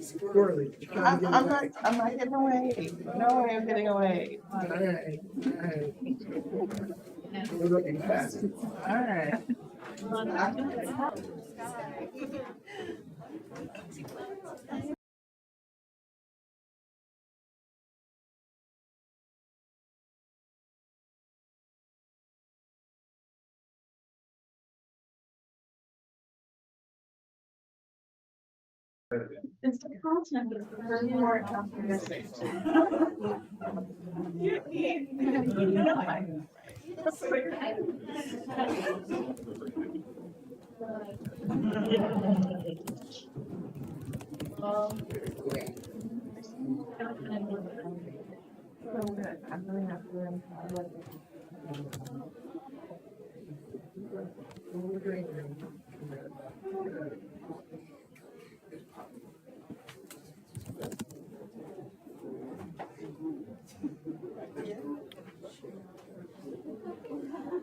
Squirrely. I'm not getting away. No way I'm getting away. All right. We're looking fast. All right. It's the content of the more optimistic. I'm really not doing.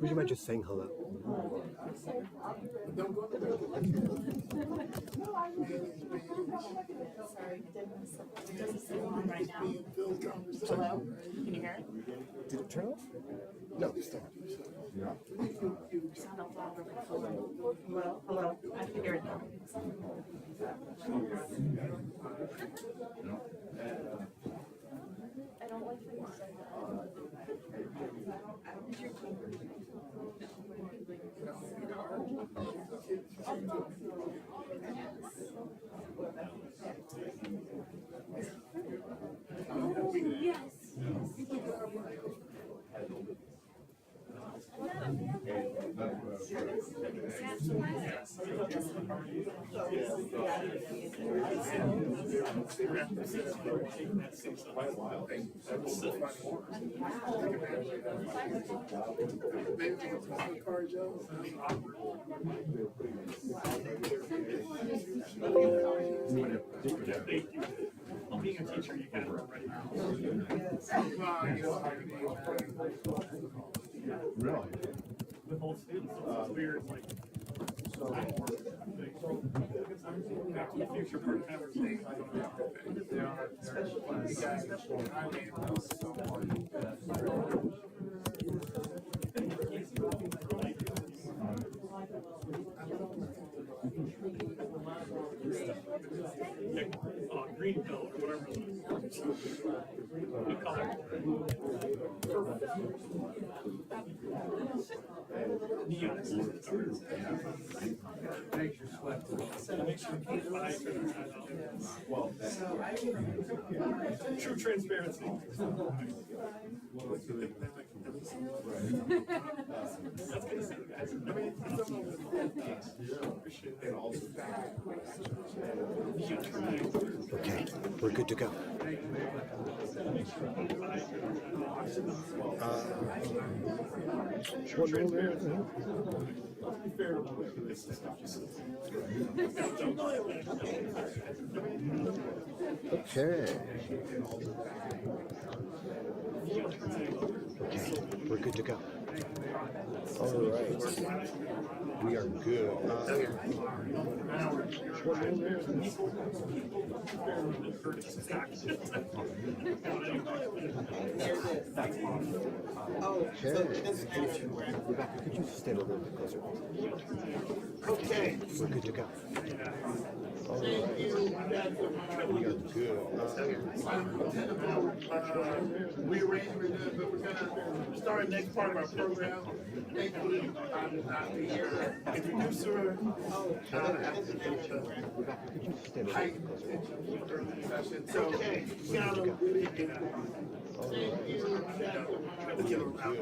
Would you mind just saying hello? Hello? Can you hear it? Did it turn off? No, it's still. Hello? Hello? I can hear it now. Being a teacher, you gotta know right now. Really? With old students, so it's weird, like. Future part timers. Green pill or whatever it is. New color. Neon. True transparency. That's gonna see guys. I mean, Okay, we're good to go. Okay. Okay, we're good to go. All right. We are good. Okay. Rebecca, could you stand a little bit closer? Okay. We're good to go. All right. We are good. Rearrange, we're good, but we're gonna start the next part of our program. Thankfully, I will not be here. Introducer. Rebecca, could you stand a little bit closer? Early session. So, Keanu, really good. Thank you. Let's give him a round.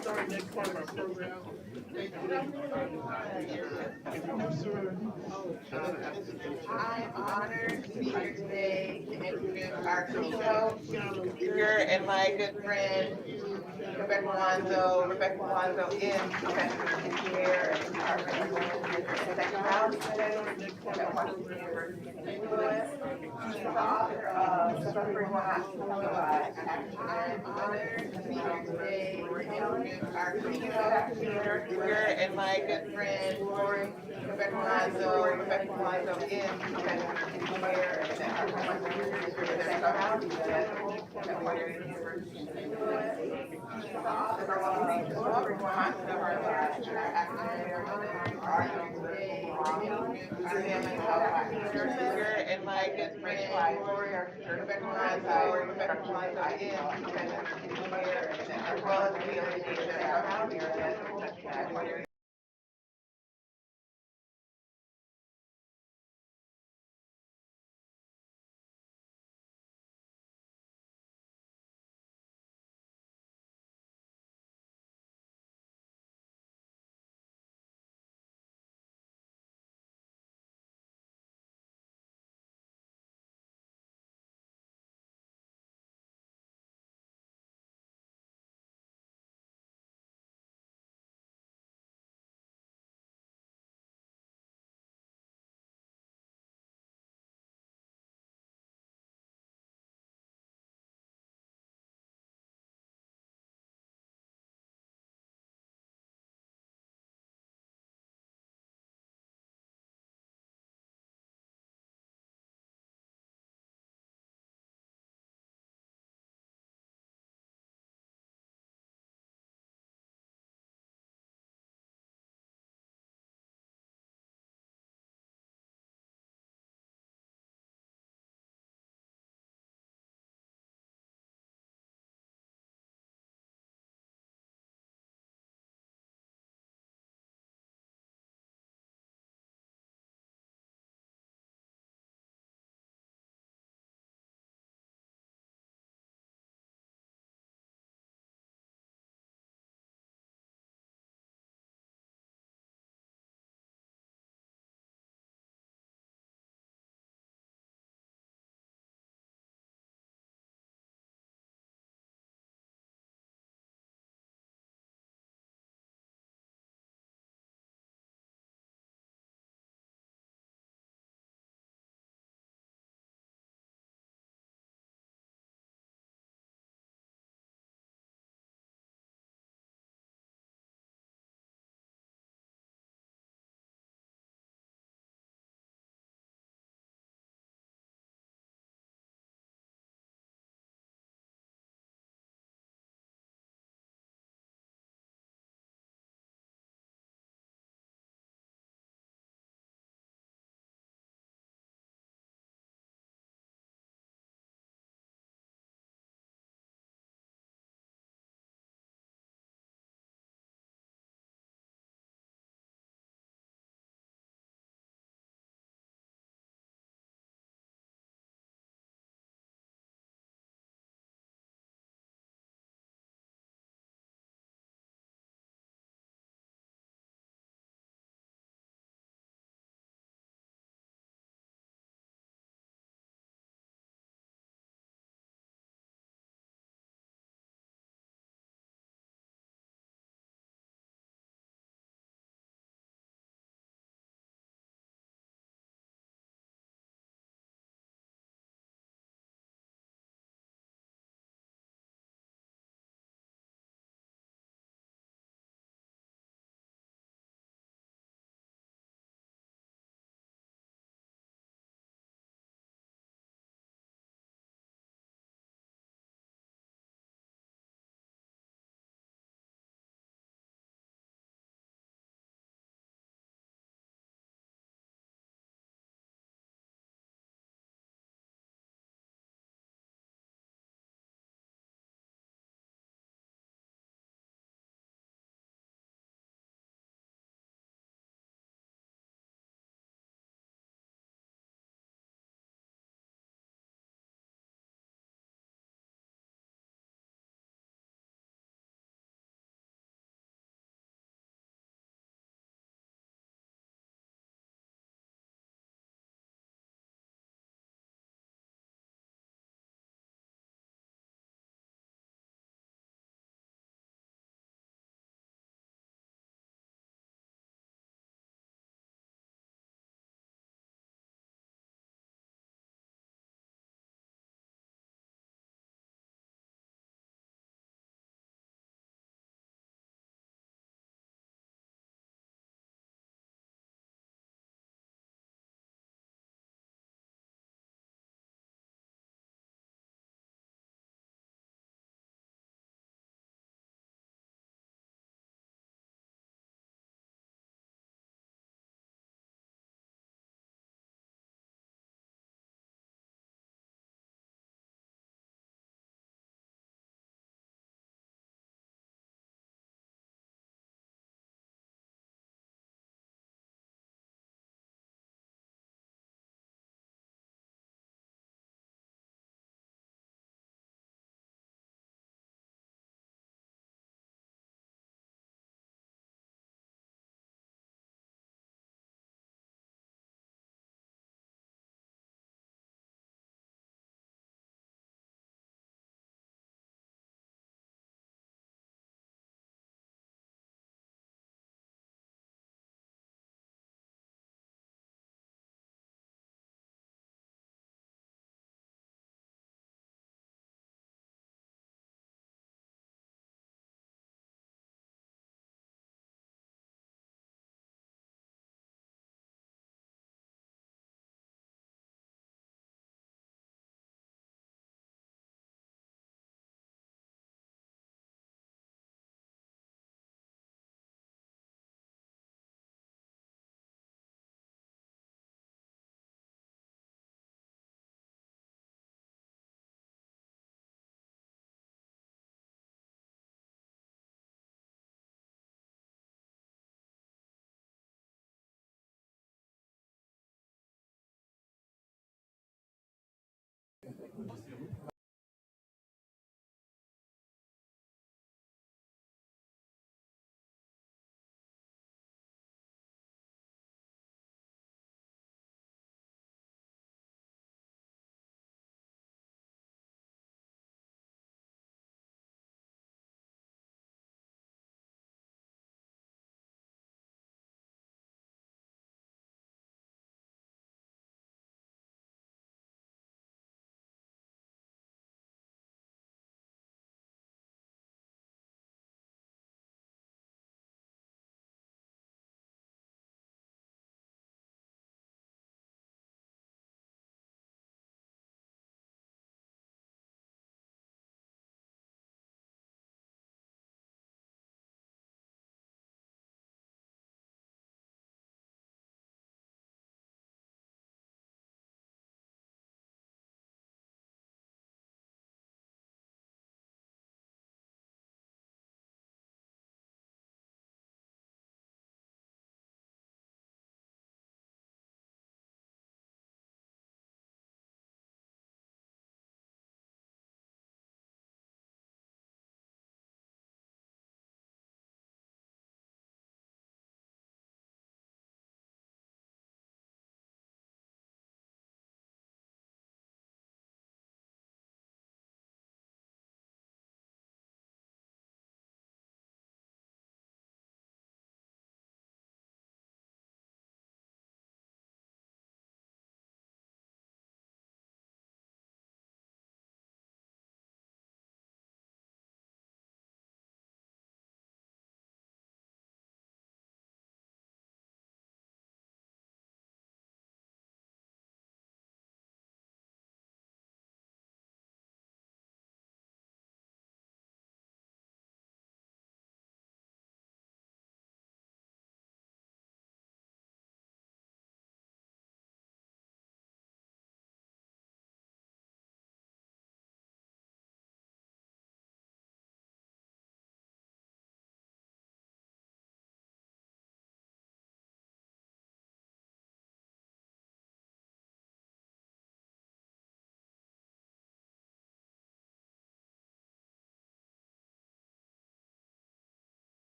Start the next part of our program. I'm honored to be here today to introduce our keynote speaker and my good friend, Rebecca Wanzo. Rebecca Wanzo is here. Is that your house? Washington, at Washington University in St. Louis. She's the author of Suffering Not to Survive. I'm honored to be here today to introduce our keynote speaker and my good friend, Rebecca Lonzo. Rebecca Lonzo is the chair at our Washington University in St. Louis. She's the author of Suffering Not to Survive. Our today to introduce our speaker and my good friend, Rebecca Lonzo. Rebecca Lonzo is the chair as well as the organization at our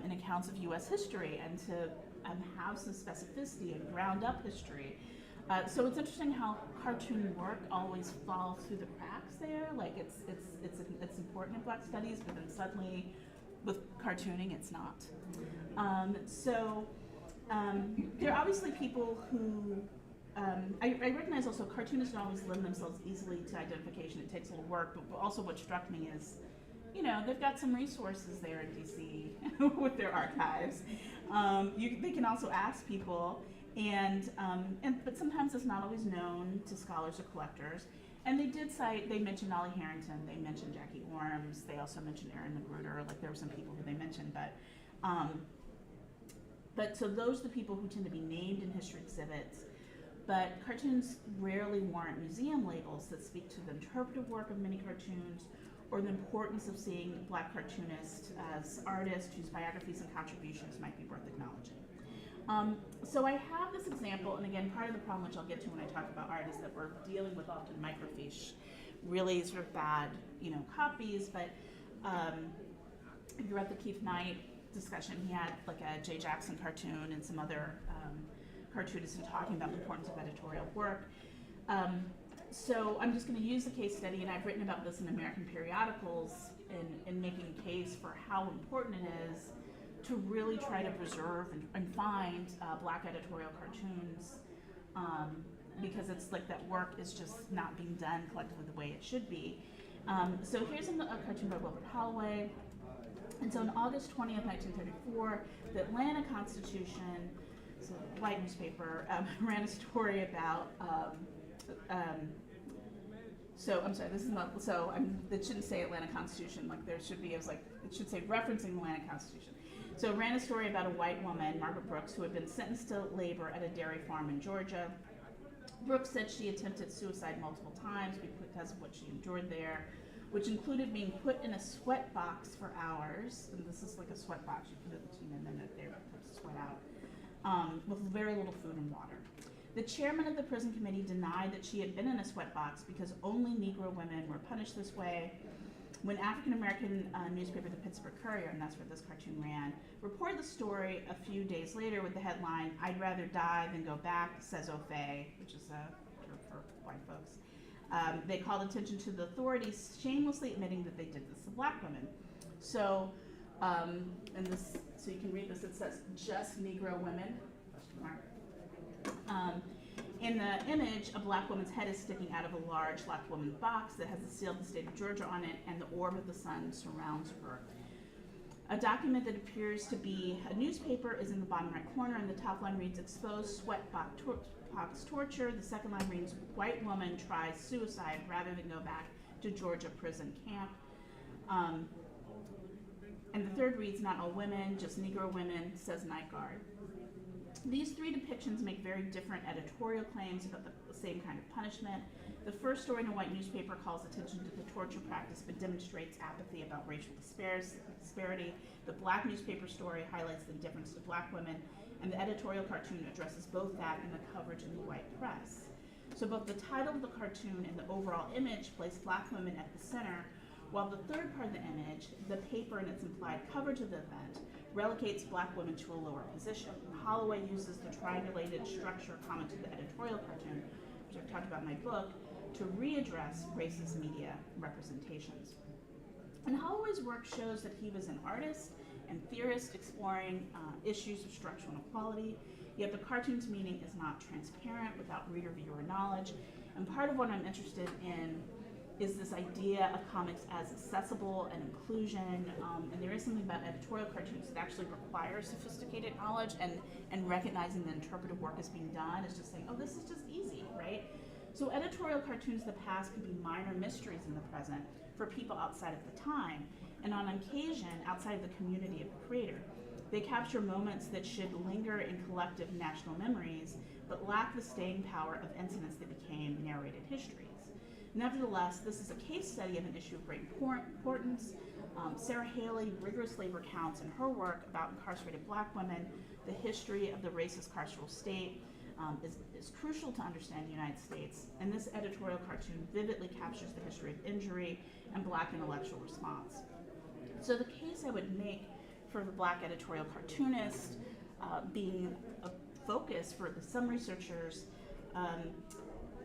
In accounts of U.S. history and to have some specificity and ground up history. So it's interesting how cartoon work always falls through the cracks there. Like it's important in Black studies, but then suddenly with cartooning, it's not. There are obviously people who I recognize also cartoonists don't always lend themselves easily to identification. It takes a little work, but also what struck me is, you know, they've got some resources there in DC with their archives. They can also ask people, but sometimes it's not always known to scholars or collectors. And they mentioned Ollie Harrington, they mentioned Jackie Orms, they also mentioned Aaron Magruder, like there were some people who they mentioned, but so those are the people who tend to be named in history exhibits. But cartoons rarely warrant museum labels that speak to the interpretive work of many cartoons or the importance of seeing Black cartoonists as artists whose biographies and contributions might be worth acknowledging. So I have this example, and again, part of the problem, which I'll get to when I talk about art, is that we're dealing with often microfiche, really sort of bad, copies. But if you read the Keith Knight discussion, he had like a Jay Jackson cartoon and some other cartoonists and talking about the importance of editorial work. So I'm just going to use the case study, and I've written about this in American periodicals in making a case for how important it is to really try to preserve and find Black editorial cartoons, because it's like that work is just not being done collectively the way it should be. So here's a cartoon by Wilbur Holloway. And so on August 20th, 1934, the Atlanta Constitution, it's a white newspaper, ran a story about it shouldn't say Atlanta Constitution, like there should be, it should say referencing the Atlanta Constitution. So it ran a story about a white woman, Margaret Brooks, who had been sentenced to labor at a dairy farm in Georgia. Brooks said she attempted suicide multiple times because of what she endured there, which included being put in a sweat box for hours, and this is like a sweat box, you put it between and then they sweat out, with very little food and water. The chairman of the prison committee denied that she had been in a sweat box because only Negro women were punished this way. When African-American newspaper, the Pittsburgh Courier, and that's where this cartoon ran, reported the story a few days later with the headline, "I'd rather die than go back, says O'Fay," which is a term for white folks. They called attention to the authorities, shamelessly admitting that they did this to Black women. So, so you can read this, it says, "just Negro women," question mark. In the image, a Black woman's head is sticking out of a large Black woman's box that has the seal of the state of Georgia on it, and the orb of the sun surrounds her. A document that appears to be a newspaper is in the bottom right corner, and the top line reads, "Exposed sweat box torture." The second line reads, "White woman tries suicide rather than go back to Georgia prison camp." And the third reads, "Not all women, just Negro women, says night guard." These three depictions make very different editorial claims about the same kind of punishment. The first story in a white newspaper calls attention to the torture practice but demonstrates apathy about racial disparity. The Black newspaper story highlights the difference to Black women, and the editorial cartoon addresses both that and the coverage in the white press. So both the title of the cartoon and the overall image place Black women at the center, while the third part of the image, the paper and its implied coverage of the event, relegates Black women to a lower position. Holloway uses the triangulated structure common to the editorial cartoon, which I've talked about in my book, to readdress racist media representations. And Holloway's work shows that he was an artist and theorist exploring issues of structural inequality, yet the cartoon's meaning is not transparent without reader-viewer knowledge. And part of what I'm interested in is this idea of comics as accessible and inclusion, and there is something about editorial cartoons that actually requires sophisticated knowledge and recognizing that interpretive work is being done is just saying, oh, this is just easy, right? So editorial cartoons in the past can be minor mysteries in the present for people outside of the time, and on occasion, outside of the community of the creator. They capture moments that should linger in collective national memories, but lack the staying power of incidents that became narrated histories. Nevertheless, this is a case study of an issue of great importance. Sarah Haley rigorously recounts in her work about incarcerated Black women the history of the racist carceral state is crucial to understand the United States, and this editorial cartoon vividly captures the history of injury and Black intellectual response. So the case I would make for the Black editorial cartoonist being a focus for some researchers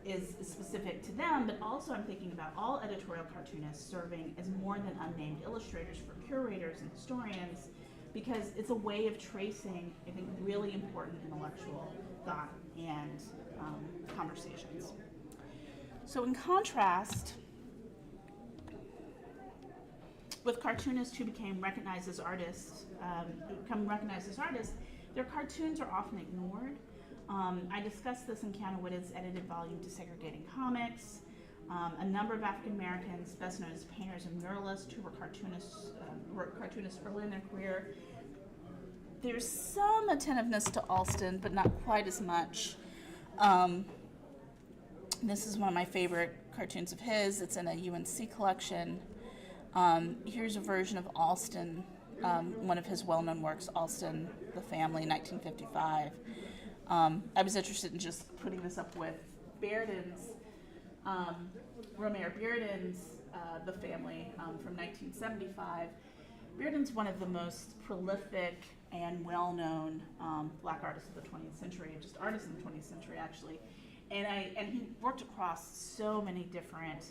is specific to them, but also I'm thinking about all editorial cartoonists serving as more than unnamed illustrators for curators and historians, because it's a way of tracing, I think, really important intellectual thought and conversations. So in contrast, with cartoonists who became recognized as artists, their cartoons are often ignored. I discussed this in Kiana Whitted's edited volume, Desegregating Comics. A number of African Americans, best known as painters and muralists, who were cartoonists early in their career. There's some attentiveness to Alston, but not quite as much. This is one of my favorite cartoons of his. It's in a UNC collection. Here's a version of Alston, one of his well-known works, Alston, The Family, 1955. I was interested in just putting this up with Bearden's, Romare Bearden's The Family from 1975. Bearden's one of the most prolific and well-known Black artists of the 20th century, just artists in the 20th century, actually. And he worked across so many different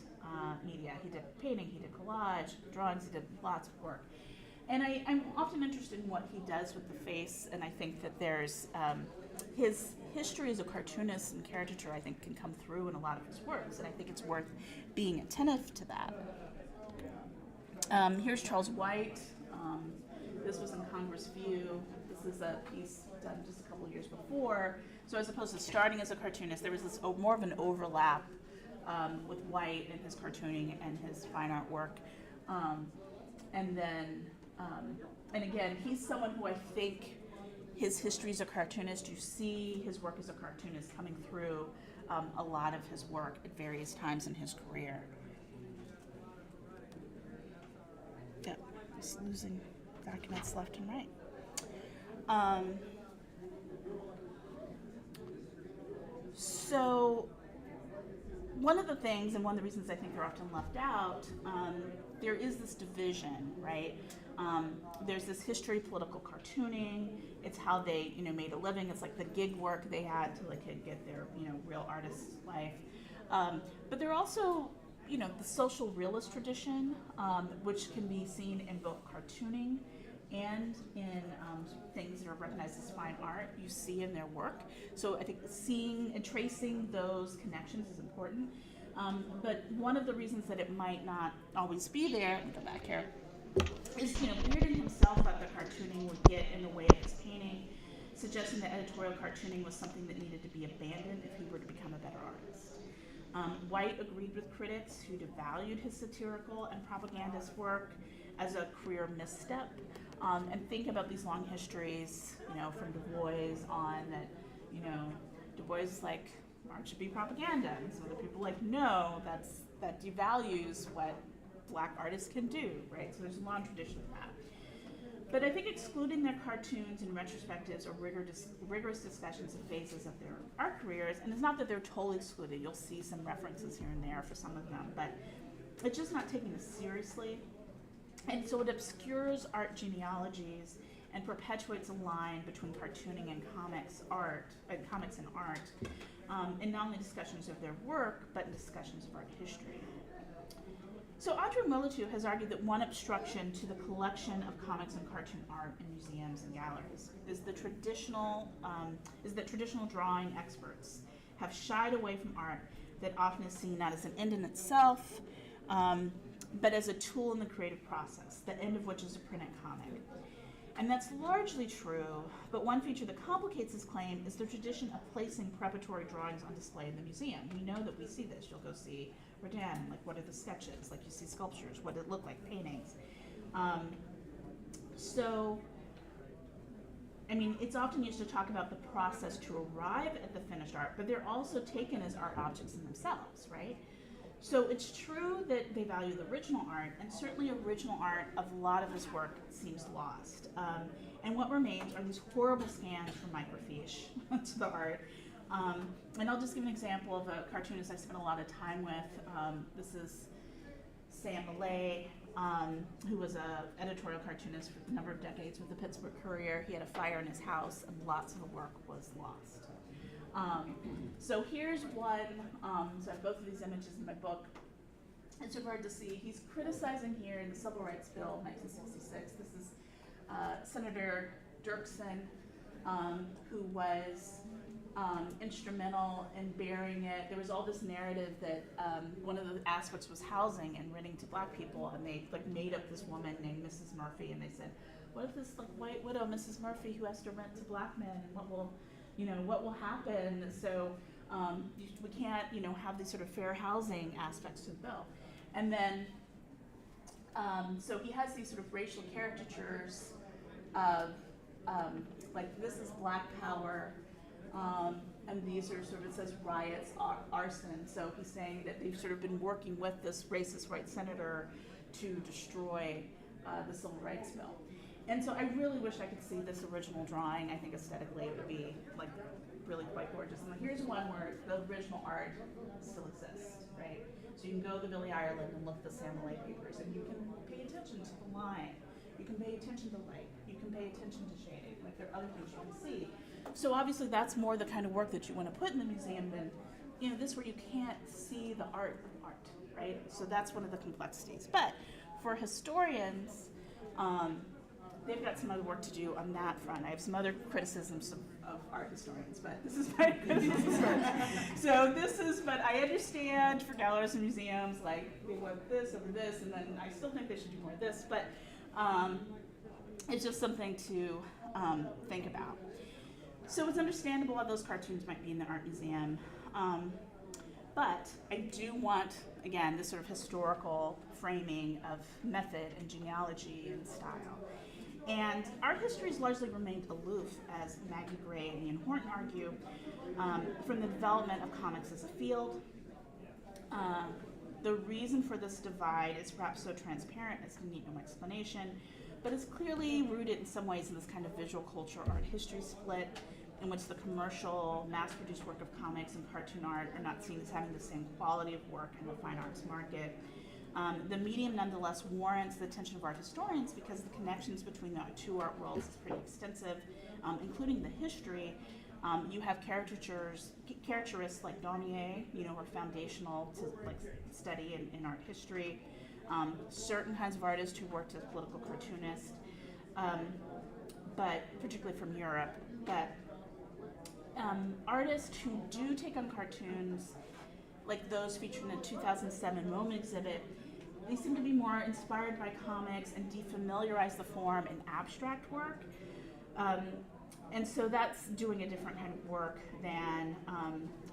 media. He did painting, he did collage, drawings, he did lots of work. And I'm often interested in what he does with the face, and I think that there's his history as a cartoonist and caricature, I think, can come through in a lot of his works, and I think it's worth being attentive to that. Here's Charles White. This was in Congress View. This is a piece done just a couple of years before. So as opposed to starting as a cartoonist, there was this more of an overlap with White and his cartooning and his fine art work. And again, he's someone who I think his history as a cartoonist, you see his work as a cartoonist coming through a lot of his work at various times in his career. Yep, just losing documents left and right. So one of the things, and one of the reasons I think they're often left out, there is this division, right? There's this history of political cartooning. It's how they, made a living. It's like the gig work they had to get their, real artist life. But they're also, the social realist tradition, which can be seen in both cartooning and in things that are recognized as fine art, you see in their work. So I think seeing and tracing those connections is important. But one of the reasons that it might not always be there, let me go back here, is, Bearden himself thought that cartooning would get in the way of his painting, suggesting that editorial cartooning was something that needed to be abandoned if he were to become a better artist. White agreed with critics who devalued his satirical and propagandist work as a career misstep, and think about these long histories, from Du Bois on that, Du Bois is like, art should be propaganda. And some other people no, that devalues what Black artists can do, right? So there's a long tradition of that. But I think excluding their cartoons and retrospectives or rigorous discussions of phases of their art careers, and it's not that they're totally excluded, you'll see some references here and there for some of them, but it's just not taking this seriously. And so it obscures art genealogies and perpetuates a line between cartooning and comics and art, in not only discussions of their work, but in discussions of art history. So Audrey Molitou has argued that one obstruction to the collection of comics and cartoon art in museums and galleries is that traditional drawing experts have shied away from art that often is seen not as an end in itself, but as a tool in the creative process, the end of which is a printed comic. And that's largely true, but one feature that complicates this claim is the tradition of placing preparatory drawings on display in the museum. We know that we see this. You'll go see Rodin, like what are the sketches, like you see sculptures, what did it look like, paintings. So, I mean, it's often used to talk about the process to arrive at the finished art, but they're also taken as art objects in themselves, right? So it's true that they value the original art, and certainly original art of a lot of this work seems lost. And what remains are these horrible scans from microfiche to the art. And I'll just give an example of a cartoonist I spent a lot of time with. This is Sam Millay, who was an editorial cartoonist for a number of decades with the Pittsburgh Courier. He had a fire in his house, and lots of the work was lost. So here's one, so I have both of these images in my book. It's hard to see. He's criticizing here in the Civil Rights Bill of 1966. This is Senator Dirksen, who was instrumental in burying it. There was all this narrative that one of the aspects was housing and renting to black people, and they like made up this woman named Mrs. Murphy, and they said, what if this like white widow, Mrs. Murphy, who has to rent to black men, and what will happen? So we can't, have these sort of fair housing aspects to the bill. And then, so he has these sort of racial caricatures of, like this is Black Power, and these are sort of, it says riots, arson. So he's saying that they've sort of been working with this racist white senator to destroy the Civil Rights Bill. And so I really wish I could see this original drawing. I think aesthetically it would be like really quite gorgeous. And here's one where the original art still exists, right? So you can go to Billy Ireland and look at the Sam Millay papers, and you can pay attention to the line. You can pay attention to light. You can pay attention to shading. Like there are other things you can see. So obviously that's more the kind of work that you want to put in the museum than, this where you can't see the art, right? So that's one of the complexities. But for historians, they've got some other work to do on that front. I have some other criticisms of art historians, but this is my criticism. But I understand for galleries and museums, like they want this over this, and then I still think they should do more of this, but it's just something to think about. So it's understandable how those cartoons might be in the art museum, but I do want, again, this sort of historical framing of method and genealogy and style. And art history has largely remained aloof, as Maggie Gray and Ian Horton argue, from the development of comics as a field. The reason for this divide is perhaps so transparent as to need no explanation, but it's clearly rooted in some ways in this kind of visual culture art history split, in which the commercial, mass-produced work of comics and cartoon art are not seen as having the same quality of work in the fine arts market. The medium nonetheless warrants the attention of art historians because the connections between the two art worlds is pretty extensive, including the history. You have caricaturists like Daumier, are foundational to like study in art history. Certain kinds of artists who worked as political cartoonists, but particularly from Europe. But artists who do take on cartoons, like those featured in the 2007 MoMA exhibit, they seem to be more inspired by comics and defamiliarize the form in abstract work. And so that's doing a different kind of work than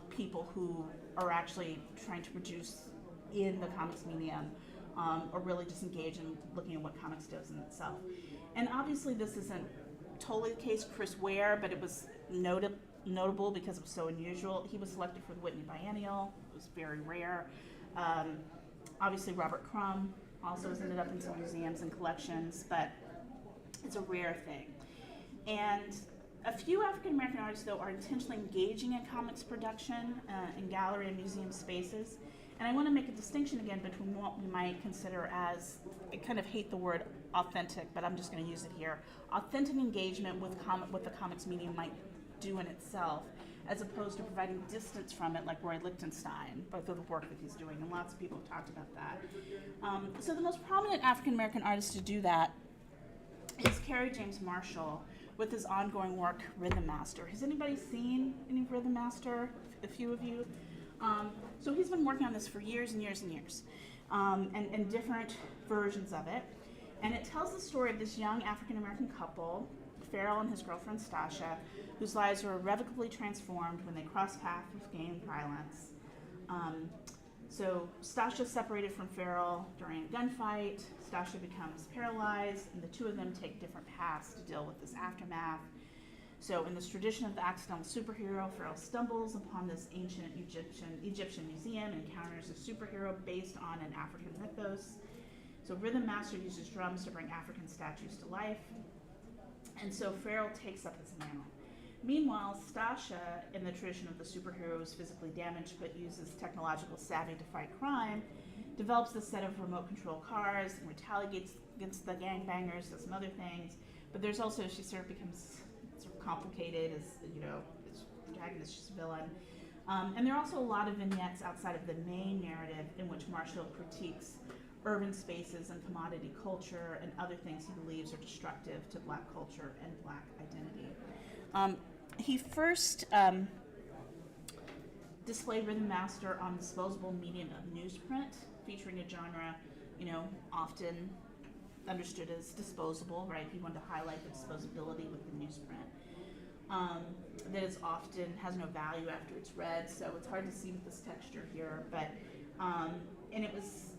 people who are actually trying to produce in the comics medium, or really just engage in looking at what comics does in itself. And obviously this isn't totally the case. Chris Ware, but it was notable because it was so unusual. He was selected for the Whitney Biennial. It was very rare. Obviously Robert Crumb also has ended up in some museums and collections, but it's a rare thing. And a few African American artists, though, are intentionally engaging in comics production in gallery and museum spaces. And I want to make a distinction again between what we might consider as, I kind of hate the word authentic, but I'm just going to use it here, authentic engagement with what the comics medium might do in itself, as opposed to providing distance from it, like Roy Lichtenstein, both of the work that he's doing, and lots of people have talked about that. So the most prominent African American artist to do that is Kerry James Marshall, with his ongoing work, Rhythm Master. Has anybody seen any Rhythm Master? A few of you? So he's been working on this for years and years and years. and different versions of it. And it tells the story of this young African-American couple, Farrell and his girlfriend Stasha, whose lives are irrevocably transformed when they cross paths with gang violence. So Stasha is separated from Farrell during a gunfight. Stasha becomes paralyzed, and the two of them take different paths to deal with this aftermath. So in this tradition of the accidental superhero, Farrell stumbles upon this ancient Egyptian museum and encounters a superhero based on an African mythos. So Rhythm Master uses drums to bring African statues to life. And so Farrell takes up his mantle. Meanwhile, Stasha, in the tradition of the superhero, is physically damaged but uses technological savvy to fight crime, develops a set of remote control cars and retaliates against the gangbangers and some other things. But there's also, she sort of becomes sort of complicated as, as protagonist, she's a villain. And there are also a lot of vignettes outside of the main narrative in which Marshall critiques urban spaces and commodity culture and other things he believes are destructive to Black culture and Black identity. He first displayed Rhythm Master on disposable medium of newsprint, featuring a genre, often understood as disposable, right? He wanted to highlight the disposability with the newsprint. That is often has no value after it's read, so it's hard to see with this texture here. But and it was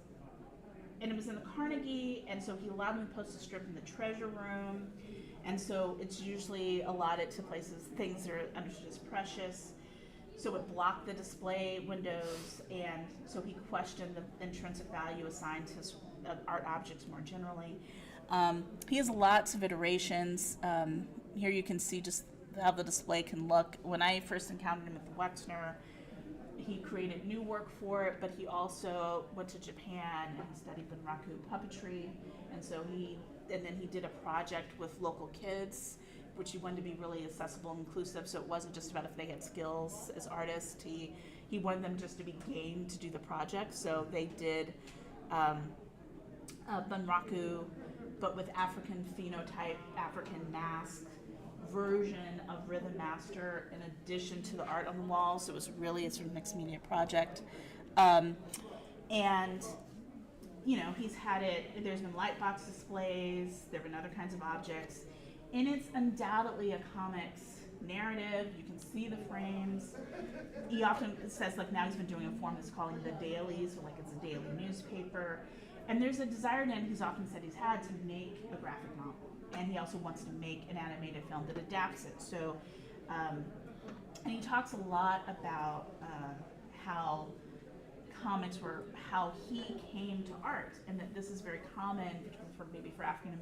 in the Carnegie, and so he allowed me to post a strip in the treasure room, and so it's usually allotted to places, things that are understood as precious. So it blocked the display windows, and so he questioned the intrinsic value assigned to art objects more generally. He has lots of iterations. Here you can see just how the display can look. When I first encountered him at the Wexner, he created new work for it, but he also went to Japan and he studied Bunraku puppetry, and so then he did a project with local kids, which he wanted to be really accessible and inclusive, so it wasn't just about if they had skills as artists. He wanted them just to be game to do the project, so they did Bunraku, but with African phenotype, African mask version of Rhythm Master in addition to the art on the walls. So it was really a sort of mixed media project. And he's had it, there's been light box displays, there have been other kinds of objects, and it's undoubtedly a comics narrative. You can see the frames. He often says, like, now he's been doing a form that's calling the dailies, so like it's a daily newspaper. And there's a desire then he's often said he's had to make a graphic novel. And he also wants to make an animated film that adapts it. So, and he talks a lot about how comics were, how he came to art, and that this is very common for African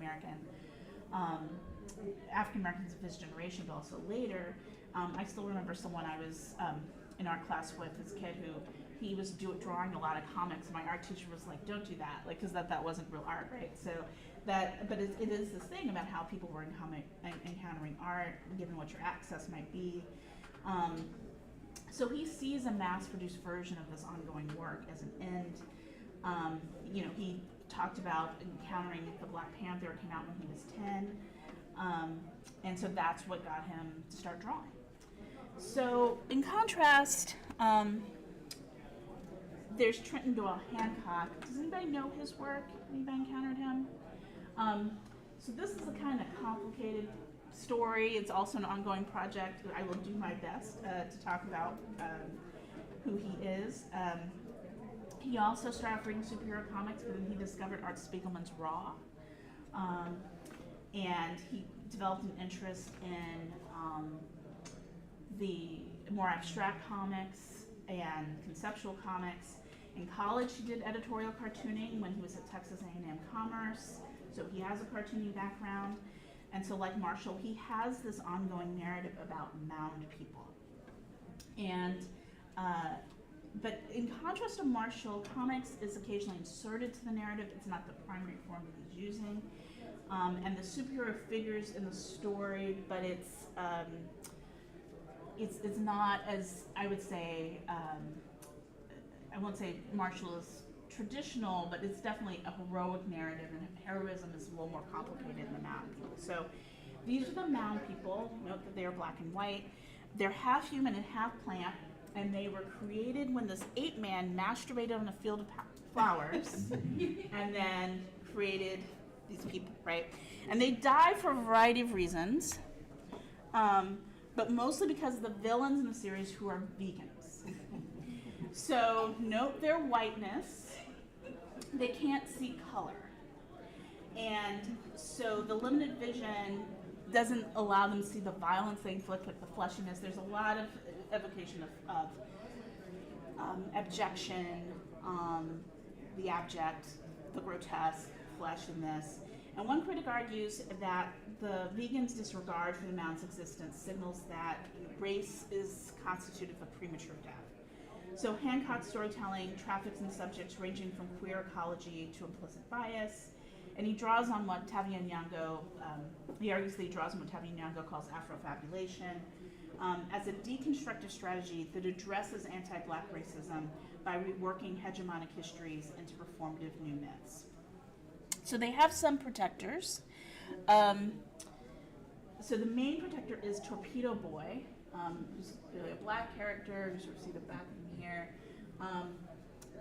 Americans of his generation, but also later. I still remember someone I was in art class with, this kid who he was drawing a lot of comics. And my art teacher was like, "Don't do that," like, because that wasn't real art, right? So but it is this thing about how people were encountering art, given what your access might be. So he sees a mass-produced version of this ongoing work as an end. He talked about encountering the Black Panther. It came out when he was 10. And so that's what got him to start drawing. So in contrast, there's Trenton Doyle Hancock. Does anybody know his work? Anybody encountered him? So this is a kind of complicated story. It's also an ongoing project. I will do my best to talk about who he is. He also started off reading superhero comics, but then he discovered Art Spiegelman's Raw. And he developed an interest in the more abstract comics and conceptual comics. In college, he did editorial cartooning when he was at Texas A&M Commerce. So he has a cartooning background. And so like Marshall, he has this ongoing narrative about mound people. And, but in contrast to Marshall, comics is occasionally inserted to the narrative. It's not the primary form that he's using. And the superhero figures in the story, but it's not as, I would say, I won't say Marshall is traditional, but it's definitely a heroic narrative, and heroism is a little more complicated than the mound people. So these are the mound people. Note that they are black and white. They're half human and half plant, and they were created when this ape man masturbated on a field of flowers and then created these people, right? And they die for a variety of reasons, but mostly because of the villains in the series who are vegans. So note their whiteness. They can't see color. And so the limited vision doesn't allow them to see the violence they inflict with the fleshiness. There's a lot of evocation of abjection, the abject, the grotesque, flesh in this. And one critic argues that the vegans' disregard for the mountain's existence signals that race is constitutive of premature death. So Hancock's storytelling traffics in subjects ranging from queer ecology to implicit bias, and he draws on what Tavian Nyong'o, he argues that he draws on what Tavian Nyong'o calls Afrofabulation, as a deconstructive strategy that addresses anti-Black racism by reworking hegemonic histories into performative new myths. So they have some protectors. So the main protector is Torpedo Boy, who's really a Black character. You sort of see the back of him here.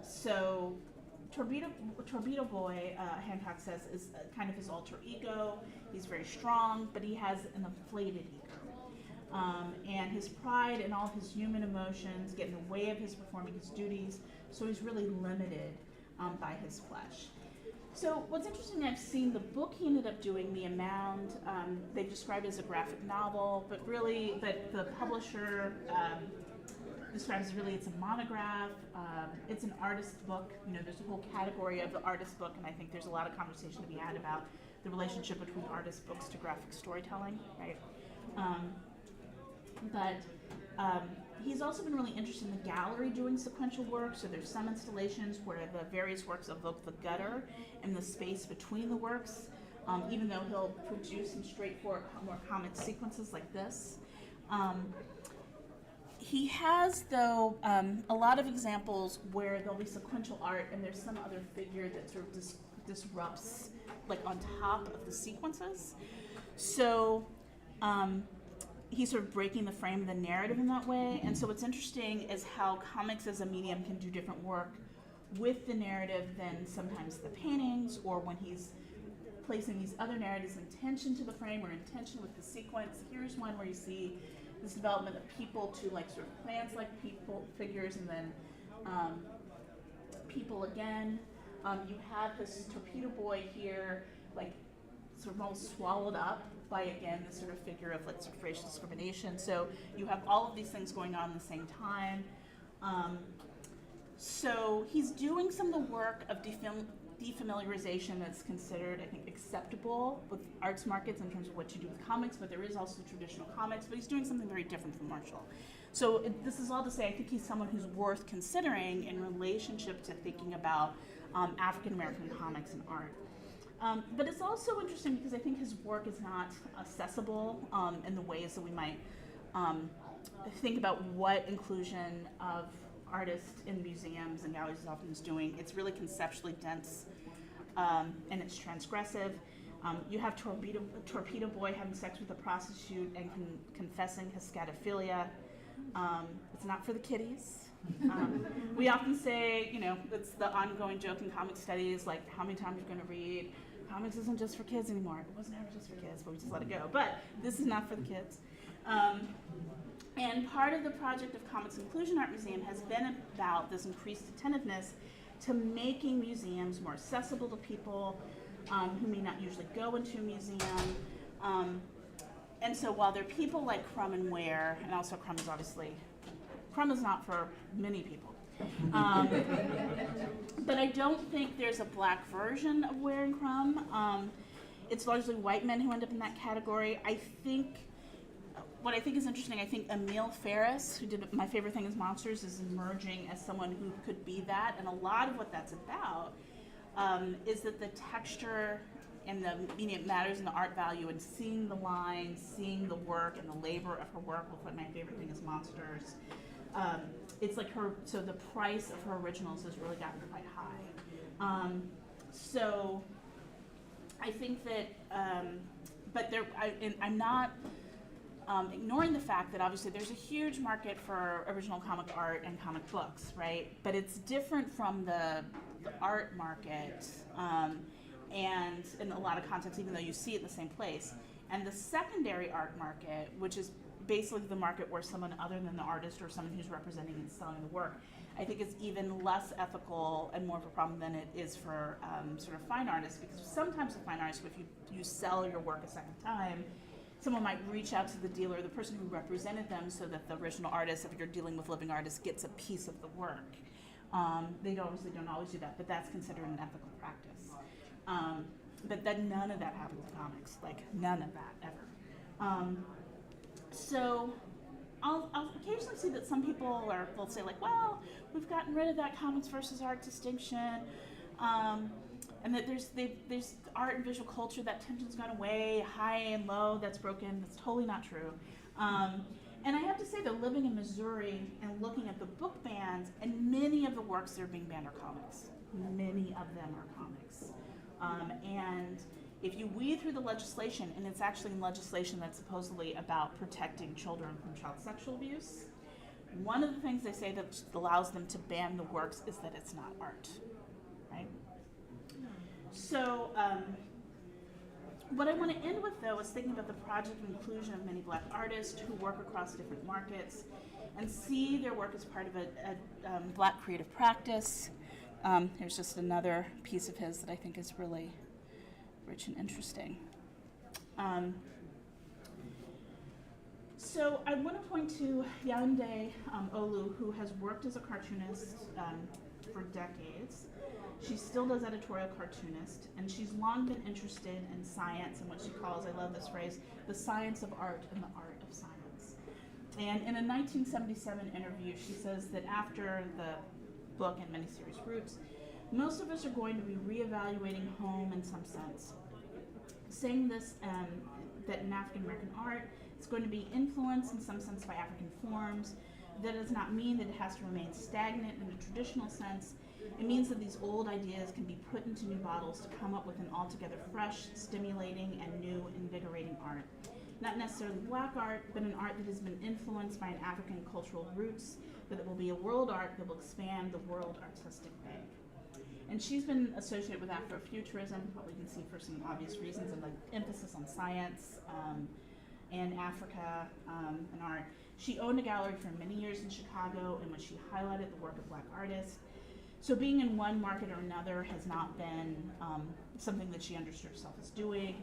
So Torpedo Boy, Hancock says, is kind of his alter ego. He's very strong, but he has an inflated ego. And his pride and all of his human emotions get in the way of his performing his duties, so he's really limited by his flesh. So what's interesting, I've seen the book he ended up doing, The Amount. They've described it as a graphic novel, but the publisher describes really it's a monograph. It's an artist book. You know, there's a whole category of the artist book, and I think there's a lot of conversation to be had about the relationship between artist books to graphic storytelling, right? He's also been really interested in the gallery doing sequential work. So there's some installations where the various works evoke the gutter and the space between the works, even though he'll produce some straightforward, more comic sequences like this. He has, though, a lot of examples where there'll be sequential art and there's some other figure that sort of disrupts, like on top of the sequences. So he's sort of breaking the frame of the narrative in that way. And so what's interesting is how comics as a medium can do different work with the narrative than sometimes the paintings, or when he's placing these other narratives in tension to the frame or in tension with the sequence. Here's one where you see this development of people to like sort of plants like people, figures, and then people again. You have this Torpedo Boy here, like sort of almost swallowed up by, again, this sort of figure of like sort of racial discrimination. So you have all of these things going on at the same time. So he's doing some of the work of defamiliarization that's considered, I think, acceptable with arts markets in terms of what you do with comics, but there is also traditional comics, but he's doing something very different from Marshall. So this is all to say, I think he's someone who's worth considering in relationship to thinking about African American comics and art. But it's also interesting because I think his work is not accessible in the ways that we might think about what inclusion of artists in museums and galleries often is doing. It's really conceptually dense and it's transgressive. You have Torpedo Boy having sex with a prostitute and confessing his scatophilia. It's not for the kiddies. We often say, you know, it's the ongoing joke in comic studies, like how many times you're going to read, comics isn't just for kids anymore. It wasn't ever just for kids, but we just let it go. But this is not for the kids. And part of the project of Comics Inclusion Art Museum has been about this increased attentiveness to making museums more accessible to people who may not usually go into a museum. And so while there are people like Crumb and Ware, and also Crumb is not for many people. But I don't think there's a Black version of Ware and Crumb. It's largely white men who end up in that category. What I think is interesting, I think Emil Ferris, who did My Favorite Thing is Monsters, is emerging as someone who could be that. And a lot of what that's about is that the texture and the meaning it matters and the art value, and seeing the lines, seeing the work and the labor of her work with what My Favorite Thing is Monsters. It's like so the price of her originals has really gotten quite high. So I think that, I'm not ignoring the fact that obviously there's a huge market for original comic art and comic books, right? But it's different from the the art market, and in a lot of contexts, even though you see it in the same place. And the secondary art market, which is basically the market where someone other than the artist or someone who's representing and selling the work, I think is even less ethical and more of a problem than it is for sort of fine artists, because sometimes with fine artists, if you sell your work a second time, someone might reach out to the dealer, the person who represented them, so that the original artist, if you're dealing with living artists, gets a piece of the work. They obviously don't always do that, but that's considered an ethical practice. But then none of that happens in comics, like none of that ever. So I'll occasionally see that some people will say like, well, we've gotten rid of that comics versus art distinction, and that there's art and visual culture, that tension's gone away, high and low, that's broken. That's totally not true. And I have to say that living in Missouri and looking at the book bans, and many of the works that are being banned are comics. Many of them are comics. And if you weed through the legislation, and it's actually legislation that's supposedly about protecting children from child sexual abuse, one of the things they say that allows them to ban the works is that it's not art, right? So what I want to end with, though, is thinking about the project of inclusion of many Black artists who work across different markets and see their work as part of a Black creative practice. Here's just another piece of his that I think is really rich and interesting. So I want to point to Yaounde Olu, who has worked as a cartoonist for decades. She still does editorial cartoonist, and she's long been interested in science and what she calls, I love this phrase, the science of art and the art of science. And in a 1977 interview, she says that after the book and miniseries Roots, most of us are going to be reevaluating home in some sense, saying this that in African American art, it's going to be influenced in some sense by African forms. That does not mean that it has to remain stagnant in a traditional sense. It means that these old ideas can be put into new bottles to come up with an altogether fresh, stimulating, and new, invigorating art. Not necessarily Black art, but an art that has been influenced by an African cultural roots, but it will be a world art that will expand the world artistic bag. And she's been associated with Afrofuturism, probably you can see for some obvious reasons, and like emphasis on science and Africa and art. She owned a gallery for many years in Chicago in which she highlighted the work of Black artists. So being in one market or another has not been something that she understood herself as doing.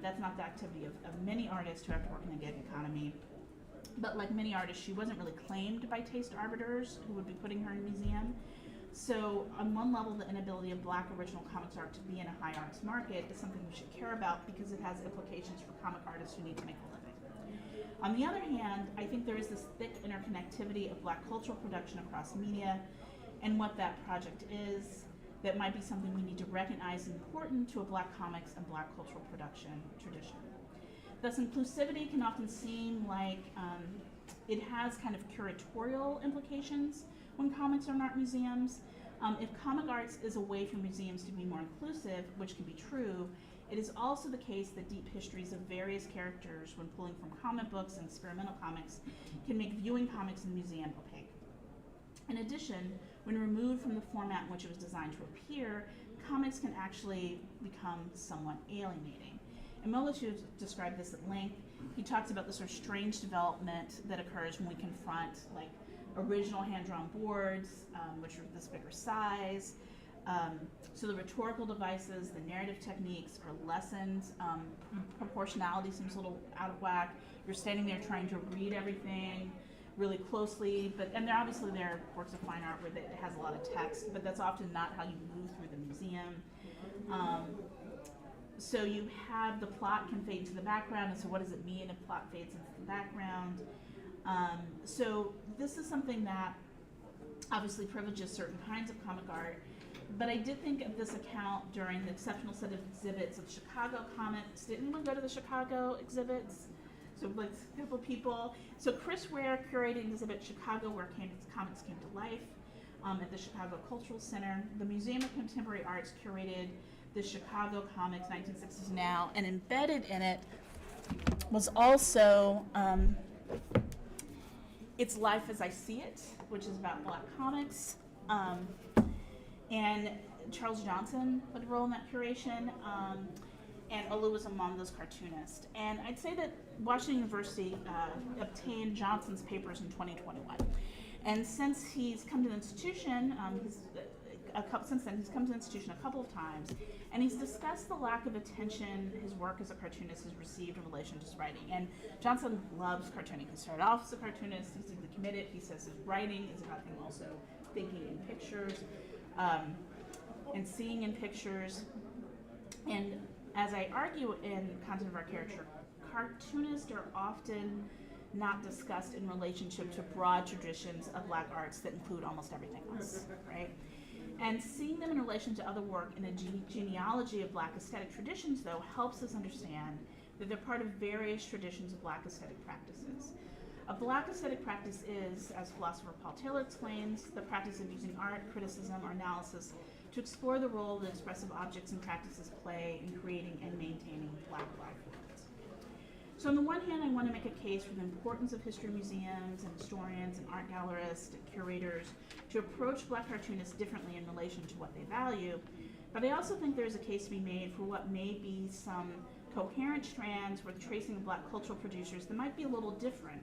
That's not the activity of many artists who have to work in the gig economy. But like many artists, she wasn't really claimed by taste arbiters who would be putting her in a museum. So on one level, the inability of Black original comics art to be in a high arts market is something we should care about because it has implications for comic artists who need to make a living. On the other hand, I think there is this thick interconnectivity of Black cultural production across media and what that project is that might be something we need to recognize important to a Black comics and Black cultural production tradition. Thus, inclusivity can often seem like it has kind of curatorial implications when comics are in art museums. If comic arts is a way for museums to be more inclusive, which can be true, it is also the case that deep histories of various characters when pulling from comic books and experimental comics can make viewing comics in the museum opaque. In addition, when removed from the format in which it was designed to appear, comics can actually become somewhat alienating. And Molitor described this at length. He talks about the sort of strange development that occurs when we confront like original hand-drawn boards, which are this bigger size. So the rhetorical devices, the narrative techniques are lessened. Proportionality seems a little out of whack. You're standing there trying to read everything really closely, and they're obviously they're works of fine art where it has a lot of text, but that's often not how you move through the museum. So you have the plot can fade into the background, and so what does it mean if plot fades into the background? So this is something that obviously privileges certain kinds of comic art, but I did think of this account during the exceptional set of exhibits of Chicago comics. Did anyone go to the Chicago exhibits? So like a couple people. So Chris Ware curated an exhibit Chicago where comics came to life at the Chicago Cultural Center. The Museum of Contemporary Arts curated the Chicago Comics 1960s Now, and embedded in it was also It's Life as I See It, which is about Black comics. And Charles Johnson played a role in that curation, and Olu was among those cartoonists. And I'd say that Washington University obtained Johnson's papers in 2021. And since he's come to the institution, since then he's come to the institution a couple of times, and he's discussed the lack of attention his work as a cartoonist has received in relation to his writing. And Johnson loves cartooning. He started off as a cartoonist, he's deeply committed. He says his writing is about him also thinking in pictures, and seeing in pictures. And as I argue in Content of Our Caricature, cartoonists are often not discussed in relationship to broad traditions of Black arts that include almost everything else, right? And seeing them in relation to other work in a genealogy of Black aesthetic traditions, though, helps us understand that they're part of various traditions of Black aesthetic practices. A Black aesthetic practice is, as philosopher Paul Taylor explains, the practice of using art, criticism, or analysis to explore the role that expressive objects and practices play in creating and maintaining Black life forms. So on the one hand, I want to make a case for the importance of history museums and historians and art gallerists and curators to approach Black cartoonists differently in relation to what they value, but I also think there's a case to be made for what may be some coherent strands worth tracing of Black cultural producers that might be a little different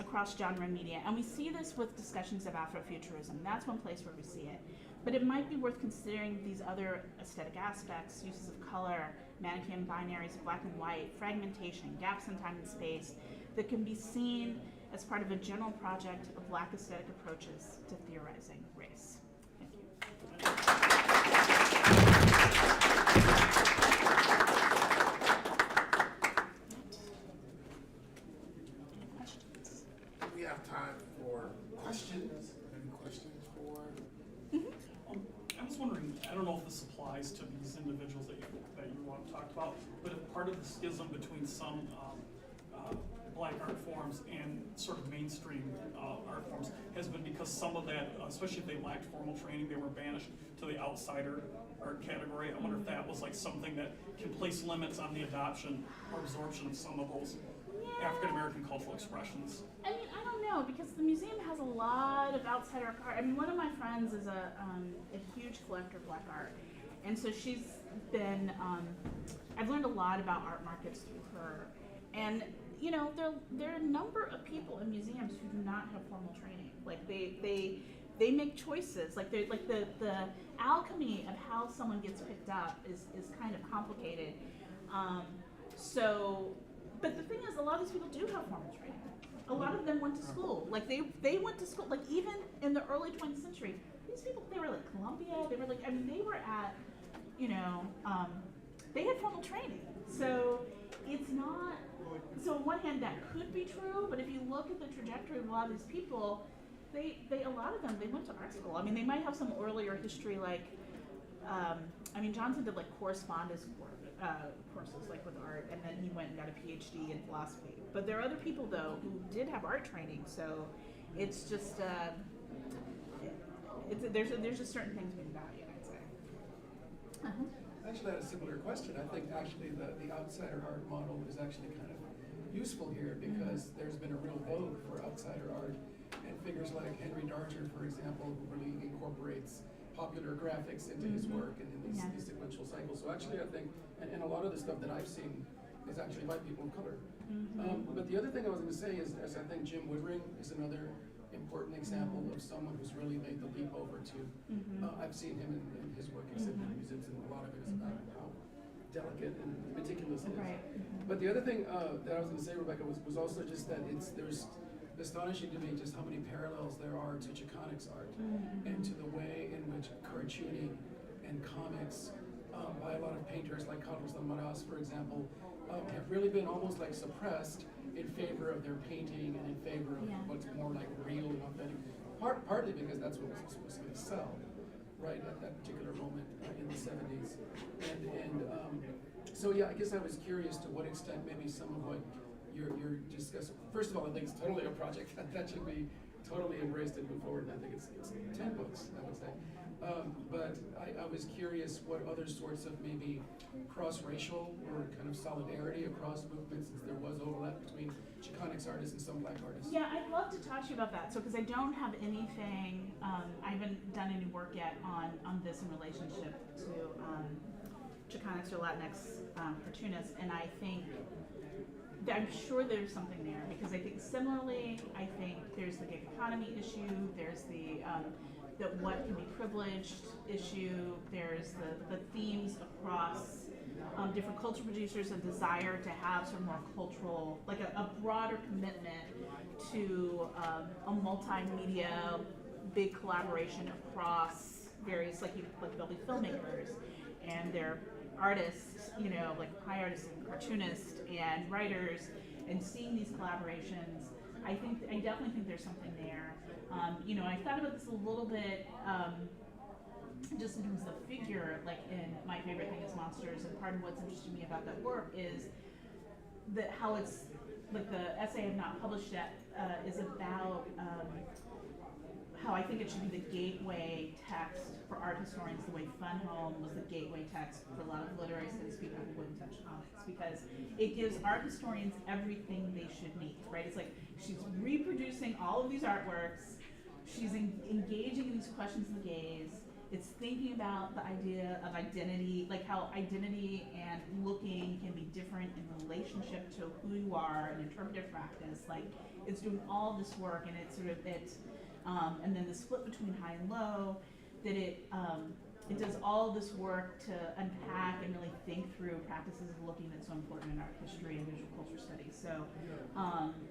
across genre and media. And we see this with discussions of Afrofuturism. That's one place where we see it. But it might be worth considering these other aesthetic aspects, uses of color, Manichaean binaries of Black and white, fragmentation, gaps in time and space, that can be seen as part of a general project of Black aesthetic approaches to theorizing race. Thank you. We have time for questions. Any questions for? I was wondering, I don't know if this applies to these individuals that you want to talk about, but if part of the schism between some Black art forms and sort of mainstream art forms has been because some of that, especially if they lacked formal training, they were banished to the outsider art category. I wonder if that was like something that can place limits on the adoption or absorption of some of those African American cultural expressions. I mean, I don't know, because the museum has a lot of outsider art. I mean, one of my friends is a huge collector of Black art, and so she's been, I've learned a lot about art markets through her. And, you know, there are a number of people in museums who do not have formal training. Like, they make choices. Like, the alchemy of how someone gets picked up is kind of complicated. But the thing is, a lot of these people do have formal training. A lot of them went to school. Like, they went to school. Like, even in the early 20th century, these people, they were like Columbia. They were like, I mean, they were at, you know, they had formal training. So it's not. So on one hand, that could be true. But if you look at the trajectory of a lot of these people, a lot of them, they went to art school. I mean, they might have some earlier history, like, I mean, Johnson did like correspondence courses, like with art, and then he went and got a PhD in philosophy. But there are other people, though, who did have art training, so it's just, there's just certain things being valued, I'd say. Actually, I had a similar question. I think actually the outsider art model is actually kind of useful here because there's been a real vogue for outsider art, and figures like Henry Darger, for example, who really incorporates popular graphics into his work and in these sequential cycles. So actually, I think, and a lot of the stuff that I've seen is actually by people of color. But the other thing I was going to say is I think Jim Woodring is another important example of someone who's really made the leap over to. I've seen him in his work exhibited in museums, and a lot of it is about how delicate and meticulous it is. Right. But the other thing that I was going to say, Rebecca, was also just that there's astonishing to me just how many parallels there are to Chicanics art and to the way in which cartooning and comics by a lot of painters like Carlos Almaraz, for example, have really been almost like suppressed in favor of their painting and in favor of what's more like real and authentic. Partly because that's what was going to sell, right, at that particular moment in the 70s. So yeah, I guess I was curious to what extent maybe some of what you're discussing. First of all, I think it's totally a project that should be totally embraced and move forward, and I think it's 10 books, I would say. But I was curious what other sorts of maybe cross-racial or kind of solidarity across movements, since there was overlap between Chicanics comics artists and some black artists. Yeah, I'd love to talk to you about that. So, because I don't have anything, I haven't done any work yet on this in relationship to Chicanx or Latinx cartoonists, and I think I'm sure there's something there, because I think similarly, I think there's the gig economy issue, there's the what can be privileged issue, there's the themes across different culture producers, a desire to have sort of more cultural, like a broader commitment to a multimedia, big collaboration across various, like there'll be filmmakers and their artists, you know, like high artists and cartoonists and writers, and seeing these collaborations, I definitely think there's something there. You know, I thought about this a little bit, just in terms of the figure, like in My Favorite Thing is Monsters, and part of what's interesting to me about that work is that how it's, like the essay I've not published yet, is about how I think it should be the gateway text for art historians, the way Fun Home was the gateway text for a lot of literary studies people who wouldn't touch comics, because it gives art historians everything they should need, right? It's like she's reproducing all of these artworks, she's engaging in these questions of the gaze, it's thinking about the idea of identity, like how identity and looking can be different in relationship to who you are, an interpretive practice, like it's doing all this work, and it's sort of, and then the split between high and low, that it does all this work to unpack and really think through practices of looking that's so important in art history and visual culture studies. So,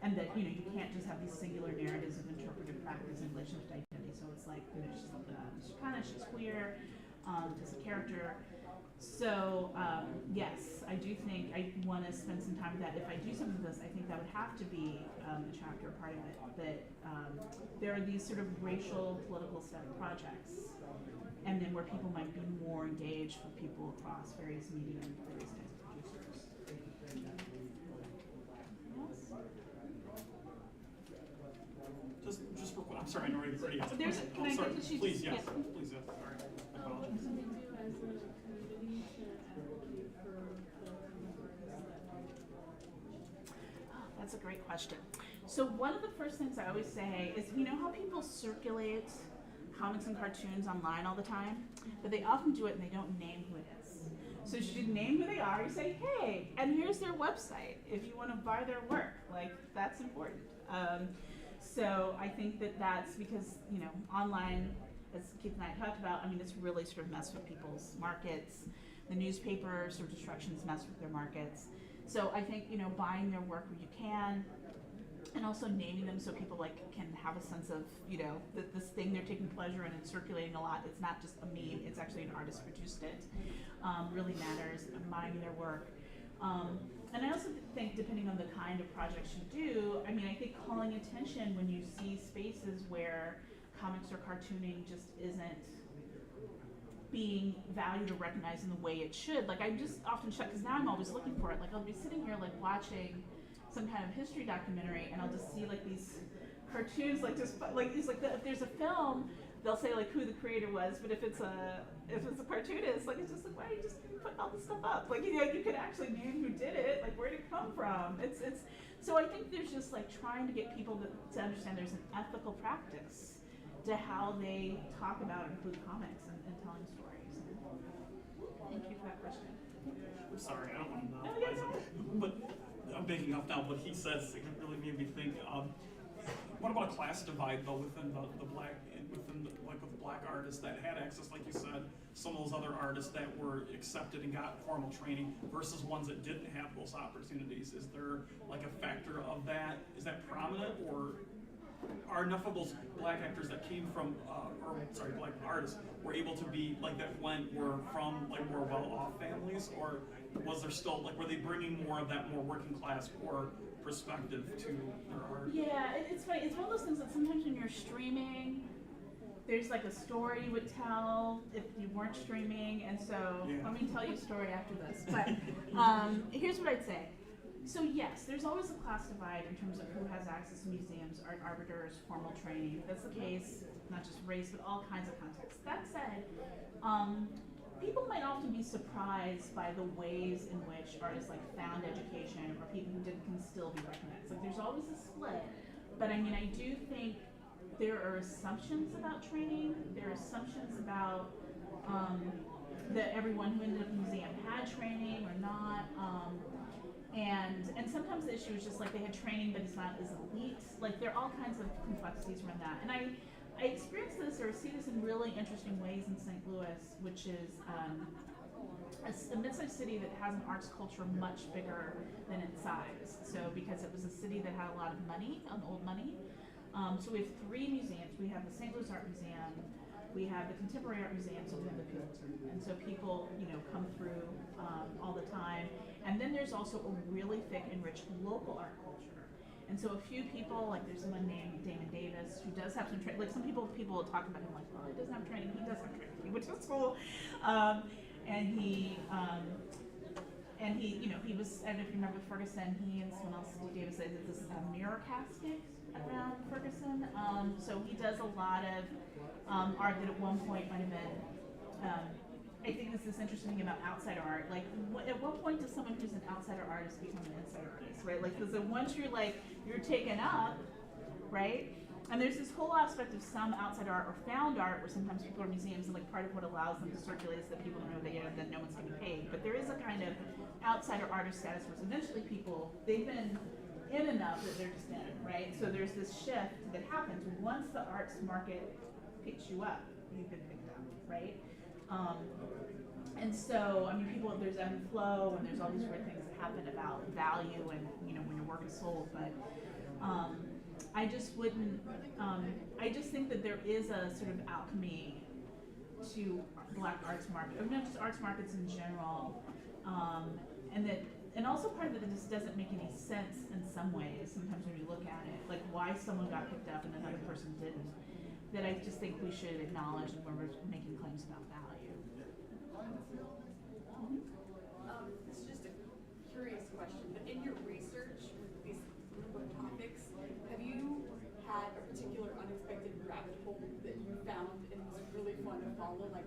and that, you know, you can't just have these singular narratives of interpretive practice in relation to identity. So it's like, you know, she's queer, as a character. So, yes, I do think I want to spend some time with that. If I do something with this, I think that would have to be a chapter, part of it, that there are these sort of racial, political study projects, and then where people might be more engaged with people across various media and various types of producers. Yes? Just real quick, I'm sorry, I know already asked. There's, Oh, can I sorry. get to shoot? Please, yes, Yeah. please, yes, sorry. I apologize. What can we do as a community to advocate for the That's a great question. So one of the first things I always say is, you know how people circulate comics and cartoons online all the time, but they often do it and they don't name who it is. So you should name who they are. You say, hey, and here's their website if you want to buy their work. Like, that's important. So I think that that's because, you know, online, as Keith and I talked about, I mean, it's really sort of messed with people's markets. The newspaper sort of distractions mess with their markets. So I think, you know, buying their work where you can, and also naming them so people like can have a sense of, you know, that this thing they're taking pleasure in and circulating a lot, it's not just a meme, it's actually an artist produced it, really matters, buying their work. And I also think, depending on the kind of projects you do, I mean, I think calling attention when you see spaces where comics or cartooning just isn't being valued or recognized in the way it should. Like, I'm just often shocked, because now I'm always looking for it. Like, I'll be sitting here, like, watching some kind of history documentary, and I'll just see, like, these cartoons, like, just, like, these, like, if there's a film, they'll say, like, who the creator was, but if it's a cartoonist, like, it's just like, why are you just putting all this stuff up? Like, you know, you could actually name who did it, like, where did it come from? It's, so I think there's just, like, trying to get people to understand there's an ethical practice to how they talk about and include comics and telling stories. Thank you for that question. I'm sorry, I don't want to No, yes. but I'm backing off now. What he says, it really made me think. What about a class divide though within the black, within the, like with black artists that had access, like you said, some of those other artists that were accepted and got formal training versus ones that didn't have those opportunities? Is there like a factor of that? Is that prominent, or are enough of those black actors that came from, black artists were able to be like that were from like more well-off families, or was there still like were they bringing more of that more working class or perspective to their art? Yeah, it's funny. It's one of those things that sometimes when you're streaming, there's like a story you would tell if you weren't streaming, and so Yeah. let me tell you a story after this. But here's what I'd say. So yes, there's always a class divide in terms of who has access to museums, art arbiters, formal training. That's the case, not just race, but all kinds of contexts. That said, people might often be surprised by the ways in which artists like found education, or people who can still be recognized. Like there's always a split, but I mean, I do think there are assumptions about training. There are assumptions about that everyone who ended up in the museum had training or not. And sometimes the issue is just like they had training, but it's not as elite. Like there are all kinds of complexities around that. And I experienced this or see this in really interesting ways in St. Louis, which is a mid-sized city that has an arts culture much bigger than its size. So because it was a city that had a lot of money, old money. So we have 3 museums. We have the St. Louis Art Museum, we have the Contemporary Art Museum, so we have the Pilton. And so people, come through all the time. And then there's also a really thick and rich local art culture. And so a few people, like there's someone named Damon Davis who does have some training. Like some people will talk about him like, well, he doesn't have training. He does have training. He went to school, and he he was. I don't know if you remember Ferguson. He and someone else, Davis, did this mirror casting around Ferguson. So he does a lot of art that at one point might have been. I think it's this interesting thing about outsider art. Like, at what point does someone who's an outsider artist become an insider artist, right? Like, because once you're taken up, right? And there's this whole aspect of some outsider art or found art where sometimes people are museums and like part of what allows them to circulate is that people don't know that no one's getting paid. But there is a kind of outsider artist status where eventually people, they've been in enough that they're just in, right? So there's this shift that happens once the arts market picks you up, you've been picked up, right? And so, I mean, there's ebb and flow, and there's all these weird things that happen about value and, when your work is sold, but, I just wouldn't, I just think that there is a sort of alchemy to Black arts market, or not just arts markets in general, and also part of it just doesn't make any sense in some ways, sometimes when you look at it, like why someone got picked up and another person didn't, that I just think we should acknowledge when we're making claims about value. This is just a curious question, but in your research with these number of topics, have you had a particular unexpected rabbit hole that you found and was really fun to follow, like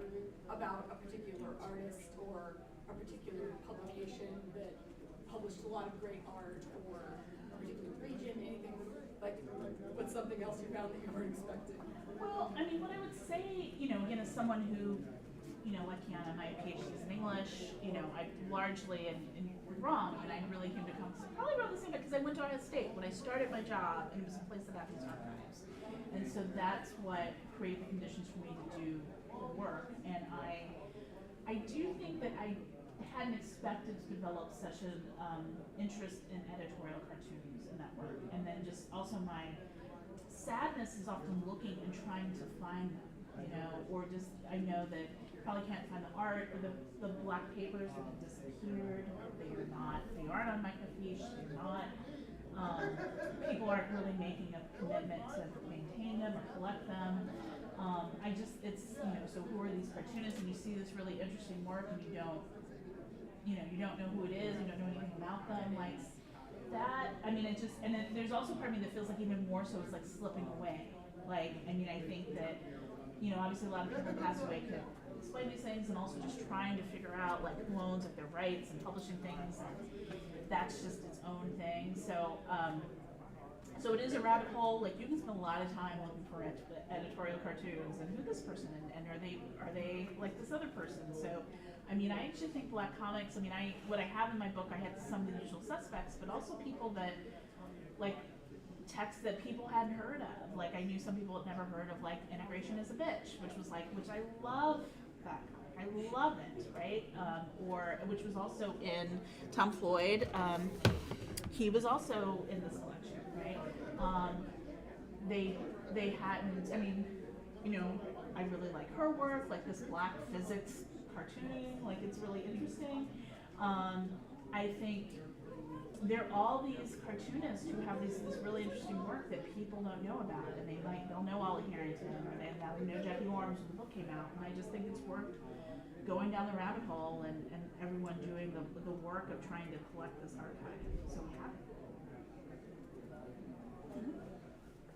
about a particular artist or a particular publication that published a lot of great art, or a particular region, anything like what's something else you found that you weren't expecting? Well, I mean, what I would say, again, as someone who, like Kiana, my PhD is in English, I largely, and you're wrong, I mean, I really came to conference probably around the same time, because I went to Ohio State when I started my job, and it was a place that had these archives. And so that's what created the conditions for me to do the work. And I do think that I hadn't expected to develop such an interest in editorial cartoons in that work. And then just also my sadness is often looking and trying to find them, or just, I know that you probably can't find the art or the black papers that have disappeared. They aren't on microfiche, they're not, people aren't really making a commitment to maintain them or collect them. So who are these cartoonists, and you see this really interesting work and you don't know who it is, you don't know anything about them, like that, I mean, and then there's also part of me that feels like even more so it's like slipping away. Like, I mean, I think that, obviously a lot of people who pass away could explain these things, and also just trying to figure out like who owns like their rights and publishing things, and that's just its own thing. So, so it is a rabbit hole. Like you can spend a lot of time looking for editorial cartoons and who this person and are they like this other person. So, I mean, I actually think Black comics. I mean, what I have in my book, I had some of the usual suspects, but also people that like texts that people hadn't heard of. Like I knew some people had never heard of like Integration is a Bitch, which I love that comic. I love it, right? Or which was also in Tom Floyd. He was also in this collection, right? They hadn't. I mean, I really like her work, like this Black physics cartooning. Like it's really interesting. I think there are all these cartoonists who have this really interesting work that people don't know about, and they'll know Ollie Harrington, or they'll know Jackie Orms when the book came out, and I just think it's worth going down the rabbit hole and everyone doing the work of trying to collect this archive. So we have it.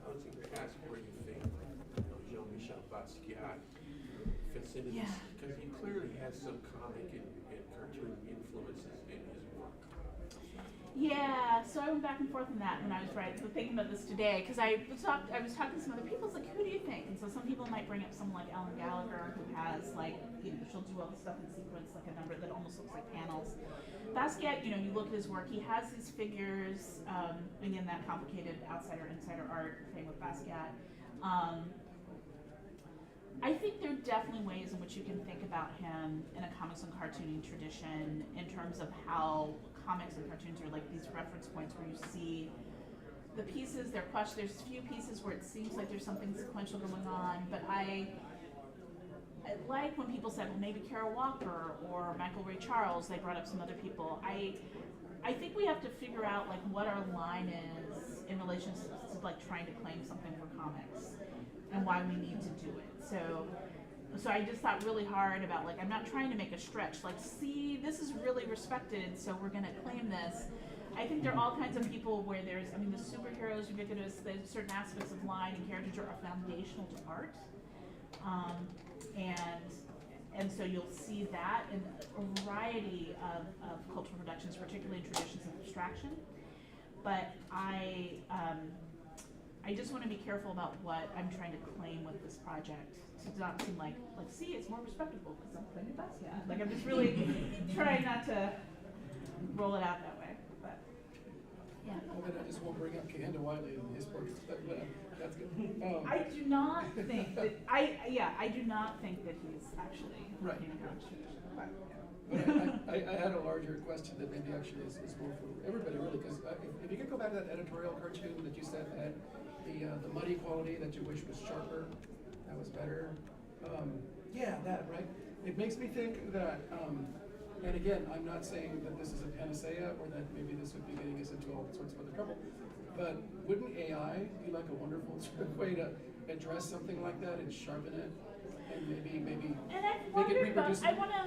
I was going to ask where you think Jean-Michel Basquiat fits into this, because he clearly has some comic and cartoon influences in his work. Yeah, so I went back and forth on that when I was thinking about this today, because I was talking to some other people. It's like, who do you think? And so some people might bring up someone like Ellen Gallagher, who has like, she'll do all the stuff in sequence, like a number that almost looks like panels. Basquiat, you look at his work, he has these figures, again, that complicated outsider insider art thing with Basquiat. I think there are definitely ways in which you can think about him in a comics and cartooning tradition in terms of how comics and cartoons are like these reference points where you see the pieces, there's a few pieces where it seems like there's something sequential going on, but I like when people said, well, maybe Kara Walker or Michael Ray Charles, they brought up some other people. I think we have to figure out like what our line is in relation to like trying to claim something for comics and why we need to do it. So I just thought really hard about like, I'm not trying to make a stretch, like, see, this is really respected, so we're gonna claim this. I think there are all kinds of people where the superheroes, ubiquitous, there's certain aspects of line and character are foundational to art. And so you'll see that in a variety of cultural productions, particularly in traditions of abstraction. But I just want to be careful about what I'm trying to claim with this project. To not seem like see, it's more respectable because I'm claiming Basquiat. Like, I'm just really trying not to roll it out that way. But yeah. Well, then I just won't bring up Kehinde Wiley in his work, but that's good. I do not think that I do not think that he's actually Right. working on But I had a larger question that maybe actually is more for everybody, really, because if you could go back to that editorial cartoon that you said had the muddy quality that you wish was sharper, that was better. Yeah, that, right? It makes me think that, and again, I'm not saying that this is a panacea or that maybe this would be getting us into all sorts of other trouble, but wouldn't AI be like a wonderful sort of way to address something like that and sharpen it and maybe and make I it reproducible? I want to.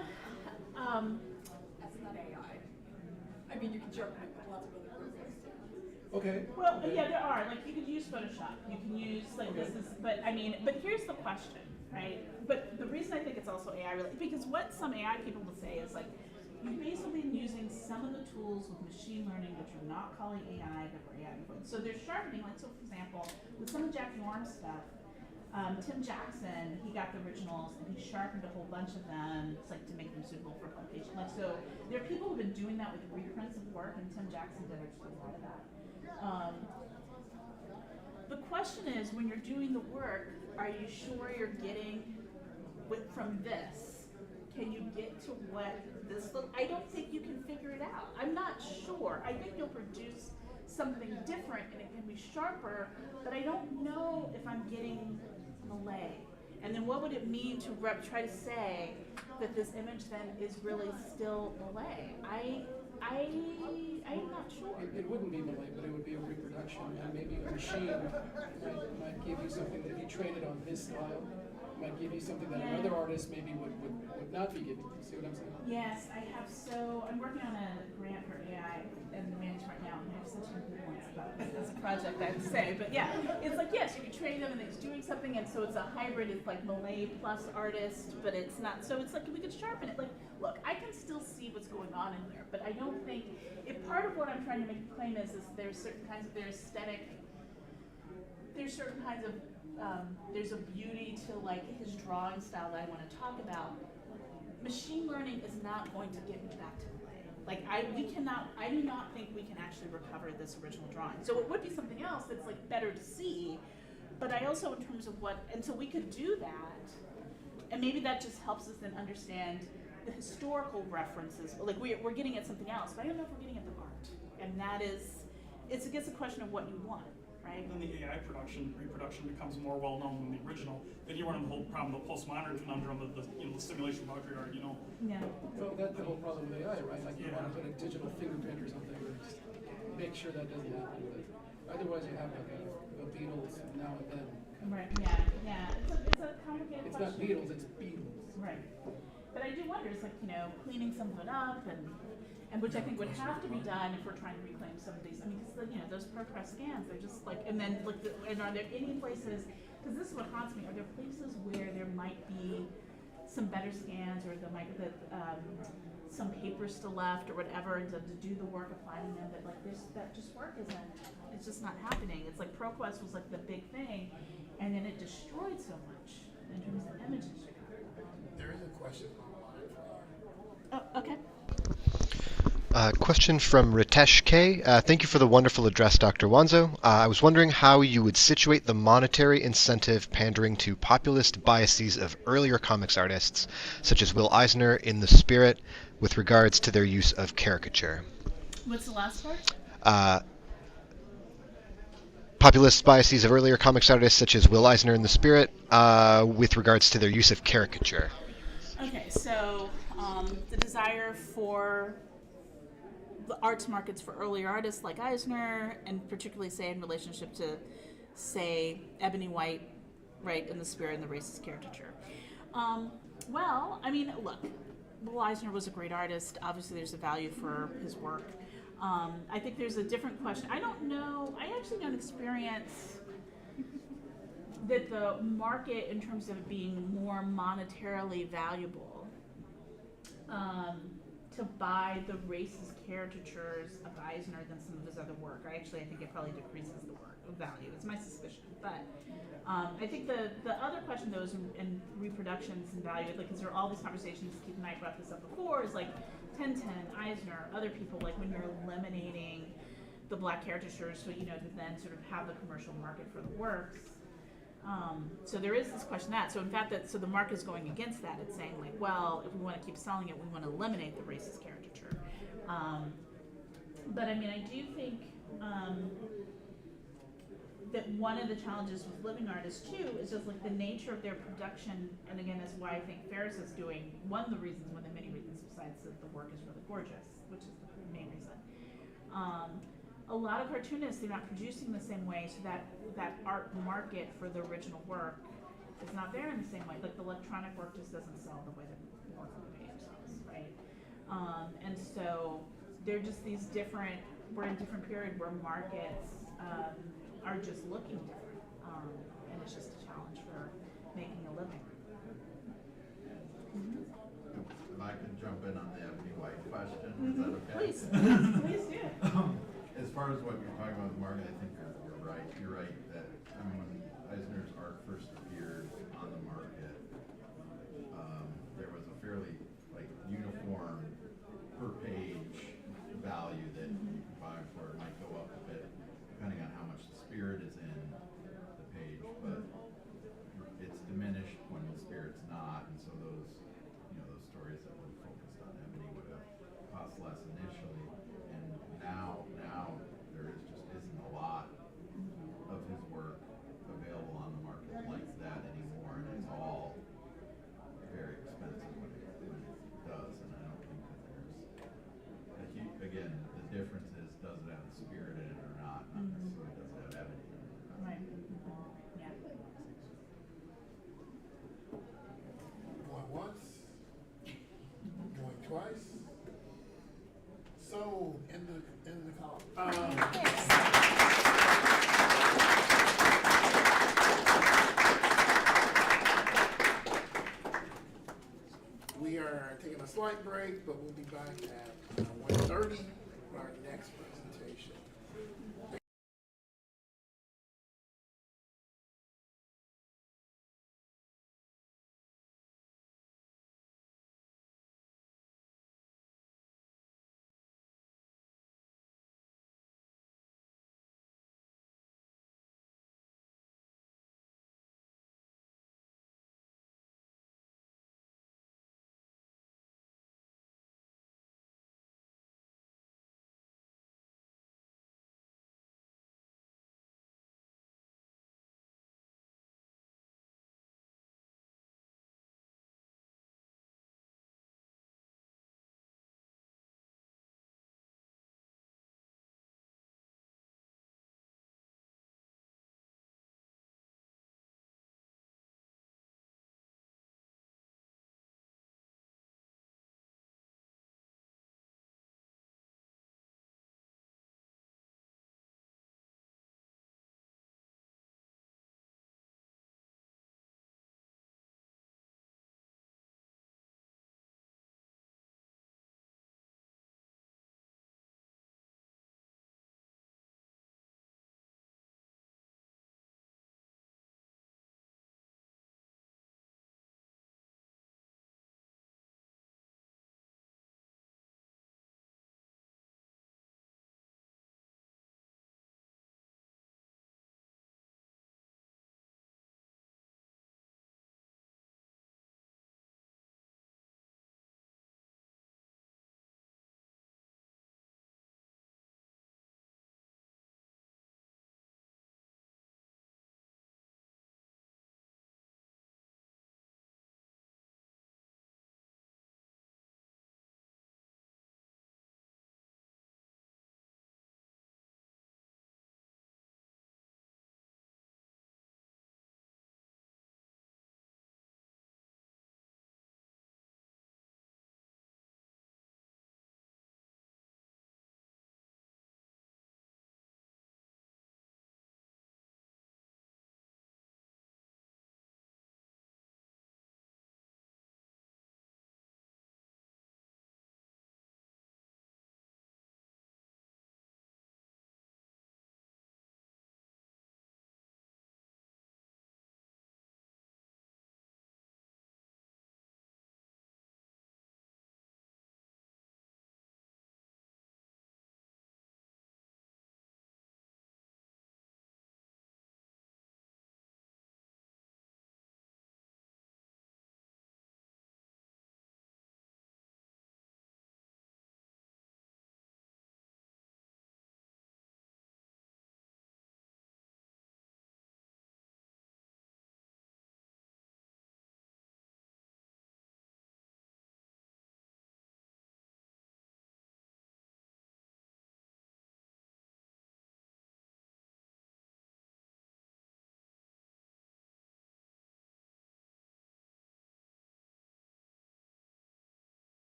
That's not AI. I mean, you can sharpen it with lots of other programs too. Okay. Well, okay. yeah, there are. Like, you could use Photoshop. You can use, like, Okay. but here's the question, right? But the reason I think it's also AI related, because what some AI people will say is, like, you're basically using some of the tools with machine learning that you're not calling AI, but were AI before. So they're sharpening, like, so for example, with some of Jack Yorm's stuff, Tim Jackson, he got the originals and he sharpened a whole bunch of them, it's like to make them suitable for publication. Like, so there are people who've been doing that with reprints of work, and Tim Jackson did actually a lot of that. The question is, when you're doing the work, are you sure you're getting from this? Can you get to what this look? I don't think you can figure it out. I'm not sure. I think you'll produce something different and it can be sharper, but I don't know if I'm getting Malay. And then what would it mean to try to say that this image then is really still Malay? I'm not sure. It wouldn't be Malay, but it would be a reproduction, and maybe a machine might give you something that if you train it on his style, might give you something that another artist maybe would not be giving. You see what I'm saying? Yes, I'm working on a grant for AI and management right now, and I have such ambivalence about it as a project, I have to say. But yeah, it's like, yes, you can train them and it's doing something, and so it's a hybrid, it's like Malay plus artist, but it's not, so it's like we could sharpen it. Like, look, I can still see what's going on in there, but I don't think, if part of what I'm trying to make a claim is there's certain kinds of, there's aesthetic, there's certain kinds of, there's a beauty to like his drawing style that I want to talk about. Machine learning is not going to get me back to Malay. Like, I do not think we can actually recover this original drawing. So it would be something else that's like better to see, but I also, in terms of what, and so we could do that, and maybe that just helps us then understand the historical references. Like, we're getting at something else, but I don't know if we're getting at the art. And that is, it's, I guess, a question of what you want. Right? And then the AI reproduction becomes more well known than the original. Then you run into the whole problem, the postmodern conundrum of the simulation boundary art, Yeah. Well, that's the whole problem with AI, right? Like, you want to put a digital fingerprint or something, or just make sure that doesn't happen. But otherwise, you have like a Beatles now and then. Right. Yeah. It's a complicated It's question. not Beatles, it's Beatles. Right. But I do wonder, it's like, cleaning some of it up, and which I think would have to be done if we're trying to reclaim some of these. I mean, because those ProPress scans, they're just like, and then like, and are there any places? Because this is what haunts me. Are there places where there might be some better scans, or some papers still left or whatever, and to do the work of finding them, but like this, that just work isn't, it's just not happening. It's like ProQuest was like the big thing, and then it destroyed so much in terms of images you got. There is a question online for you. Oh, okay. Question from Ritesh K. Thank you for the wonderful address, Dr. Wanzo. I was wondering how you would situate the monetary incentive pandering to populist biases of earlier comics artists, such as Will Eisner in The Spirit, with regards to their use of caricature. What's the last part? Populist biases of earlier comics artists, such as Will Eisner in The Spirit, with regards to their use of caricature. Okay, so the desire for the arts markets for earlier artists like Eisner, and particularly, say, in relationship to, say, Ebony White, right, in The Spirit and the racist caricature. Well, I mean, look, Will Eisner was a great artist. Obviously, there's a value for his work. I think there's a different question. I don't know. I actually don't experience that the market, in terms of it being more monetarily valuable, to buy the racist caricatures of Eisner than some of his other work. I think it probably decreases the work of value. It's my suspicion. But I think the other question, though, is in reproductions and value. Like, because there are all these conversations, Keith and I brought this up before, is like Tintin, Eisner, other people, like when you're eliminating the black caricatures, so, you know, to then sort of have the commercial market for the works. So there is this question so in fact so the market is going against that. It's saying like, well, if we want to keep selling it, we want to eliminate the racist caricature. But I mean, I do think that one of the challenges with living artists too is just like the nature of their production, and again, that's why I think Ferris is doing one of the many reasons, besides that the work is really gorgeous, which is the main reason. A lot of cartoonists, they're not producing the same way, so that art market for the original work is not there in the same way. Like the electronic work just doesn't sell the way that the work on the page sells, right? And so they're just these different, we're in a different period where markets are just looking different. And it's just a challenge for making a living. Mm-hmm. If I could jump in on the Ebony White question, is that okay? Please do. As far as what you're talking about with the market, I think you're right. You're right that when Eisner's art first appeared on the market, there was a fairly uniform per page value that you could buy for. It might go up a bit depending on how much the spirit is in the page, but it's diminished when the spirit's not, and so those stories that were focused on Ebony would have cost less initially, and now there isn't a lot of his work available on the market like that anymore, and it's all very expensive when it does, and I don't think that there's again, the difference is, does it have the spirit in it or not necessarily does it have Ebony in it. Right. Yeah. Going once, going twice. So, end the call. We are taking a slight break, but we'll be back at 1:30 for our next presentation.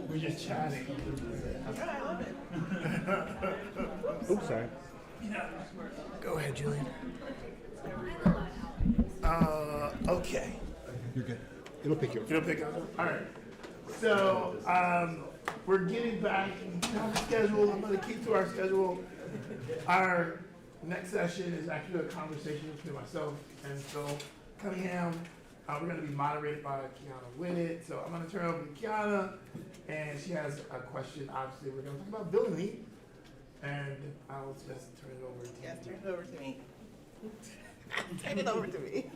We're just chatting. Oops, sorry. Go ahead, Julian. Okay. You're good. It'll pick you up. It'll pick up. All right. So we're getting back on the schedule. I'm going to keep to our schedule. Our next session is actually a conversation between myself and Phil Cunningham. We're going to be moderated by Kiana Winnett. So I'm going to turn it over to Kiana, and she has a question. Obviously, we're going to talk about villainy, and I'll just turn it over to you. Yes, turn it over to me. Turn it over to me.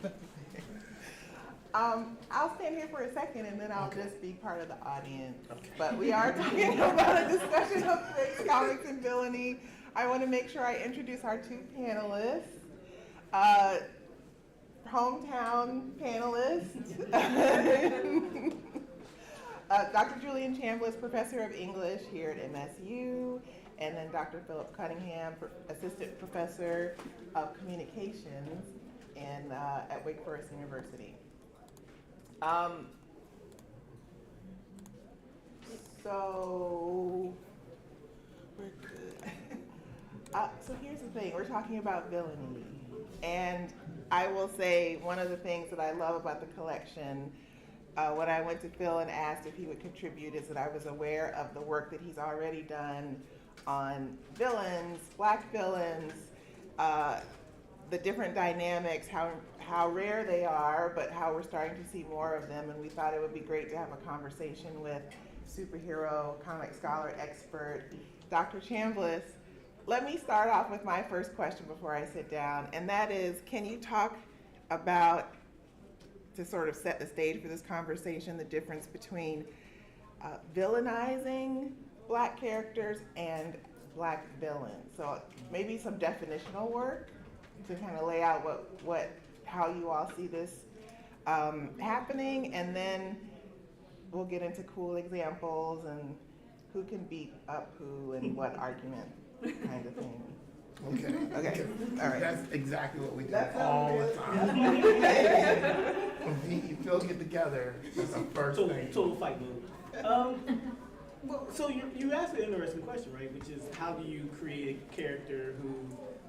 I'll stand here for a second and then I'll just be part of the audience. But we are talking about a discussion of fake comics and villainy. I want to make sure I introduce our two panelists. Hometown panelists. Dr. Julian Chambliss, Professor of English here at MSU, and then Dr. Philip Cunningham, Assistant Professor of Communications at Wake Forest University. So we're good. So here's the thing, we're talking about villainy. And I will say one of the things that I love about the collection, when I went to Phil and asked if he would contribute, is that I was aware of the work that he's already done on villains, Black villains, the different dynamics, how rare they are, but how we're starting to see more of them. And we thought it would be great to have a conversation with superhero, comic scholar, expert, Dr. Chambliss. Let me start off with my first question before I sit down, and that is, can you talk about, to sort of set the stage for this conversation, the difference between villainizing Black characters and Black villains? So maybe some definitional work to kind of lay out how you all see this happening, and then we'll get into cool examples and who can beat up who and what argument kind of thing. Okay. All right. That's exactly what we do all the time. When me and Phil get together, that's the first thing. Total fight mode. Well, so you asked an interesting question, right? Which is, how do you create a character who,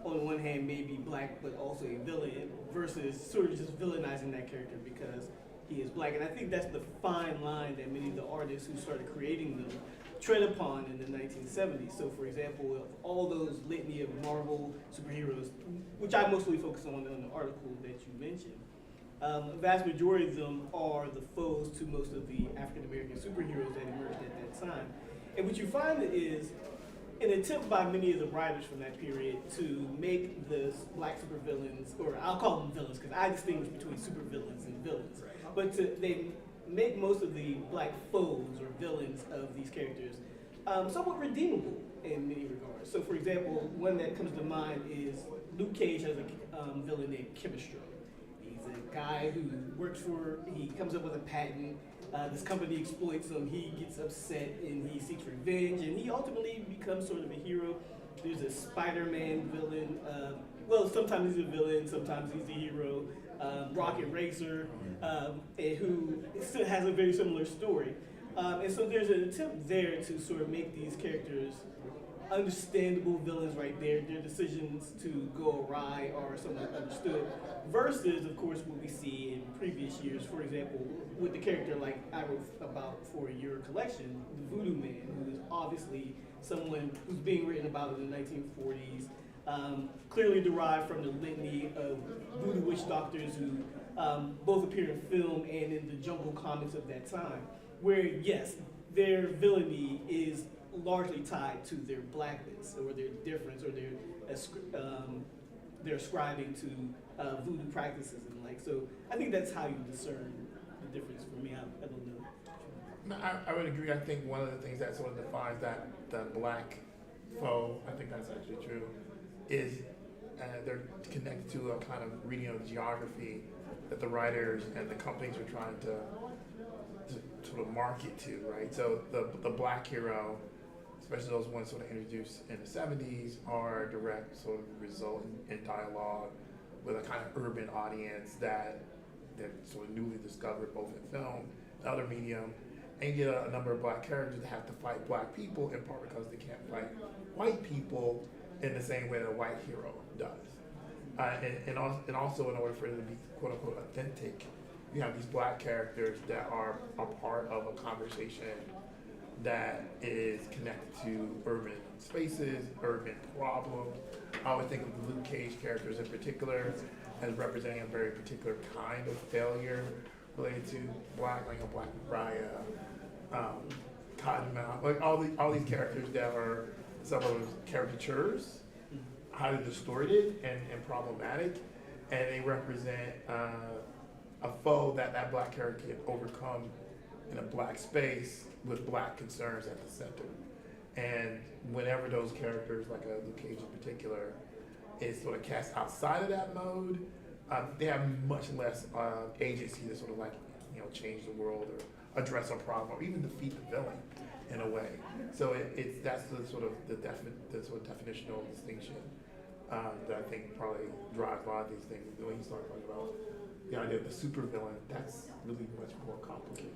on the one hand, may be Black but also a villain, versus sort of just villainizing that character because he is Black? And I think that's the fine line that many of the artists who started creating them tread upon in the 1970s. So, for example, of all those litany of Marvel superheroes, which I mostly focus on in the article that you mentioned, a vast majority of them are the foes to most of the African-American superheroes that emerged at that time. And what you find is an attempt by many of the writers from that period to make the Black supervillains, or I'll call them villains because I distinguish between supervillains and villains, but they make most of the Black foes or villains of these characters somewhat redeemable in many regards. So, for example, one that comes to mind is Luke Cage has a villain named Chemistro. He's a guy who he comes up with a patent, this company exploits him, he gets upset and he seeks revenge, and he ultimately becomes sort of a hero. There's a Spider-Man villain, well, sometimes he's a villain, sometimes he's a hero, Rocket Racer, who still has a very similar story. And so there's an attempt there to sort of make these characters understandable villains right there. Their decisions to go awry are somewhat understood, versus, of course, what we see in previous years. For example, with the character like I wrote about for your collection, the Voodoo Man, who is obviously someone who's being written about in the 1940s, clearly derived from the litany of voodoo witch doctors who both appear in film and in the jungle comics of that time, where, yes, their villainy is largely tied to their Blackness or their difference, or they're ascribing to voodoo practices and the like. So I think that's how you discern the difference for me. I don't know. No, I would agree. I think one of the things that sort of defines the Black foe, I think that's actually true, is they're connected to a kind of reading of geography that the writers and the companies are trying to sort of market to, right? So the Black hero, especially those ones sort of introduced in the 70s, are a direct sort of result in dialogue with a kind of urban audience that sort of newly discovered both in film and other medium. and you get a number of black characters that have to fight black people in part because they can't fight white people in the same way that a white hero does. And also in order for it to be quote unquote authentic, you have these black characters that are a part of a conversation that is connected to urban spaces, urban problems. I would think of the Luke Cage characters in particular as representing a very particular kind of failure related to black, like a Black Mariah, Cottonmouth, like all these characters that are some of caricatures, highly distorted and problematic, and they represent a foe that black character can overcome in a black space with black concerns at the center. And whenever those characters, like Luke Cage in particular, is sort of cast outside of that mode, they have much less agency to sort of like, change the world or address a problem or even defeat the villain in a way. So that's the sort of the definitional distinction that I think probably drives a lot of these things. When you start talking about the idea of the supervillain, that's really much more complicated.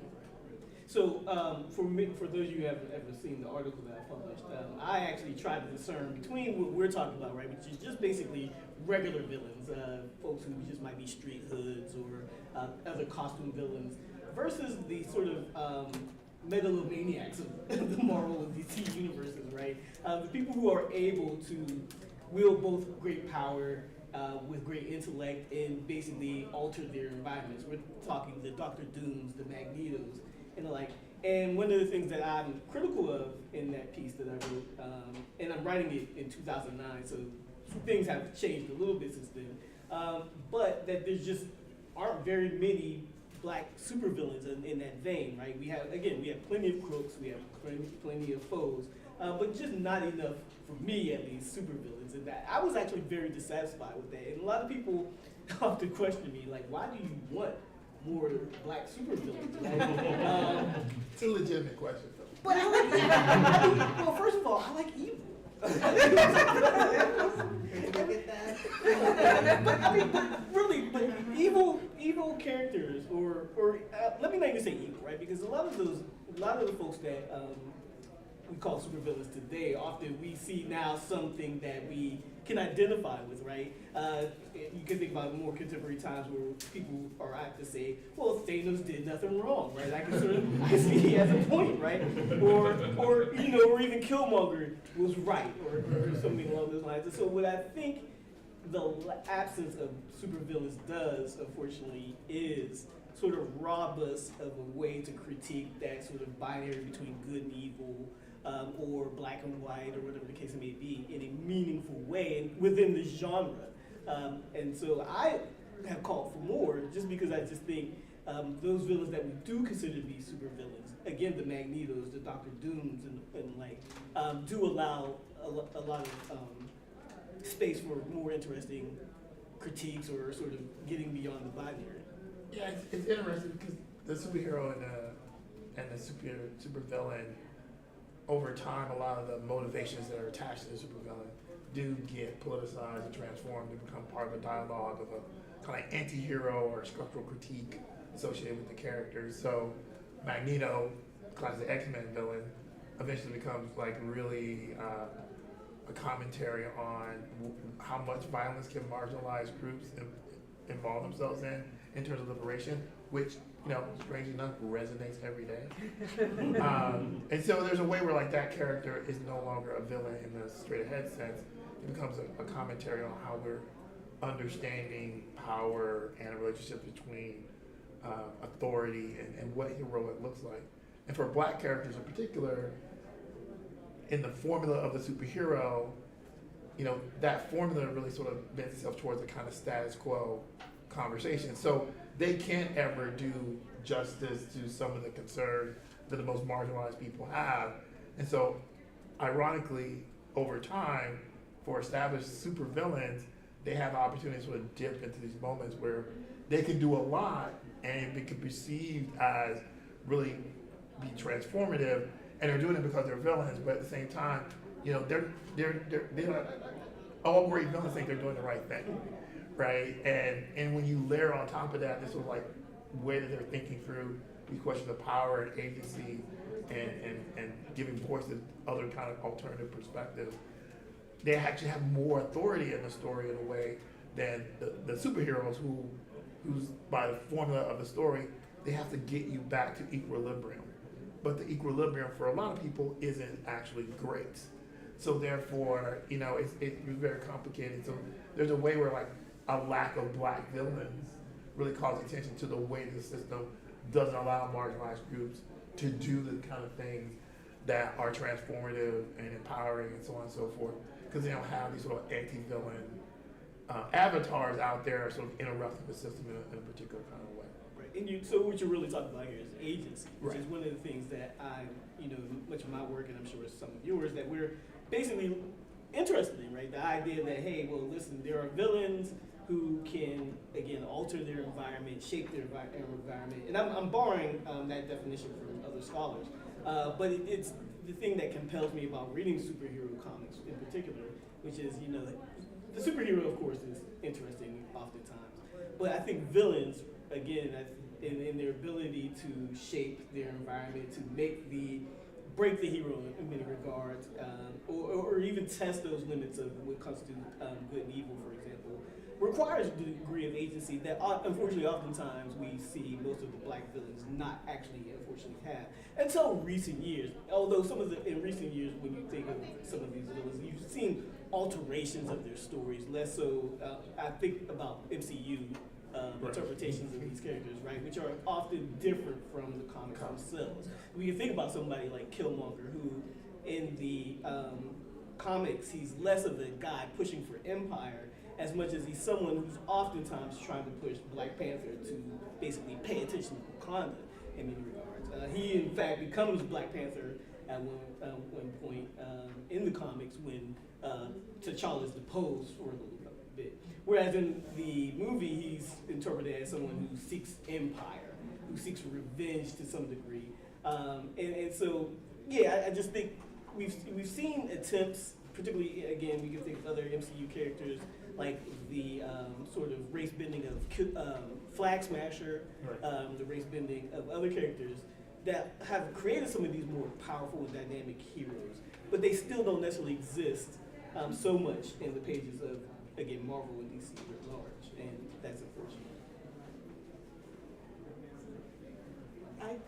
So for those of you who haven't ever seen the article that I published, I actually tried to discern between what we're talking about, right, which is just basically regular villains, folks who just might be street hoods or other costume villains, versus the sort of megalomaniacs of the Marvel and DC universes, right? The people who are able to wield both great power with great intellect and basically alter their environments. We're talking the Dr. Dooms, the Magnetos, and the like. And one of the things that I'm critical of in that piece that I wrote, and I'm writing it in 2009, so things have changed a little bit since then, but that there's just aren't very many black supervillains in that vein, right? We have plenty of crooks, we have plenty of foes, but just not enough, for me at least, supervillains. And that I was actually very dissatisfied with that. And a lot of people often question me, like, why do you want more black supervillains? Right? It's a legitimate question, though. But I like evil. Well, first of all, I like evil. but really, evil characters, or let me not even say evil, right? Because a lot of the folks that we call supervillains today, often we see now something that we can identify with, right? You can think about more contemporary times where people are apt to say, well, Thanos did nothing wrong, right? I can see he has a point, right? Or even Killmonger was right, or something along those lines. And so what I think the absence of supervillains does, unfortunately, is sort of rob us of a way to critique that sort of binary between good and evil, or black and white, or whatever the case may be, in a meaningful way within the genre. And so I have called for more, just because I just think those villains that we do consider to be supervillains, again, the Magnetos, the Dr. Dooms, and like, do allow a lot of space for more interesting critiques or sort of getting beyond the binary. Yeah, it's interesting because the superhero and the supervillain, over time, a lot of the motivations that are attached to the supervillain do get politicized and transformed and become part of a dialogue of a kind of anti-hero or structural critique associated with the characters. So Magneto, classic X-Men villain, eventually becomes like really a commentary on how much violence can marginalized groups involve themselves in terms of liberation, which, strangely enough, resonates every day. And so there's a way where like that character is no longer a villain in the straight ahead sense. It becomes a commentary on how we're understanding power and a relationship between authority and what heroic looks like. And for black characters in particular, in the formula of the superhero, that formula really sort of bends itself towards a kind of status quo conversation. So they can't ever do justice to some of the concerns that the most marginalized people have. And so, ironically, over time, for established supervillains, they have the opportunity to sort of dip into these moments where they can do a lot and it can be perceived as really be transformative, and they're doing it because they're villains, but at the same time, they're not, all great villains think they're doing the right thing, right? And when you layer on top of that this sort of like way that they're thinking through these questions of power and agency and giving voice to other kind of alternative perspectives, they actually have more authority in the story in a way than the superheroes who's by the formula of the story, they have to get you back to equilibrium. But the equilibrium for a lot of people isn't actually great. So therefore, you know, it's very complicated. So there's a way where like a lack of black villains really calls attention to the way the system doesn't allow marginalized groups to do the kind of things that are transformative and empowering and so on and so forth. Because they don't have these sort of anti-villain avatars out there sort of interrupting the system in a particular kind of way. Right. And so what you're really talking about here is agency, which Right. is one of the things that I, you know, much of my work, and I'm sure some of yours, that we're basically interested in, right? The idea that, hey, well, listen, there are villains who can, again, alter their environment, shape their environment. And I'm borrowing that definition from other scholars. But it's the thing that compels me about reading superhero comics in particular, which is, you know, the superhero, of course, is interesting oftentimes. But I think villains, again, in their ability to shape their environment, to break the hero in many regards, or even test those limits of what constitutes good and evil, for example, requires a degree of agency that unfortunately oftentimes we see most of the black villains not actually unfortunately have until recent years. Although in recent years, when you think of some of these villains, you've seen alterations of their stories, less so, I think about MCU interpretations of these characters, right, which are often different from the comics themselves. We can think about somebody like Killmonger, who in the comics, he's less of a guy pushing for empire as much as he's someone who's oftentimes trying to push Black Panther to basically pay attention to Wakanda in many regards. He, in fact, becomes Black Panther at one point in the comics when T'Challa's deposed for a little bit. Whereas in the movie, he's interpreted as someone who seeks empire, who seeks revenge to some degree. And so, yeah, I just think we've seen attempts, particularly, again, we can think of other MCU characters, like the sort of race bending of Flag Smasher, the race bending of other characters that have created some of these more powerful and dynamic heroes, but they still don't necessarily exist so much in the pages of, again, Marvel and DC at large, and that's unfortunate.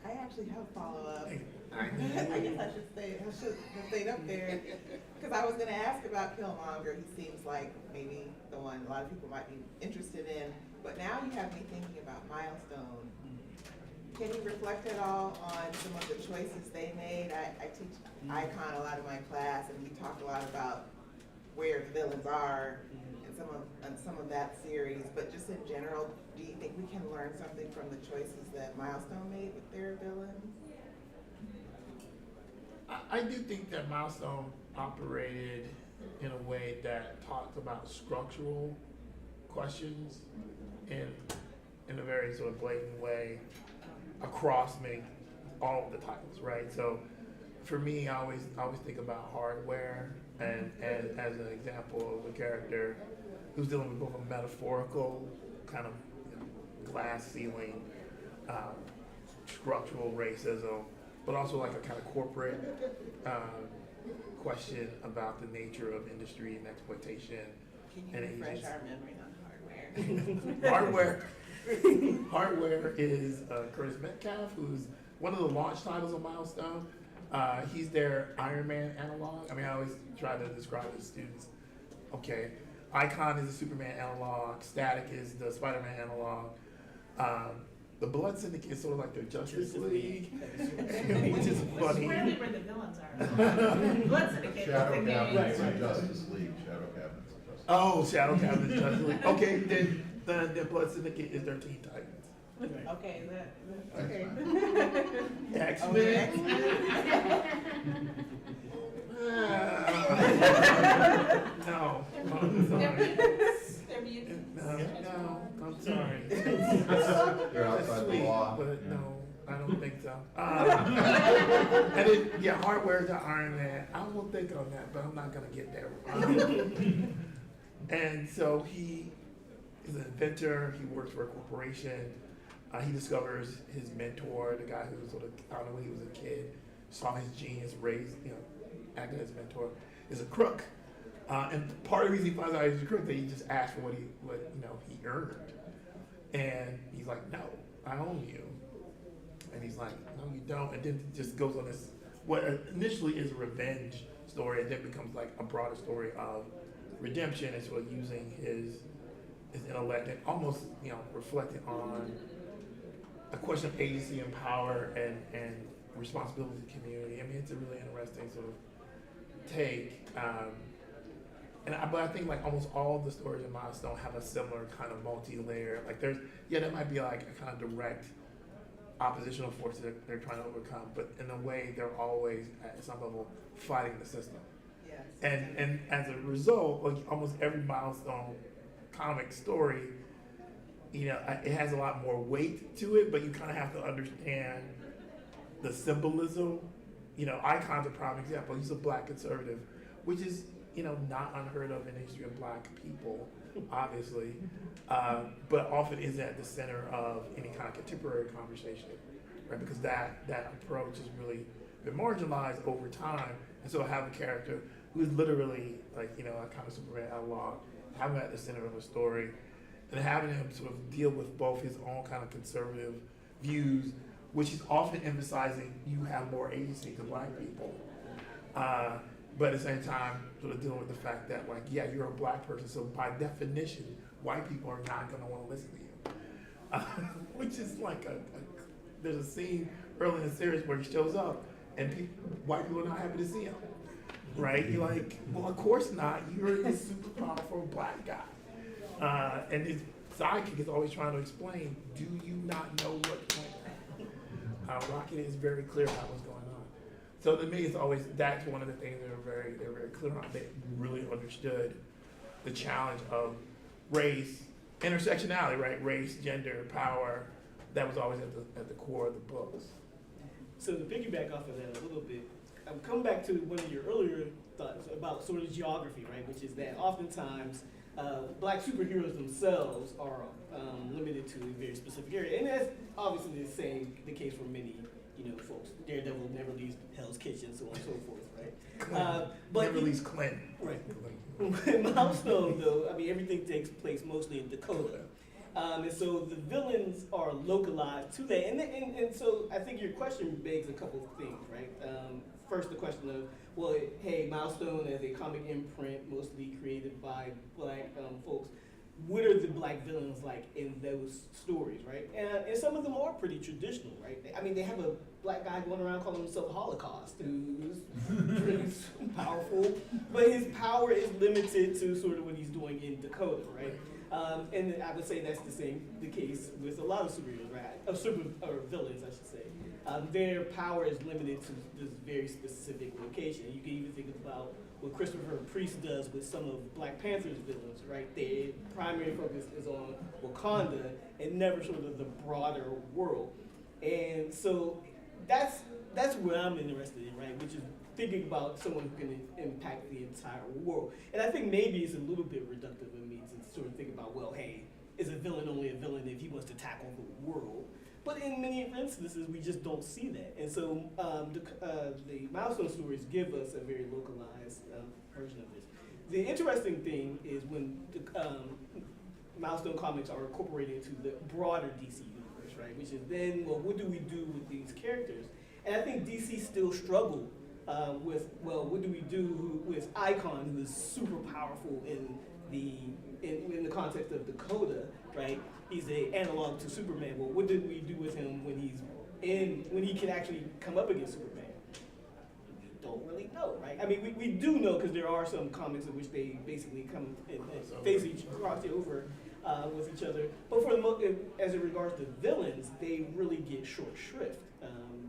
I actually have a follow-up. I guess I should have stayed up there, because I was going to ask about Killmonger. He seems like maybe the one a lot of people might be interested in, but now you have me thinking about Milestone. Can you reflect at all on some of the choices they made? I teach Icon a lot in my class, and we talk a lot about where the villains are and some of that series, but just in general, do you think we can learn something from the choices that Milestone made with their villains? I do think that Milestone operated in a way that talked about structural questions in a very sort of blatant way across all of the titles, right? So for me, I always think about Hardware and as an example of a character who's dealing with both a metaphorical kind of glass ceiling, structural racism, but also like a kind of corporate question about the nature of industry and exploitation. Can you and refresh our memory on Hardware? Hardware is Curtis Metcalf, who's one of the launch titles of Milestone. He's their Iron Man analog. I mean, I always try to describe it to students. Okay, Icon is the Superman analog. Static is the Spider-Man analog. The Blood Syndicate is sort of like the Justice League, which is funny. It's rarely where the villains are. Blood Syndicate. Shadow Cabinets Right. of Justice League. Shadow Cabinets of Justice League. Oh, Shadow Cabinets Justice League. Okay, then the Blood Syndicate is their Teen Titans. Okay, okay. X-Men. No, I'm sorry. No, I'm sorry. They're outside the law. But no, I don't think so. And then, yeah, Hardware is the Iron Man. I will think on that, but I'm not gonna get there. And so he is an inventor. He works for a corporation. He discovers his mentor, the guy who sort of, I don't know, when he was a kid, saw his genius raised, acting as his mentor, is a crook. And part of the reason he finds out he's a crook, that he just asked for what he earned. And he's like, no, I own you. And he's like, no, you don't. And then it just goes on this, what initially is a revenge story, and then becomes like a broader story of redemption and sort of using his intellect and almost, reflecting on a question of agency and power and responsibility to the community. I mean, it's a really interesting sort of take. But I think like almost all of the stories in Milestone have a similar kind of multi-layer. Like there might be like a kind of direct oppositional force that they're trying to overcome, but in a way they're always at some level fighting the system. Yes. And as a result, like almost every Milestone comic story, it has a lot more weight to it, but you kind of have to understand the symbolism. Icon's a prime example. He's a black conservative, which is, not unheard of in the history of black people, obviously, but often is at the center of any kind of contemporary conversation, right? Because that approach has really been marginalized over time. And so have a character who is literally like, a kind of Superman outlaw, having him at the center of a story, and having him sort of deal with both his own kind of conservative views, which is often emphasizing you have more agency than black people. But at the same time, sort of dealing with the fact that, like, yeah, you're a black person, so by definition, white people are not going to want to listen to you. Which is like there's a scene early in the series where he shows up, and white people are not happy to see him, right? You're like, well, of course not. You're this super powerful black guy. And his sidekick is always trying to explain, do you not know what's going on? Rocket is very clear about what's going on. So to me, it's always, that's one of the things they're very clear on. They really understood the challenge of race, intersectionality, right? Race, gender, power. That was always at the core of the books. So to piggyback off of that a little bit, I'm coming back to one of your earlier thoughts about sort of geography, right? Which is that oftentimes black superheroes themselves are limited to a very specific area, and that's obviously the case for many. Folks, Daredevil never leaves Hell's Kitchen, so on and so forth, right? But never leaves Clinton. Right. Milestone, though, everything takes place mostly in Dakota. And so the villains are localized to that. And so I think your question begs a couple of things, right? First, the question of, well, hey, Milestone as a comic imprint, mostly created by black folks, what are the black villains like in those stories, right? And some of them are pretty traditional, right? They have a black guy going around calling himself Holocaust, who's pretty powerful, but his power is limited to sort of what he's doing in Dakota, right? And I would say that's the case with a lot of superheroes, right? Or villains, I should say. Their power is limited to this very specific location. You can even think about what Christopher Priest does with some of Black Panther's villains, right? Their primary focus is on Wakanda and never sort of the broader world. And so that's what I'm interested in, right? Which is thinking about someone who can impact the entire world. And I think maybe it's a little bit reductive of me to sort of think about, well, hey, is a villain only a villain if he wants to tackle the world? But in many instances, we just don't see that. And so the Milestone stories give us a very localized version of this. The interesting thing is when the Milestone comics are incorporated into the broader DC universe, right? Which is then, well, what do we do with these characters? And I think DC still struggle with, well, what do we do with Icon, who is super powerful in the context of Dakota, right? He's an analog to Superman. Well, what did we do with him when he can actually come up against Superman? We don't really know, right? We do know because there are some comics in which they basically come and cross over with each other. But for as it regards to villains, they really get short shrift.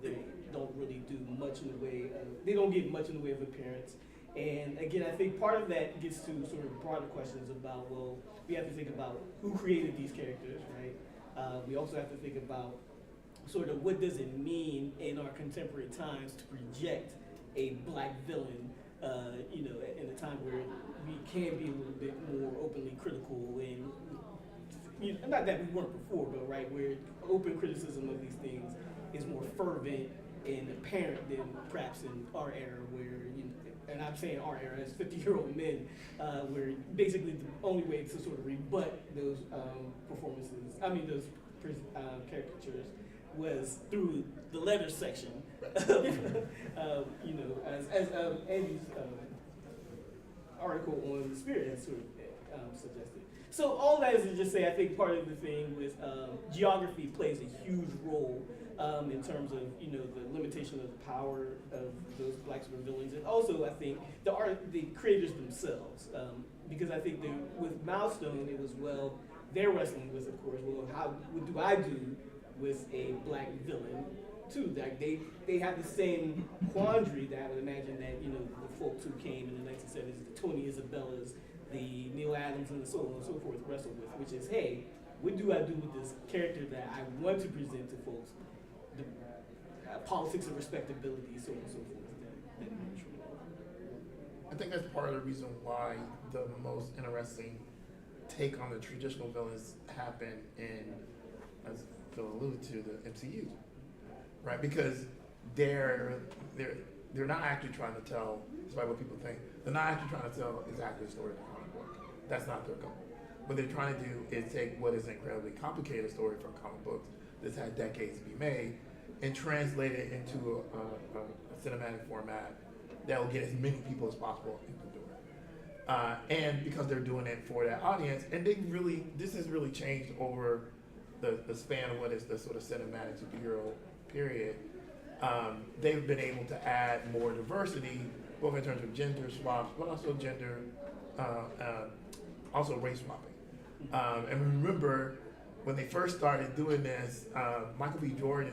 They don't really do much in the way they don't get much in the way of appearance. And again, I think part of that gets to sort of broader questions about, well, we have to think about who created these characters, right? We also have to think about sort of what does it mean in our contemporary times to project a black villain, in a time where we can be a little bit more openly critical and not that we weren't before, but right, where open criticism of these things is more fervent and apparent than perhaps in our era, where and I'm saying our era as 50-year-old men, where basically the only way to sort of rebut those performances, those caricatures, was through the letters section of, as Andy's article on the Spirit has sort of suggested. So all that is to just say, I think part of the thing with geography plays a huge role in terms of the limitation of the power of those black supervillains, and also I think the creators themselves, because I think with Milestone it was they're wrestling with, of course, what do I do with a black villain too? Like they have the same quandary that I would imagine that the folks who came in the 1970s, the Tony Isabellas, the Neil Adams, and so on and so forth wrestle with, which is, hey, what do I do with this character that I want to present to folks? The politics of respectability, so on and so forth. I think that's part of the reason why the most interesting take on the traditional villains happen in, as Phil alluded to, the MCU, right? Because they're not actually trying to tell, despite what people think, they're not actually trying to tell exactly the story of the comic book. That's not their goal. What they're trying to do is take what is an incredibly complicated story from comic books that's had decades to be made and translate it into a cinematic format that will get as many people as possible in the door. And because they're doing it for that audience, and this has really changed over the span of what is the sort of cinematic superhero period. They've been able to add more diversity, both in terms of gender swaps, but also also race swapping. And remember, when they first started doing this, Michael B. Jordan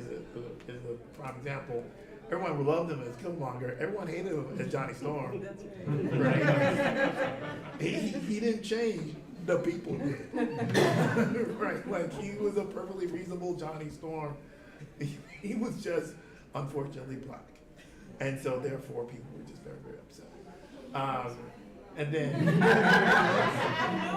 is a prime example. Everyone loved him as Killmonger. Everyone hated him as Johnny Storm. That's Right? he didn't change. The people did. Right? Like, he was a perfectly reasonable Johnny Storm. He was just, unfortunately, black. And so, therefore, people were just very, very upset. And then... The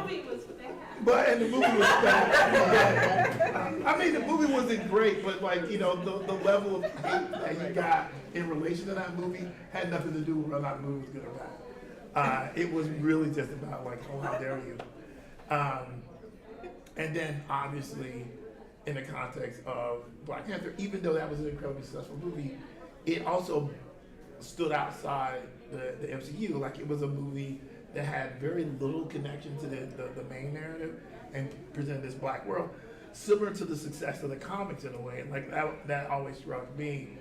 movie was bad. And the movie was bad. I mean, the movie wasn't great, but the level of hate that you got in relation to that movie had nothing to do with whether or not the movie was good or bad. It was really just about oh, how dare you. And then obviously, in the context of Black Panther, even though that was an incredibly successful movie, it also stood outside the MCU. Like, it was a movie that had very little connection to the main narrative and presented this black world, similar to the success of the comics in a way. And that always struck me.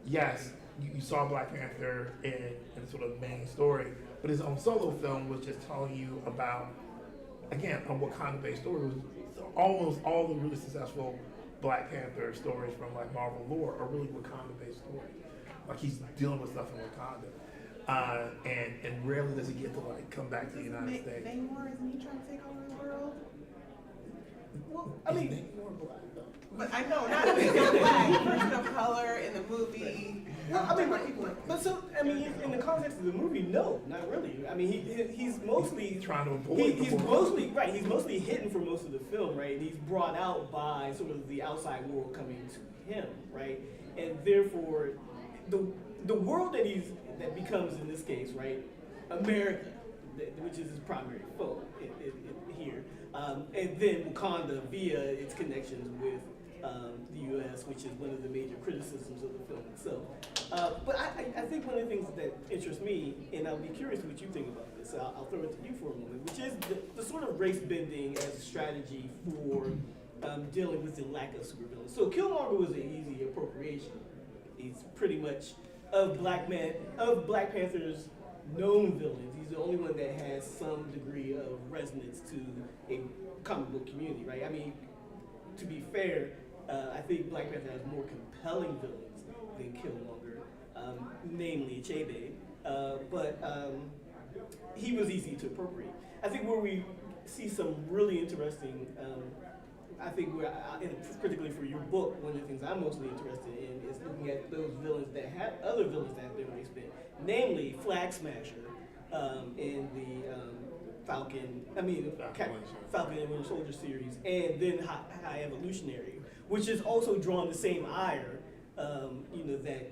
Yes, you saw Black Panther in sort of main story, but his own solo film was just telling you about, again, a Wakanda-based story. Almost all the really successful Black Panther stories from Marvel lore are really Wakanda-based stories. Like, he's dealing with stuff in Wakanda. And rarely does he get to come back to the United States. Namor, isn't he trying to take over the world? Well, I mean, Namor black though. But I know, not a black person of color in the movie. well, I mean, in the context of the movie, no, not really. I mean, he's mostly trying to avoid. He's mostly hidden for most of the film, right? He's brought out by sort of the outside world coming to him, right? And therefore, the world that becomes, in this case, right, America, which is his primary foe here, and then Wakanda via its connections with the U.S., which is one of the major criticisms of the film itself. But I think one of the things that interests me, and I'll be curious what you think about this, I'll throw it to you for a moment, which is the sort of race bending as a strategy for dealing with the lack of supervillains. So Killmonger was an easy appropriation. He's pretty much of Black Panther's known villains. He's the only one that has some degree of resonance to a comic book community, right? I mean, to be fair, I think Black Panther has more compelling villains than Killmonger, namely Achebe, but he was easy to appropriate. I think where we see some really interesting, I think particularly for your book, one of the things I'm mostly interested in is looking at those villains that have other villains that have been race bent, namely Flag Smasher in the Falcon Winter. Falcon and Winter Soldier series, and then High Evolutionary, which has also drawn the same ire. That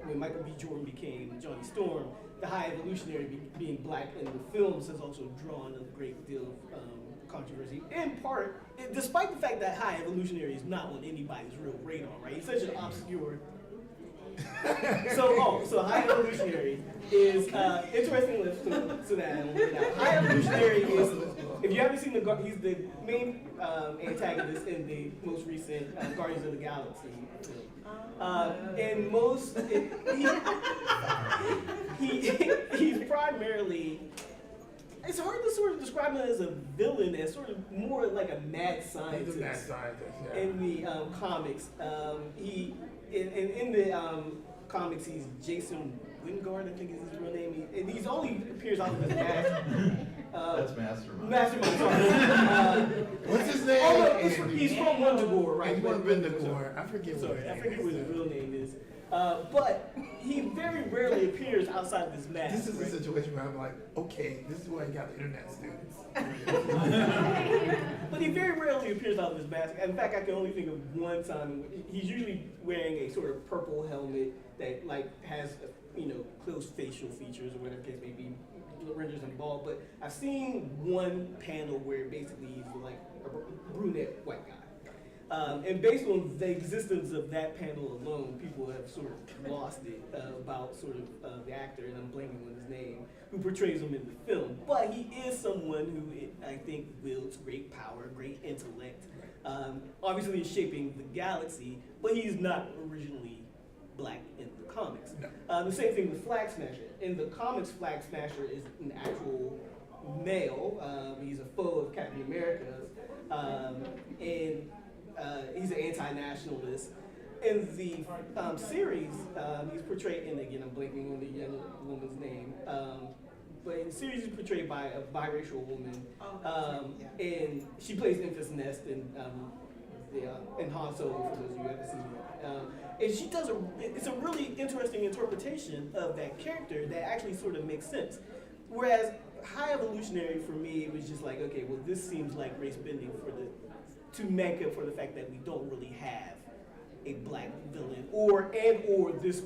when Michael B. Jordan became Johnny Storm, the High Evolutionary being black in the films has also drawn a great deal of controversy. In part, despite the fact that High Evolutionary is not on anybody's real radar, right? He's such an obscure. So High Evolutionary is interesting. So that High Evolutionary is, if you haven't seen he's the main antagonist in the most recent Guardians of the Galaxy film. And he's primarily. It's hard to sort of describe him as a villain, as sort of more like a mad scientist. He's a mad scientist, yeah. In the comics, in the comics, he's Jason Wingard, I think is his real name. And he's only appears out of his mask. That's Mastermind. Mastermind. Sorry. What's his name? He's from Wundagore, right? He's from Wundagore. I forget what his real name is. But he very rarely appears outside of his mask. This is a situation where I'm like, okay, this is why you got the internet students. But he very rarely appears out of his mask. In fact, I can only think of one time. He's usually wearing a sort of purple helmet that has close facial features or whatever the case may be, renders him bald. But I've seen one panel where basically he's like a brunette white guy. And based on the existence of that panel alone, people have sort of lost it about sort of the actor, and I'm blanking on his name, who portrays him in the film. But he is someone who I think wields great power, great intellect. Obviously is shaping the galaxy, but he's not originally black in the comics. No. The same thing with Flag Smasher. In the comics, Flag Smasher is an actual male. He's a foe of Captain America's. And he's an anti-nationalist. In the series, he's portrayed, and again, I'm blanking on the young woman's name, but in the series, he's portrayed by a biracial woman, and she plays Infant's Nest in Han Solo, for those of you who haven't seen it. And she does it's a really interesting interpretation of that character that actually sort of makes sense. Whereas High Evolutionary, for me, it was just like, okay, well, this seems like race bending to make up for the fact that we don't really have a black villain, or this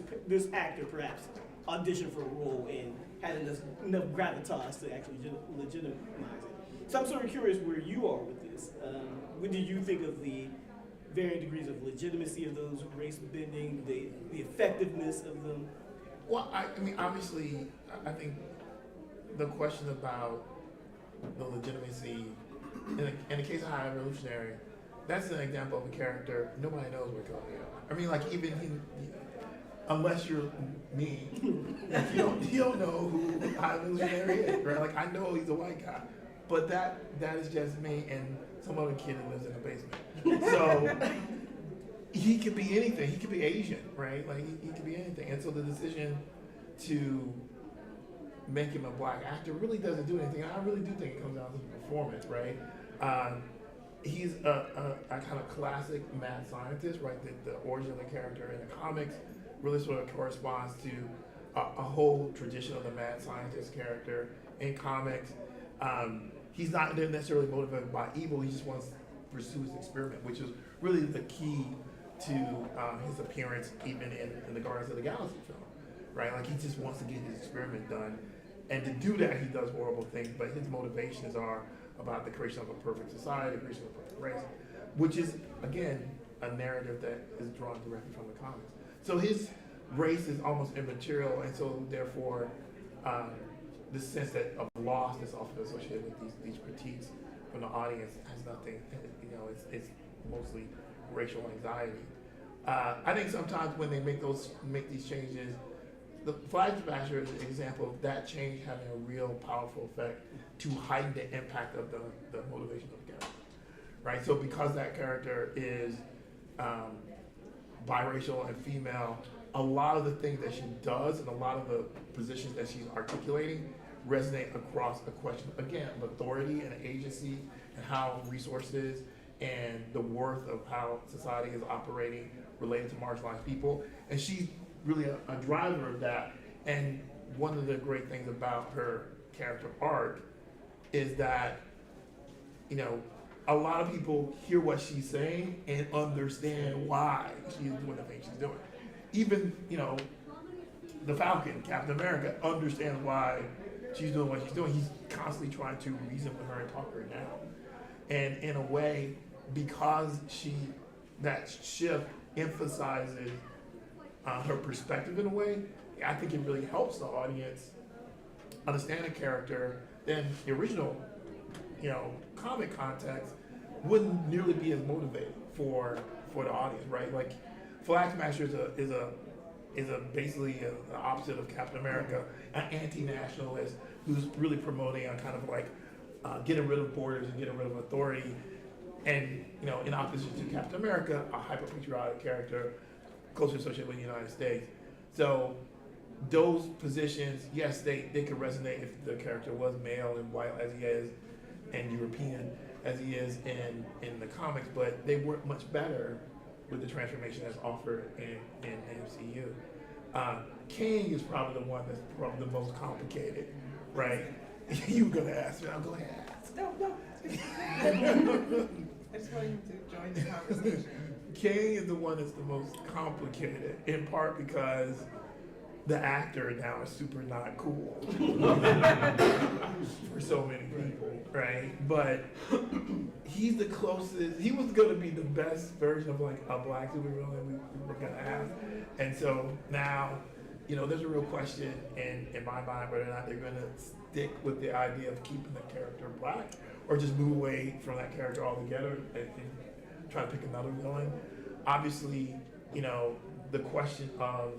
actor perhaps auditioned for a role and had enough gravitas to actually legitimize it. So I'm sort of curious where you are with this. What did you think of the varying degrees of legitimacy of those race bending, the effectiveness of them? Well, I mean, obviously, I think the question about the legitimacy, in the case of High Evolutionary, that's an example of a character nobody knows what color they are. I mean, like even unless you're me, you don't know who High Evolutionary is, right? Like I know he's a white guy, but that is just me and some other kid that lives in the basement. So he could be anything. He could be Asian, right? Like he could be anything. And so the decision to make him a black actor really doesn't do anything. I really do think it comes down to the performance, right? He's a kind of classic mad scientist, right? The origin of the character in the comics really sort of corresponds to a whole tradition of the mad scientist character in comics. He's not necessarily motivated by evil. He just wants to pursue his experiment, which is really the key to his appearance even in the Guardians of the Galaxy film, right? Like he just wants to get his experiment done. And to do that, he does horrible things, but his motivations are about the creation of a perfect society, the creation of a perfect race, which is, again, a narrative that is drawn directly from the comics. So his race is almost immaterial, and so therefore, this sense of loss is often associated with these critiques from the audience has nothing, it's mostly racial anxiety. I think sometimes when they make these changes, the Flag Smasher is an example of that change having a real powerful effect to heighten the impact of the motivation of the character, right? So because that character is biracial and female, a lot of the things that she does and a lot of the positions that she's articulating resonate across a question, again, of authority and agency and how resources and the worth of how society is operating related to marginalized people. And she's really a driver of that. And one of the great things about her character arc is that, you know, a lot of people hear what she's saying and understand why she's doing the things she's doing. Even, you know, the Falcon, Captain America, understands why she's doing what she's doing. He's constantly trying to reason with her and talk her down. And in a way, because that shift emphasizes her perspective in a way, I think it really helps the audience understand a character than the original, you know, comic context wouldn't nearly be as motivating for the audience, right? Like, Flag Smasher is basically the opposite of Captain America, an anti-nationalist who's really promoting a kind of like getting rid of borders and getting rid of authority, and, you know, in opposition to Captain America, a hyper-patriotic character closely associated with the United States. So those positions, yes, they could resonate if the character was male and white as he is, and European as he is in the comics, but they work much better with the transformation that's offered in MCU. King is probably the one that's probably the most complicated, right? You were gonna ask me, I'm going to ask. No. I just want you to join the conversation. King is the one that's the most complicated, in part because the actor now is super not cool for so many people, right? But he's the closest. He was going to be the best version of like a black supervillain that we were going to have, and so now, you know, there's a real question in my mind whether or not they're going to stick with the idea of keeping the character black, or just move away from that character altogether and try to pick another villain. Obviously, you know, the question of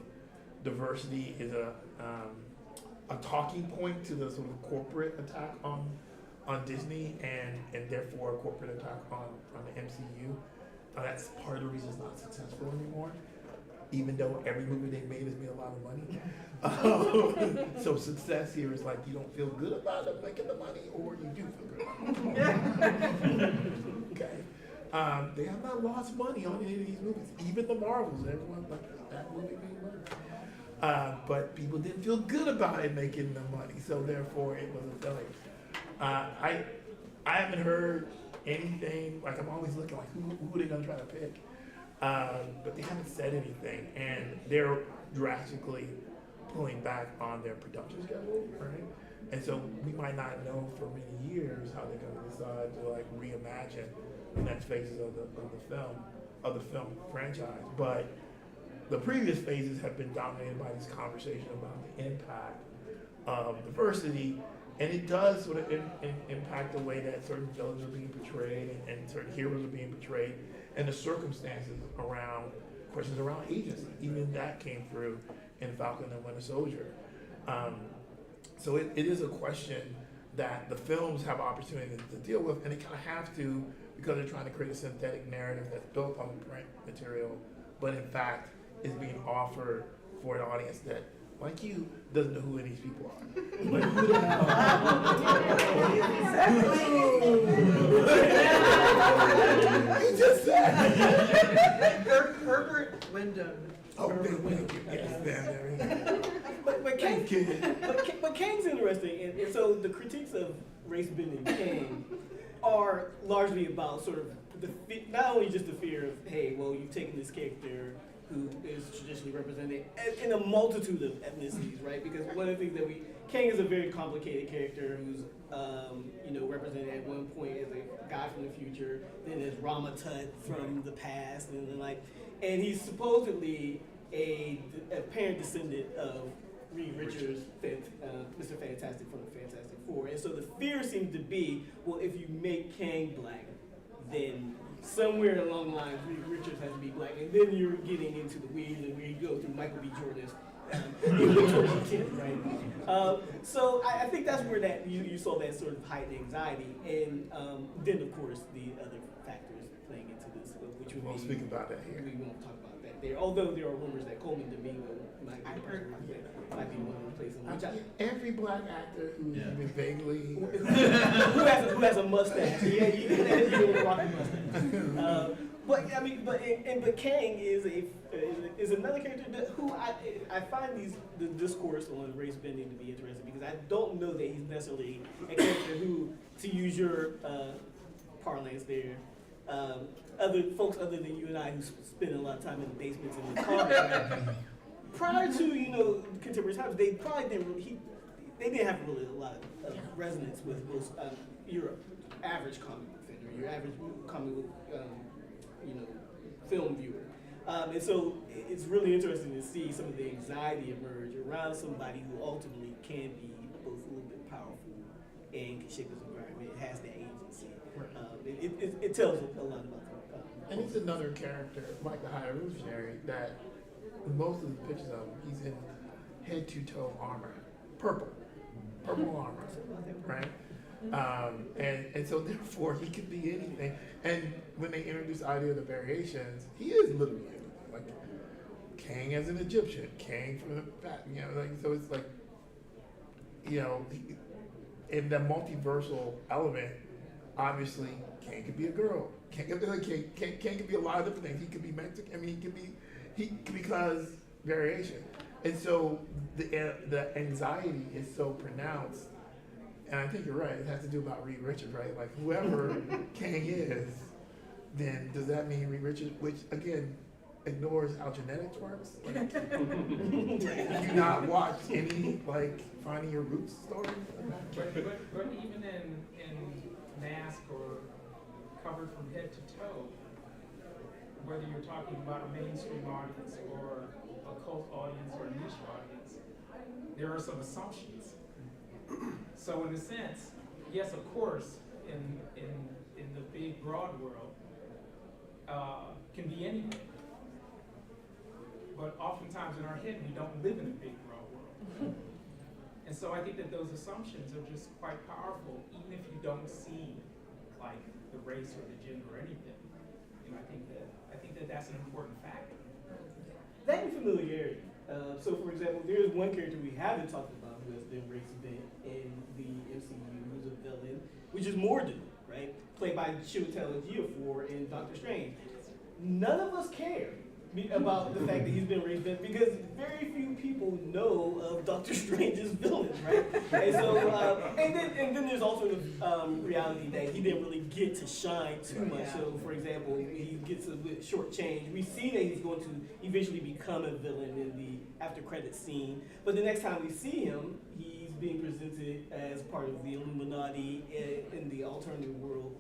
diversity is a talking point to the sort of corporate attack on Disney and therefore a corporate attack on the MCU. That's part of the reason it's not successful anymore, even though every movie they made has made a lot of money. So success here is like, you don't feel good about it making the money, or you do feel good about it. Okay. They have not lost money on any of these movies, even the Marvels. Everyone's like, that movie made money. But people didn't feel good about it making the money, so therefore it was a failure. I haven't heard anything, like I'm always looking like, who are they gonna try to pick? But they haven't said anything, and they're drastically pulling back on their production schedule, right? And so we might not know for many years how they're gonna decide to like reimagine the next phases of the film franchise. But the previous phases have been dominated by this conversation about the impact of diversity, and it does sort of impact the way that certain villains are being portrayed and certain heroes are being portrayed, and the circumstances around questions around agency. Even that came through in Falcon and Winter Soldier. So it is a question that the films have opportunity to deal with, and they kind of have to, because they're trying to create a synthetic narrative that's built on the print material, but in fact is being offered for an audience that, like you, doesn't know who any of these people are. Like, who the hell? You just said Herbert Wyndham. Oh, thank you. Yes, But Kang's interesting, and so the critiques of race bending Kang are largely about sort of not only just the fear of, hey, well, you've taken this character who is traditionally represented in a multitude of ethnicities, right? Because one of the things that Kang is a very complicated character who's, represented at one point as a guy from the future, then as Rama Tut from the past, and he's supposedly a parent descendant of Reed Richards, Mr. Fantastic from the Fantastic Four. And so the fear seems to be, well, if you make Kang black, then somewhere along the line, Reed Richards has to be black, and then you're getting into the weeds, and we go through Michael B. Jordan's right? So I think that's where that you saw that sort of heightened anxiety, and then of course the other factors playing into this, which would We'll speak about that here. We won't talk about that there. Although there are rumors that Coleman Domingo might be one to replace him. Every black actor who's been vaguely who has a mustache. You rock a mustache. But I mean, but Kang is another character who I find the discourse on race bending to be interesting because I don't know that he's necessarily a character who, to use your parlance there, other folks other than you and I who spend a lot of time in the basements and the comics. Prior to contemporary times, they probably didn't really, they didn't have really a lot of resonance with most your average comic book fan or your average comic book film viewer. And so it's really interesting to see some of the anxiety emerge around somebody who ultimately can be both a little bit powerful and can shape his environment, has that agency. It tells a lot about them. And he's another character, like the High Evolutionary, that most of the pictures of him, he's in head to toe armor, purple armor, right? And so therefore he could be anything. And when they introduce the idea of the variations, he is literally anything. Like Kang as an Egyptian, Kang from the back, so it's like, in the multiversal element, obviously Kang could be a girl. Kang could be a lot of different things. He could be Mexican. I mean, he could because variation. And so the anxiety is so pronounced. And I think you're right. It has to do about Reed Richards, right? Like whoever Kang is, then does that mean Reed Richards? Which again ignores how genetics works. Like, have you not watched any Finding Your Roots story? But even in mask or covered from head to toe, whether you're talking about a mainstream audience or a cult audience or a niche audience, there are some assumptions. So in a sense, yes, of course, in the big broad world, can be anything. But oftentimes in our head, we don't live in a big broad world. And so I think that those assumptions are just quite powerful, even if you don't see the race or the gender or anything. I think that that's an important factor. That and familiarity. So for example, there's one character we haven't talked about who has been race bent in the MCU, who's a villain, which is Mordo, right? Played by Chiwetel Ejiofor in Doctor Strange. None of us care about the fact that he's been race bent because very few people know of Doctor Strange's villains, right? And so, and then there's also the reality that he didn't really get to shine too much. So, for example, he gets a bit shortchanged. We see that he's going to eventually become a villain in the after credits scene, but the next time we see him, he's being presented as part of the Illuminati in the alternative world,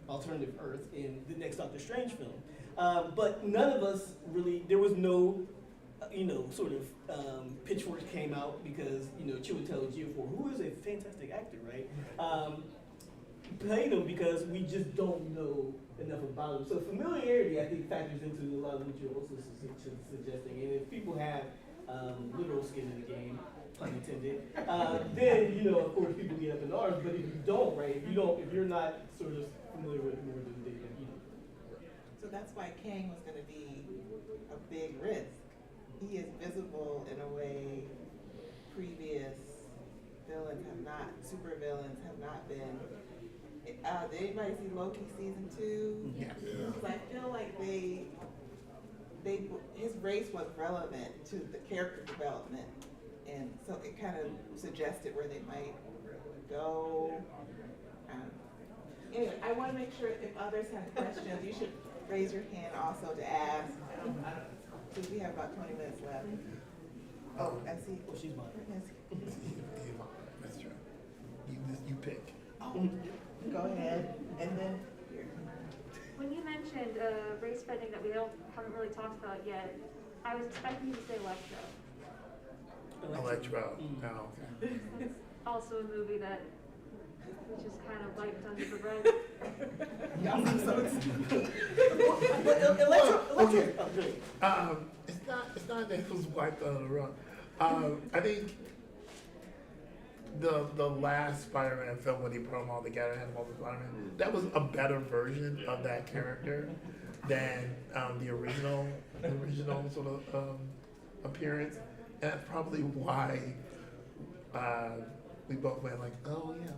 alternative Earth in the next Doctor Strange film. But none of us really, there was no, sort of pitchforks came out because, Chiwetel Ejiofor, who is a fantastic actor, right? Played him because we just don't know enough about him. So familiarity, I think, factors into a lot of what you're also suggesting. And if people have literal skin in the game, pun intended, then, of course, people get up in arms. But if you don't, right, if you're not sort of familiar with more than they, So that's why Kang was going to be a big risk. He is visible in a way previous villains have not, super villains have not been. Did anybody see Loki season 2? Yes. Because I feel like his race was relevant to the character development, and so it kind of suggested where they might go. Anyway, I want to make sure if others have questions, you should raise your hand also to ask, because we have about 20 minutes left. Oh, I see. Oh, she's mine. That's true. You pick. Oh, go ahead, and then here. When you mentioned race bending that we haven't really talked about yet, I was expecting you to say Electro. Electro. Oh, okay. It's also a movie that we just kind of wiped under the rug. I'm so excited. It's not that it was wiped under the rug. I think the last Spider-Man film when he put them all together and had multiple Spider-Man, that was a better version of that character than the original sort of appearance, and that's probably why we both went like, oh yeah.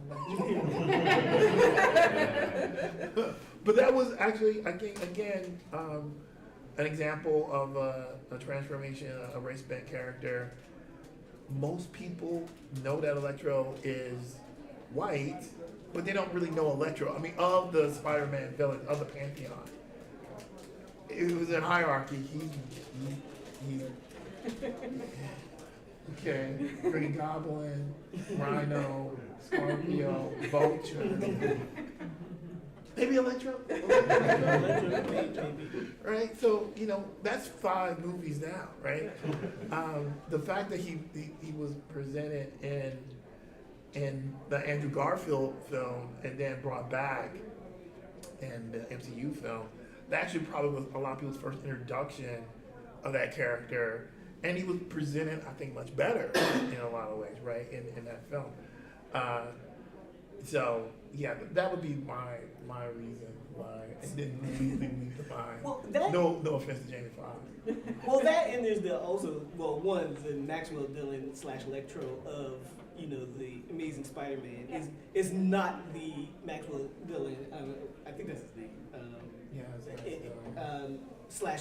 But that was actually, I think, again, an example of a transformation, a race-bent character. Most people know that Electro is white, but they don't really know Electro. I mean, of the Spider-Man villains, of the Pantheon. It was a hierarchy. He okay, Green Goblin, Rhino, Scorpio, Vulture. Maybe Electro? Right? So, you know, that's 5 movies now, right? The fact that he was presented in the Andrew Garfield film and then brought back in the MCU film, that actually probably was a lot of people's first introduction of that character. And he was presented, I think, much better in a lot of ways, right, in that film. So, yeah, that would be my reason why it didn't really lead to mine. Well, no offense to Jamie Foxx. Well, that and there's one, the Maxwell Dillon / Electro of, you know, the Amazing Spider-Man is not the Maxwell Dillon, I think that's his name.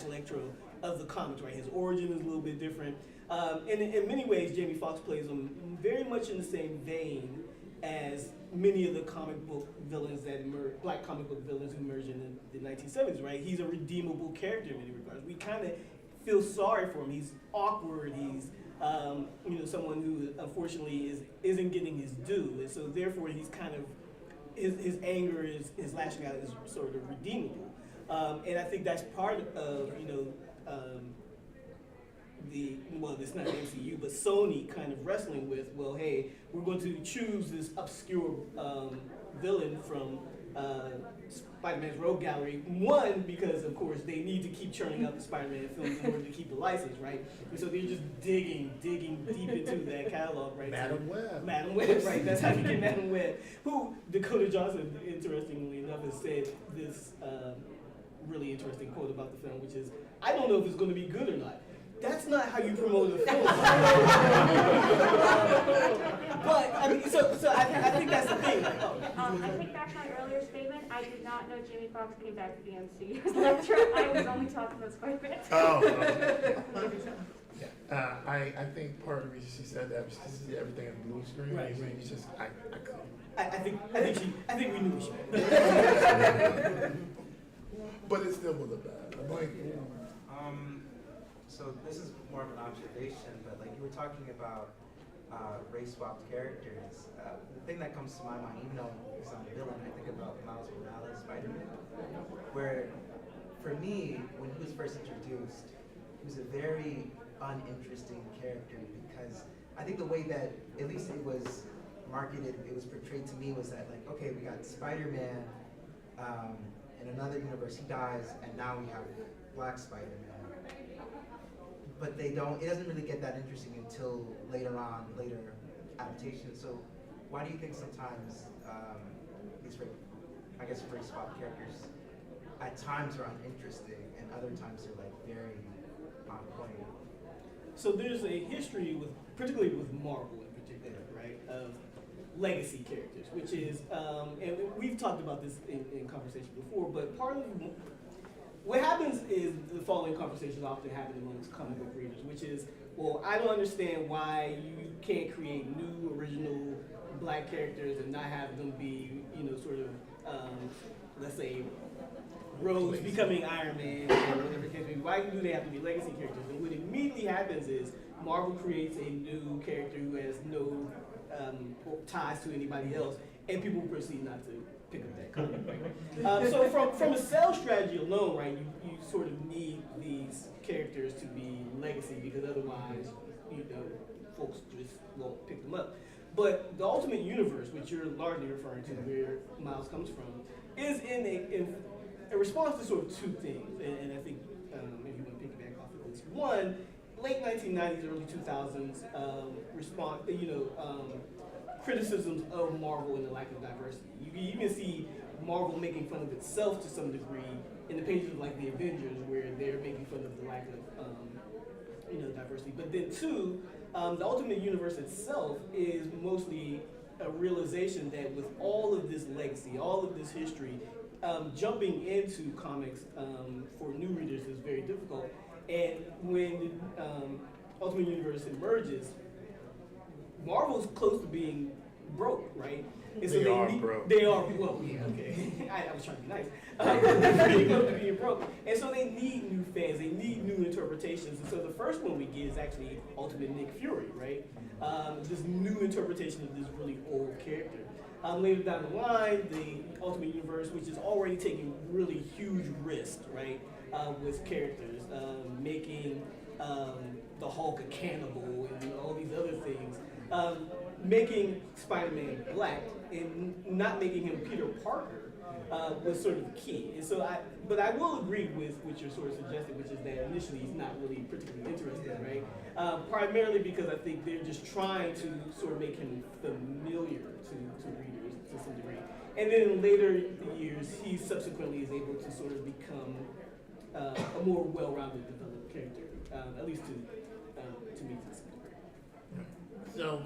/ Electro of the comics, right? His origin is a little bit different. And in many ways, Jamie Foxx plays him very much in the same vein as many of the comic book villains black comic book villains who emerged in the 1970s, right? He's a redeemable character in many regards. We kind of feel sorry for him. He's awkward. He's, you know, someone who unfortunately isn't getting his due, and so therefore he's kind of his anger, his lashing out is sort of redeemable. And I think that's part of, you know, it's not the MCU, but Sony kind of wrestling with, well, hey, we're going to choose this obscure villain from Spider-Man's Rogue Gallery. One, because of course they need to keep churning out the Spider-Man films in order to keep the license, right? And so they're just digging deep into that catalog, right? Madam Web. Madam Web, right? That's how you get Madam Web. Who Dakota Johnson, interestingly enough, has said this really interesting quote about the film, which is, "I don't know if it's going to be good or not." That's not how you promote a film. But I mean, so I think that's the thing. I take back my earlier statement. I did not know Jamie Foxx came back to the MCU as Electro. I was only talking about Spider-Man. Yeah. I think part of the reason she said that was because she did everything in blue screen. Right. It's just I couldn't. I think we knew she. But it still wasn't bad. I'm like, so this is more of an observation, but like you were talking about race-swapped characters. The thing that comes to my mind, even though it's not a villain, I think about Miles Morales, Spider-Man, where for me, when he was first introduced, he was a very uninteresting character because I think the way that, at least it was marketed, it was portrayed to me was that like, okay, we got Spider-Man, in another universe he dies, and now we have Black Spider-Man. But it doesn't really get that interesting until later adaptations. So why do you think sometimes these race swap characters at times are uninteresting and other times they're like very on point? So there's a history particularly with Marvel in particular, right, of legacy characters, which is, and we've talked about this in conversation before, but part of what happens is the following conversations often happen amongst comic book readers, which is, well, I don't understand why you can't create new original black characters and not have them be, you know, sort of, let's say, Rhodes becoming Iron Man or whatever the case may be. Why do they have to be legacy characters? And what immediately happens is Marvel creates a new character who has no ties to anybody else, and people proceed not to pick up that comic. So from a sales strategy alone, right, you sort of need these characters to be legacy because otherwise, you know, folks just won't pick them up. But the Ultimate Universe, which you're largely referring to, where Miles comes from, is in a response to sort of two things, and I think if you want to piggyback off of this, one, late 1990s, early 2000s criticisms of Marvel and the lack of diversity. You can even see Marvel making fun of itself to some degree in the pages of like the Avengers, where they're making fun of the lack of diversity. But then two, the Ultimate Universe itself is mostly a realization that with all of this legacy, all of this history, jumping into comics for new readers is very difficult. And when Ultimate Universe emerges, Marvel's close to being broke, right? And so They are broke. They are, well, yeah, okay. I was trying to be nice. They're pretty close to being broke. And so they need new fans, they need new interpretations. And so the first one we get is actually Ultimate Nick Fury, right? This new interpretation of this really old character. Later down the line, the Ultimate Universe, which is already taking really huge risks, right, with characters, making the Hulk a cannibal and all these other things, making Spider-Man black and not making him Peter Parker was sort of the key. And so but I will agree with what you're sort of suggesting, which is that initially he's not really particularly interested, right? Primarily because I think they're just trying to sort of make him familiar to readers to some degree. And then in later years, he subsequently is able to sort of become a more well-rounded developed character, at least to me to some degree. So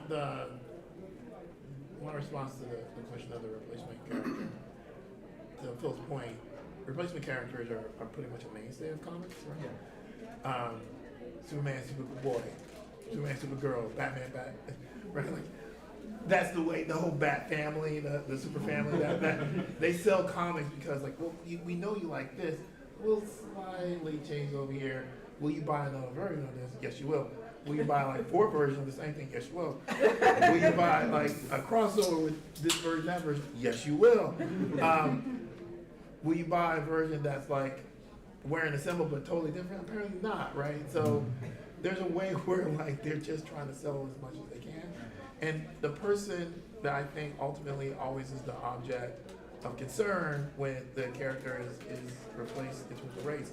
my response to the question of the replacement character, to Phil's point, replacement characters are pretty much a mainstay of comics, right? Yeah. Superman, Superboy, Superman, Supergirl, Batman, right? Like, that's the way the whole Bat family, the super family, that they sell comics because like, well, we know you like this. We'll slightly change over here. Will you buy another version of this? Yes, you will. Will you buy like 4 versions of the same thing? Yes, you will. Will you buy like a crossover with this version, that version? Yes, you will. Will you buy a version that's like wearing a symbol but totally different? Apparently not, right? So there's a way where like they're just trying to sell as much as they can. And the person that I think ultimately always is the object of concern when the character is replaced in terms of race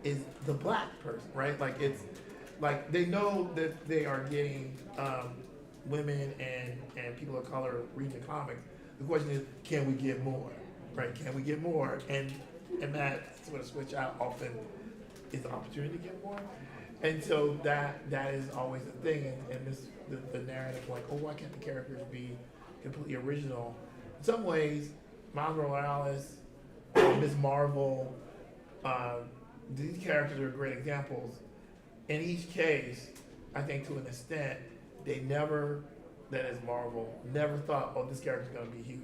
is the black person, right? Like it's like they know that they are getting women and people of color reading the comics. The question is, can we get more? Right? Can we get more? And that sort of switch out often is the opportunity to get more. And so that is always a thing. And this the narrative like, oh, why can't the characters be completely original? In some ways, Miles Morales, Ms. Marvel, these characters are great examples. In each case, I think to an extent, they never, that is Marvel, never thought, oh, this character's gonna be huge.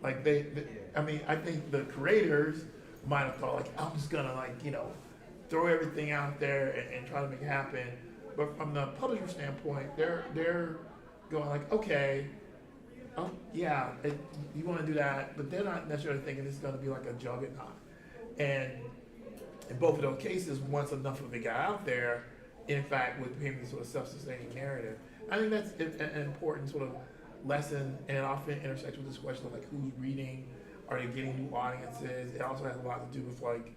Like I mean, I think the creators might have thought like, I'm just gonna like, throw everything out there and try to make it happen. But from the publisher standpoint, they're going like, okay, yeah, you want to do that, but they're not necessarily thinking this is going to be like a juggernaut. And in both of those cases, once enough of it got out there, in fact, with became this sort of self-sustaining narrative. I think that's an important sort of lesson, and it often intersects with this question of like who's reading, are they getting new audiences? It also has a lot to do with like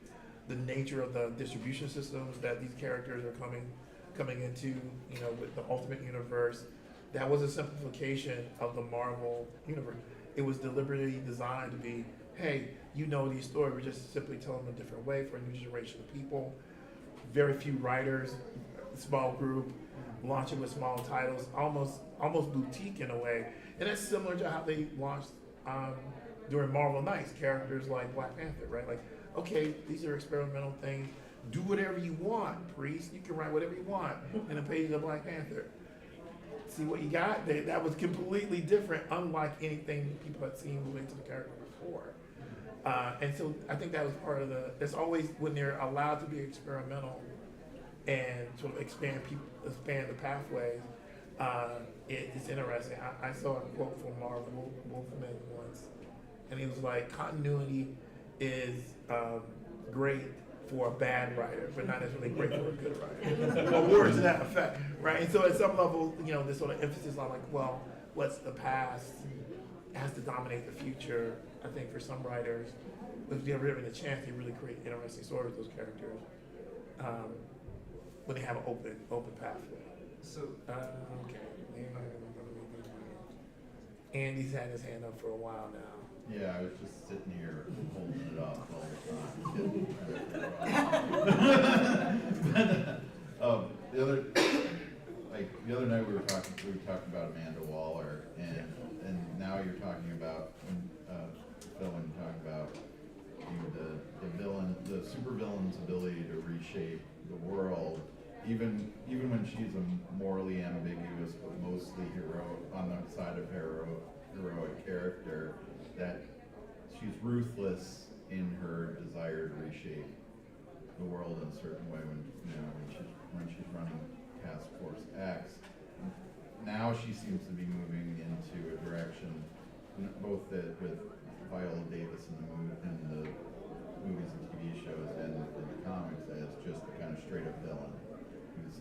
the nature of the distribution systems that these characters are coming into, with the Ultimate Universe. That was a simplification of the Marvel universe. It was deliberately designed to be, hey, these stories, we're just simply telling them a different way for a new generation of people. Very few writers, small group, launching with small titles, almost boutique in a way. And that's similar to how they launched during Marvel Knights, characters like Black Panther, right? Like, okay, these are experimental things. Do whatever you want, priest. You can write whatever you want in the pages of Black Panther. See what you got? That was completely different, unlike anything people had seen related to the character before. And so I think that was part of it's always when they're allowed to be experimental and sort of expand the pathways, it's interesting. I saw a quote from Marv Wolfman once, and he was like, continuity is great for a bad writer, but not necessarily great for a good writer. Or words to that effect, right? And so at some level, this sort of emphasis on like, well, what's the past has to dominate the future. I think for some writers, if they're given a chance, they really create interesting stories with those characters when they have an open pathway. So, okay. Andy's had his hand up for a while now. Yeah, I was just sitting here holding it up all the time. The other night we were talking about Amanda Waller, and now you're talking about Phil, when you're talking about supervillain's ability to reshape the world, even when she's a morally ambiguous but mostly on the side of heroic character, that she's ruthless in her desire to reshape the world in a certain way when she's running Task Force X. Now she seems to be moving into a direction, both with Viola Davis in the movies and TV shows and in the comics, as just a kind of straight up villain who's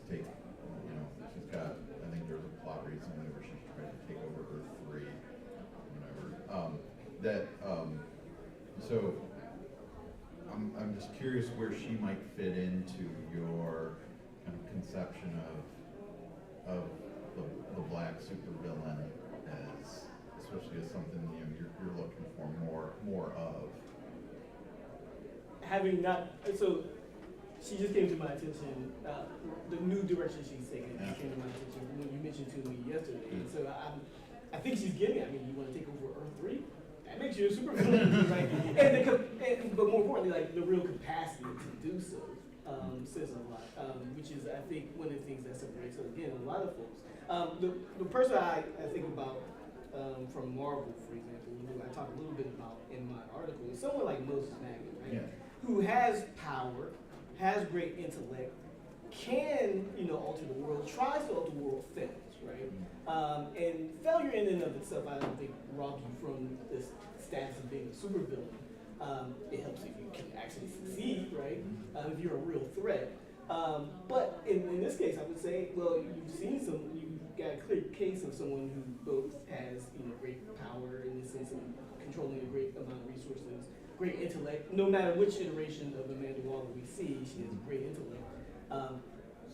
she's got, I think there was a plot recently where she's trying to take over Earth 3, whatever. So I'm just curious where she might fit into your kind of conception of the black supervillain, especially as something you're looking for more of. Having not, so she just came to my attention, the new direction she's taking came to my attention when you mentioned to me yesterday. And so I think she's getting it. I mean, you want to take over Earth 3? That makes you a supervillain, right? But more importantly, like the real capacity to do so says a lot, which is, I think, one of the things that separates, again, a lot of folks. The person I think about from Marvel, for example, who I talk a little bit about in my article, is someone like Moses Magnet, right? Yeah. Who has power, has great intellect, can alter the world, tries to alter the world, fails, right? And failure in and of itself, I don't think robs you from this status of being a supervillain. It helps if you can actually succeed, right? If you're a real threat. But in this case, I would say, well, you've got a clear case of someone who both has great power in the sense of controlling a great amount of resources, great intellect. No matter which iteration of Amanda Waller we see, she has great intellect.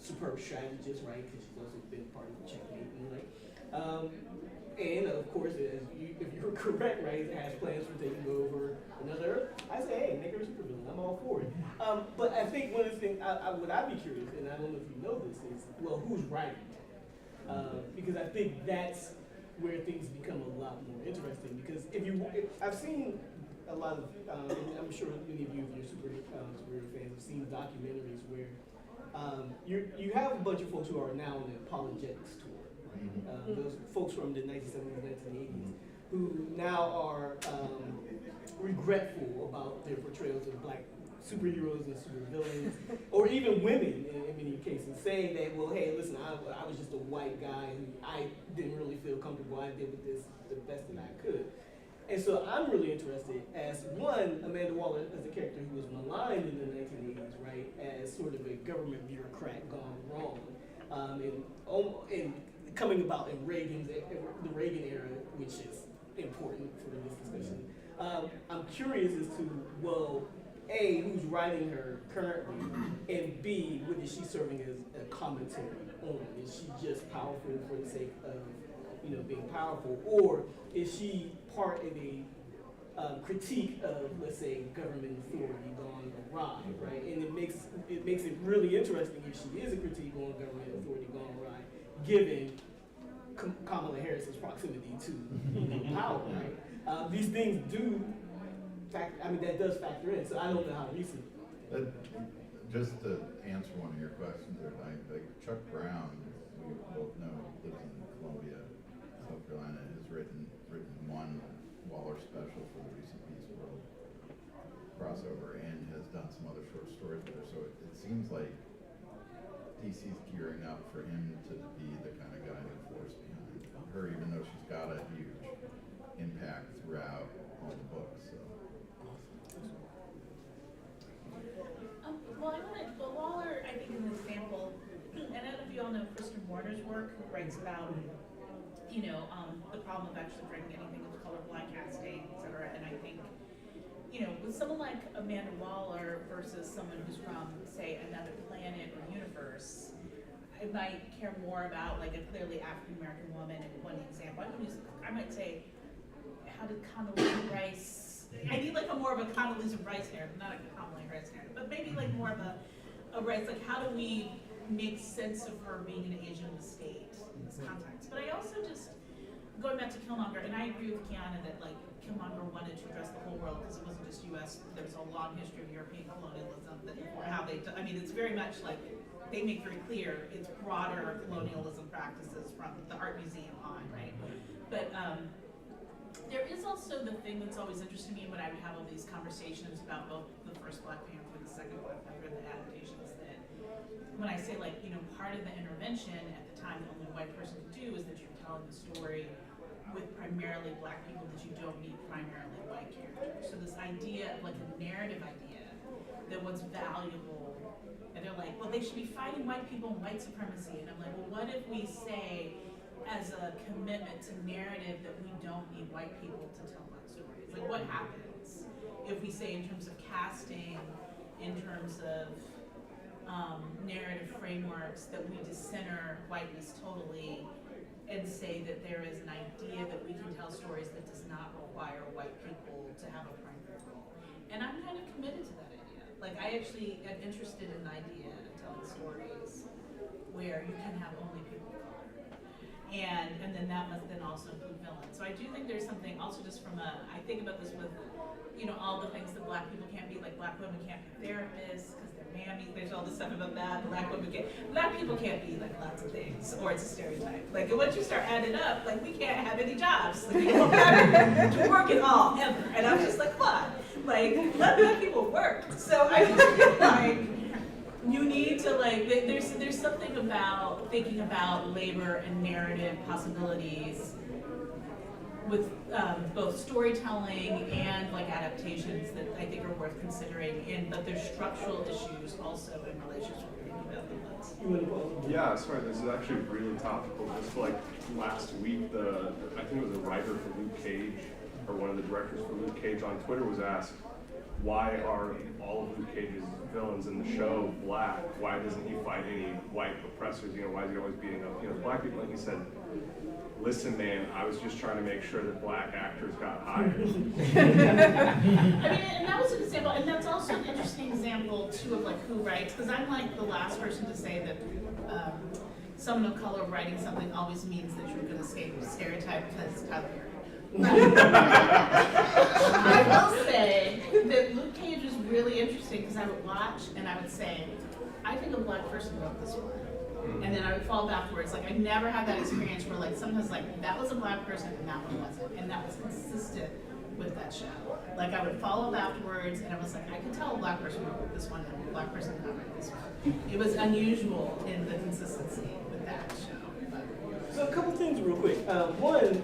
Superb strategist, right? Because she's also been part of the checkmate, right? And of course, if you're correct, right, has plans for taking over another Earth, I say, hey, make her a supervillain. I'm all for it. But I think one of the things what I'd be curious, and I don't know if you know this, is who's writing that? Because I think that's where things become a lot more interesting. Because I've seen a lot of, and I'm sure many of you, if you're superhero fans, have seen documentaries where you have a bunch of folks who are now on the apologetics tour. Those folks from the 1970s, 1980s, who now are regretful about their portrayals of black superheroes and supervillains, or even women in many cases, saying that, well, hey, listen, I was just a white guy and I didn't really feel comfortable. I did with this the best that I could. And so I'm really interested as, one, Amanda Waller as a character who was maligned in the 1980s, right, as sort of a government bureaucrat gone wrong, and coming about in the Reagan era, which is important for this discussion. I'm curious as to, well, A, who's writing her currently, and B, what is she serving as a commentary on? Is she just powerful for the sake of being powerful, or is she part of a critique of, let's say, government authority gone awry, right? And it makes it really interesting if she is a critique on government authority gone awry, given Kamala Harris's proximity to power, right? These things do that does factor in. So I don't know how recent. Just to answer one of your questions there, like Chuck Brown, we both know, lives in Columbia, South Carolina, has written one Waller special for the recent Beast World crossover, and has done some other short stories with her. So it seems like DC's gearing up for him to be the kind of guiding force behind her, even though she's got a huge impact throughout all the books. So. Waller, I think, is an example, and I don't know if you all know Kristen Warner's work, who writes about, the problem of actually bringing anything of color, black casting, et cetera. And I think, with someone like Amanda Waller versus someone who's from, say, another planet or universe, I might care more about like a clearly African-American woman. And one example, I might say, how did Condoleezza Rice, I need like more of a Condoleezza Rice narrative, not a Kamala Harris narrative, but maybe like more of a Rice, like how do we make sense of her being an Asian in the state in this context? But I also just, going back to Killmonger, and I agree with Kiana that like Killmonger wanted to address the whole world because it wasn't just US, there was a long history of European colonialism, or how they, I mean, it's very much like, they make very clear it's broader colonialism practices from the art museum on, right? But there is also the thing that's always interested me when I would have all these conversations about both the first Black Panther and the second Black Panther and the adaptations, that when I say, like, you know, part of the intervention at the time the only white person could do is that you're telling the story with primarily Black people, that you don't need primarily white characters. So this idea of like a narrative idea that what's valuable, and they're like, well, they should be fighting white people and white supremacy. And I'm like, well, what if we say as a commitment to narrative that we don't need white people to tell black stories? Like, what happens if we say in terms of casting, in terms of narrative frameworks, that we decenter whiteness totally and say that there is an idea that we can tell stories that does not require white people to have a primary role? And I'm kind of committed to that idea. Like, I actually am interested in the idea of telling stories where you can have only people of color. And then that must then also include villains. So I do think there's something also just from I think about this with, you know, all the things that black people can't be, like black women can't be therapists because they're mammies. There's all this stuff about that. Black people can't be like lots of things, or it's a stereotype. Like, once you start adding up, like, we can't have any jobs. Like, we don't have to work at all ever. And I'm just like, what? Like, let people work. So I just feel like you need to, like, there's something about thinking about labor and narrative possibilities with both storytelling and like adaptations that I think are worth considering, but there's structural issues also in relationship to villains. Yeah, sorry, this is actually really topical. Just like last week, I think it was a writer for Luke Cage, or one of the directors for Luke Cage on Twitter was asked, why are all of Luke Cage's villains in the show black? Why doesn't he fight any white oppressors? You know, why is he always beating up, you know, black people? And he said, listen, man, I was just trying to make sure that black actors got hired. I mean, and that was an example, and that's also an interesting example too of like who writes, because I'm like the last person to say that someone of color writing something always means that you're going to stereotype because it's Tyler Perry. I will say that Luke Cage was really interesting because I would watch and I would say, I think a black person wrote this one. And then I would follow afterwards. Like, I never had that experience where like sometimes like that was a black person and that one wasn't. And that was consistent with that show. Like, I would follow up afterwards and I was like, I could tell a black person wrote this one and a black person did not write this one. It was unusual in the consistency with that show. So a couple things real quick. One,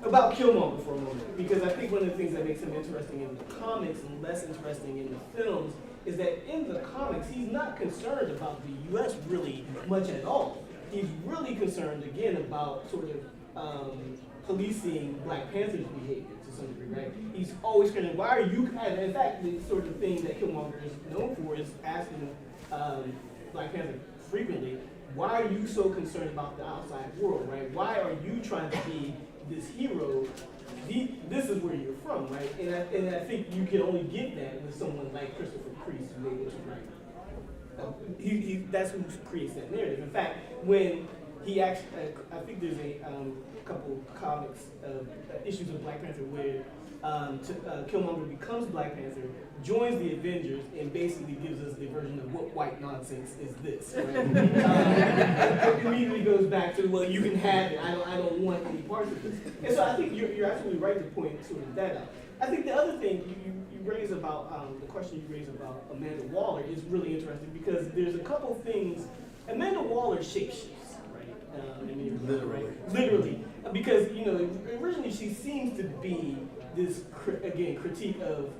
about Killmonger for a moment, because I think one of the things that makes him interesting in the comics and less interesting in the films is that in the comics, he's not concerned about the U.S. really much at all. He's really concerned, again, about sort of policing Black Panther's behavior to some degree, right? He's always concerned, why are you, and in fact, the sort of thing that Killmonger is known for is asking Black Panther frequently, why are you so concerned about the outside world, right? Why are you trying to be this hero? This is where you're from, right? And I think you can only get that with someone like Christopher Priest, who's able to write. That's who creates that narrative. In fact, when he actually, I think there's a couple comics issues of Black Panther where Killmonger becomes Black Panther, joins the Avengers, and basically gives us the version of what white nonsense is this, right? It immediately goes back to, well, you can have it. I don't want any parts of this. And so I think you're absolutely right to point sort of that out. I think the other thing you raise about, the question you raise about Amanda Waller is really interesting because there's a couple things. Amanda Waller shapeshifts, right? Literally. Because, you know, originally she seems to be this, again, critique of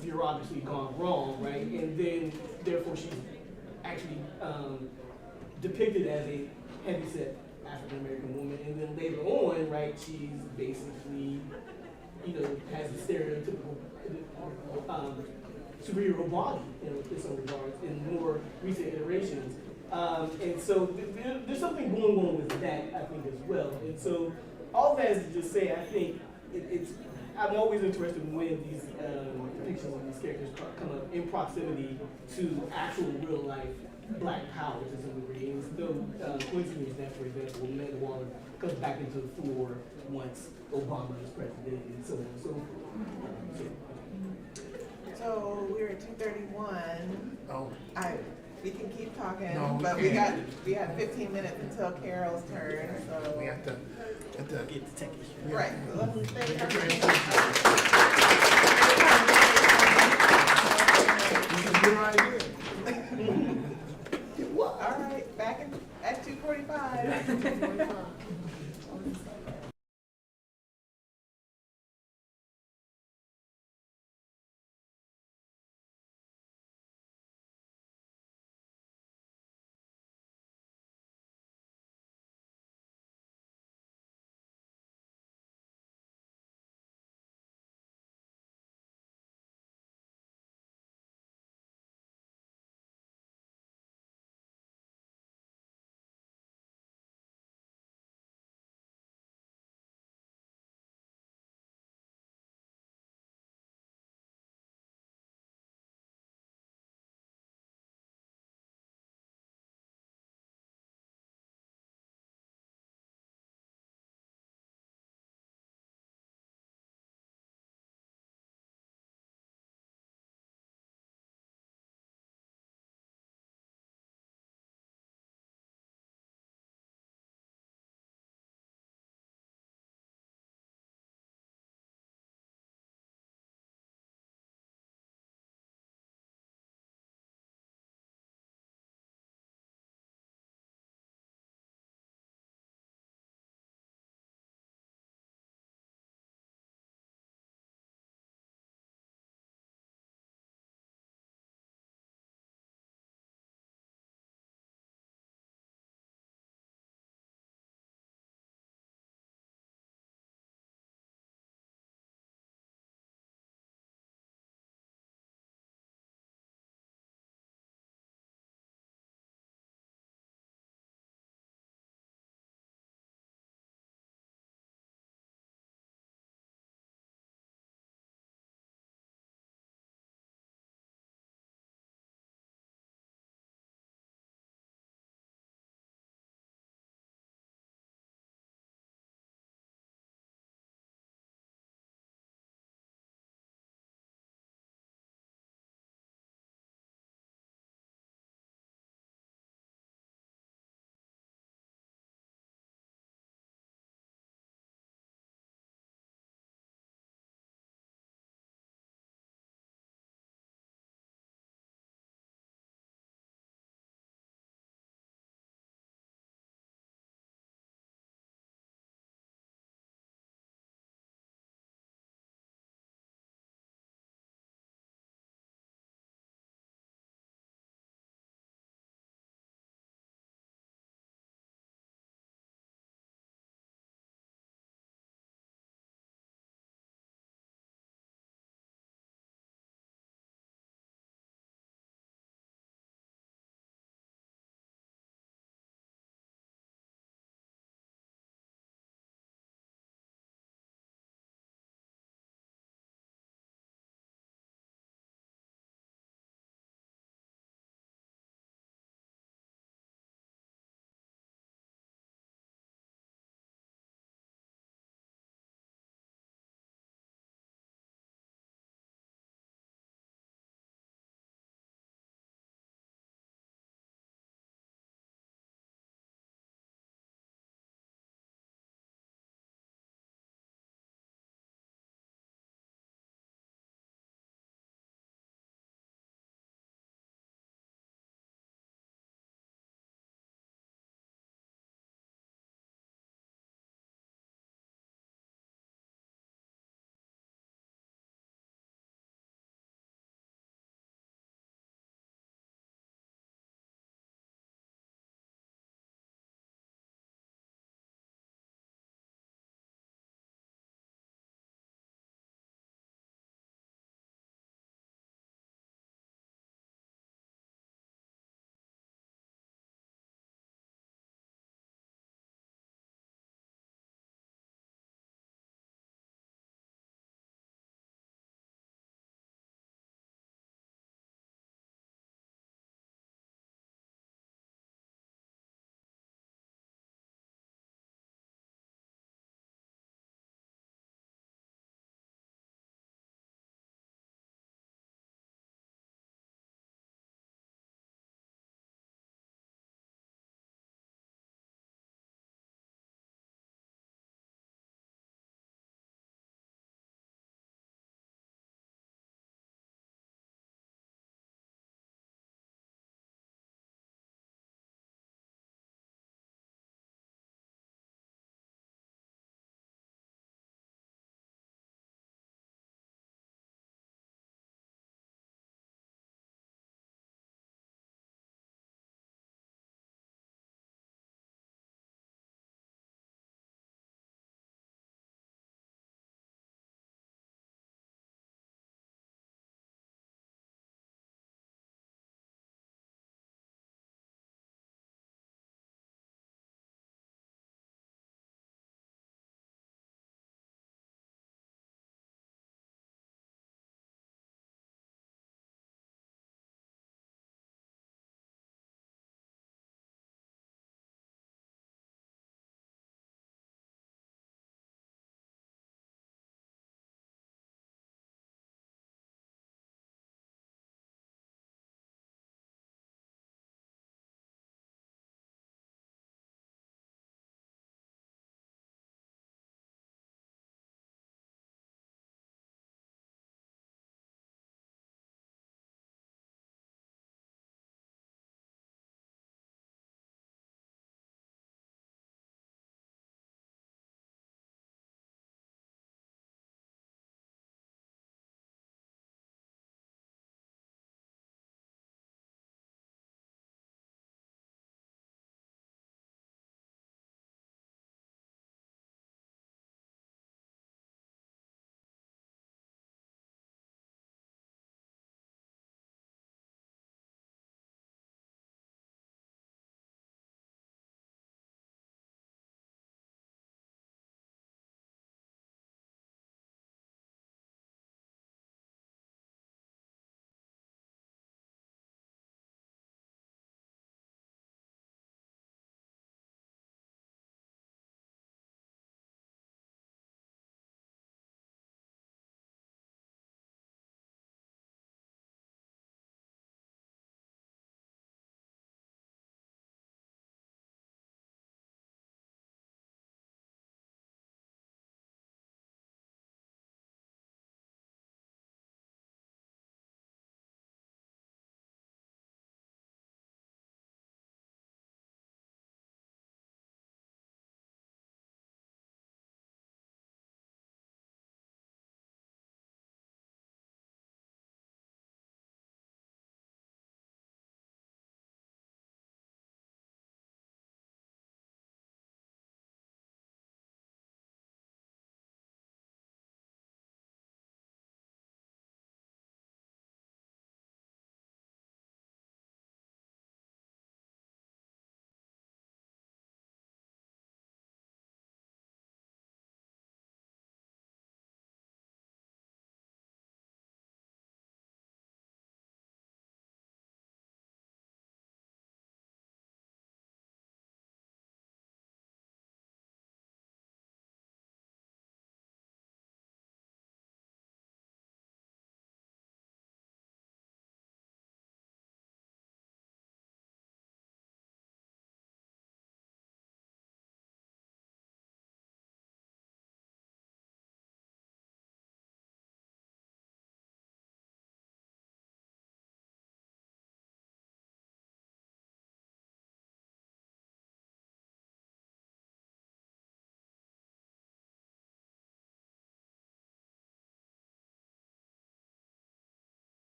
bureaucracy gone wrong, right? And then, therefore, she's actually depicted as a heavyset African-American woman. And then later on, right, she's basically, you know, has a stereotypical superhero body in some regards in more recent iterations. And so there's something going on with that, I think, as well. And so all that is to just say, I think I'm always interested when these depictions of these characters come up in proximity to actual real life Black power to some degree. And it's no coincidence that, for example, Amanda Waller comes back into the fore once Obama is president and so on and so forth. So we're at 2:31. Oh. We can keep talking, No, we but can't. we have 15 minutes until Carol's turn, so. We have to Get the tech issue. Right, so let's stay Your idea. All right, back at 2:45.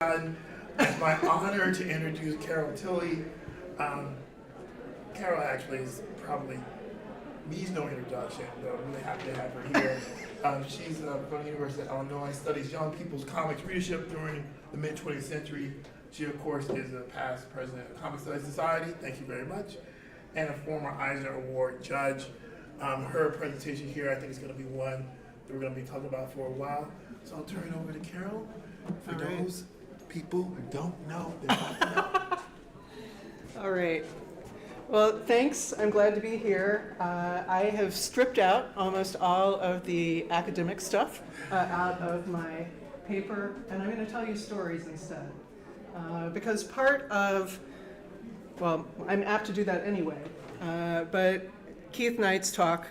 It's my honor to introduce Carol Tilley. Carol actually is probably needs no introduction, but I'm really happy to have her here. She's from the University of Illinois, studies young people's comics readership during the mid-20th century. She, of course, is a past president of Comic Studies Society, thank you very much, and a former Eisner Award judge. Her presentation here, I think, is going to be one that we're going to be talking about for a while. So I'll turn it over to Carol for those people who don't know. They're about to know. All right. Well, thanks. I'm glad to be here. I have stripped out almost all of the academic stuff out of my paper, and I'm going to tell you stories instead. Because part of, well, I'm apt to do that anyway, but Keith Knight's talk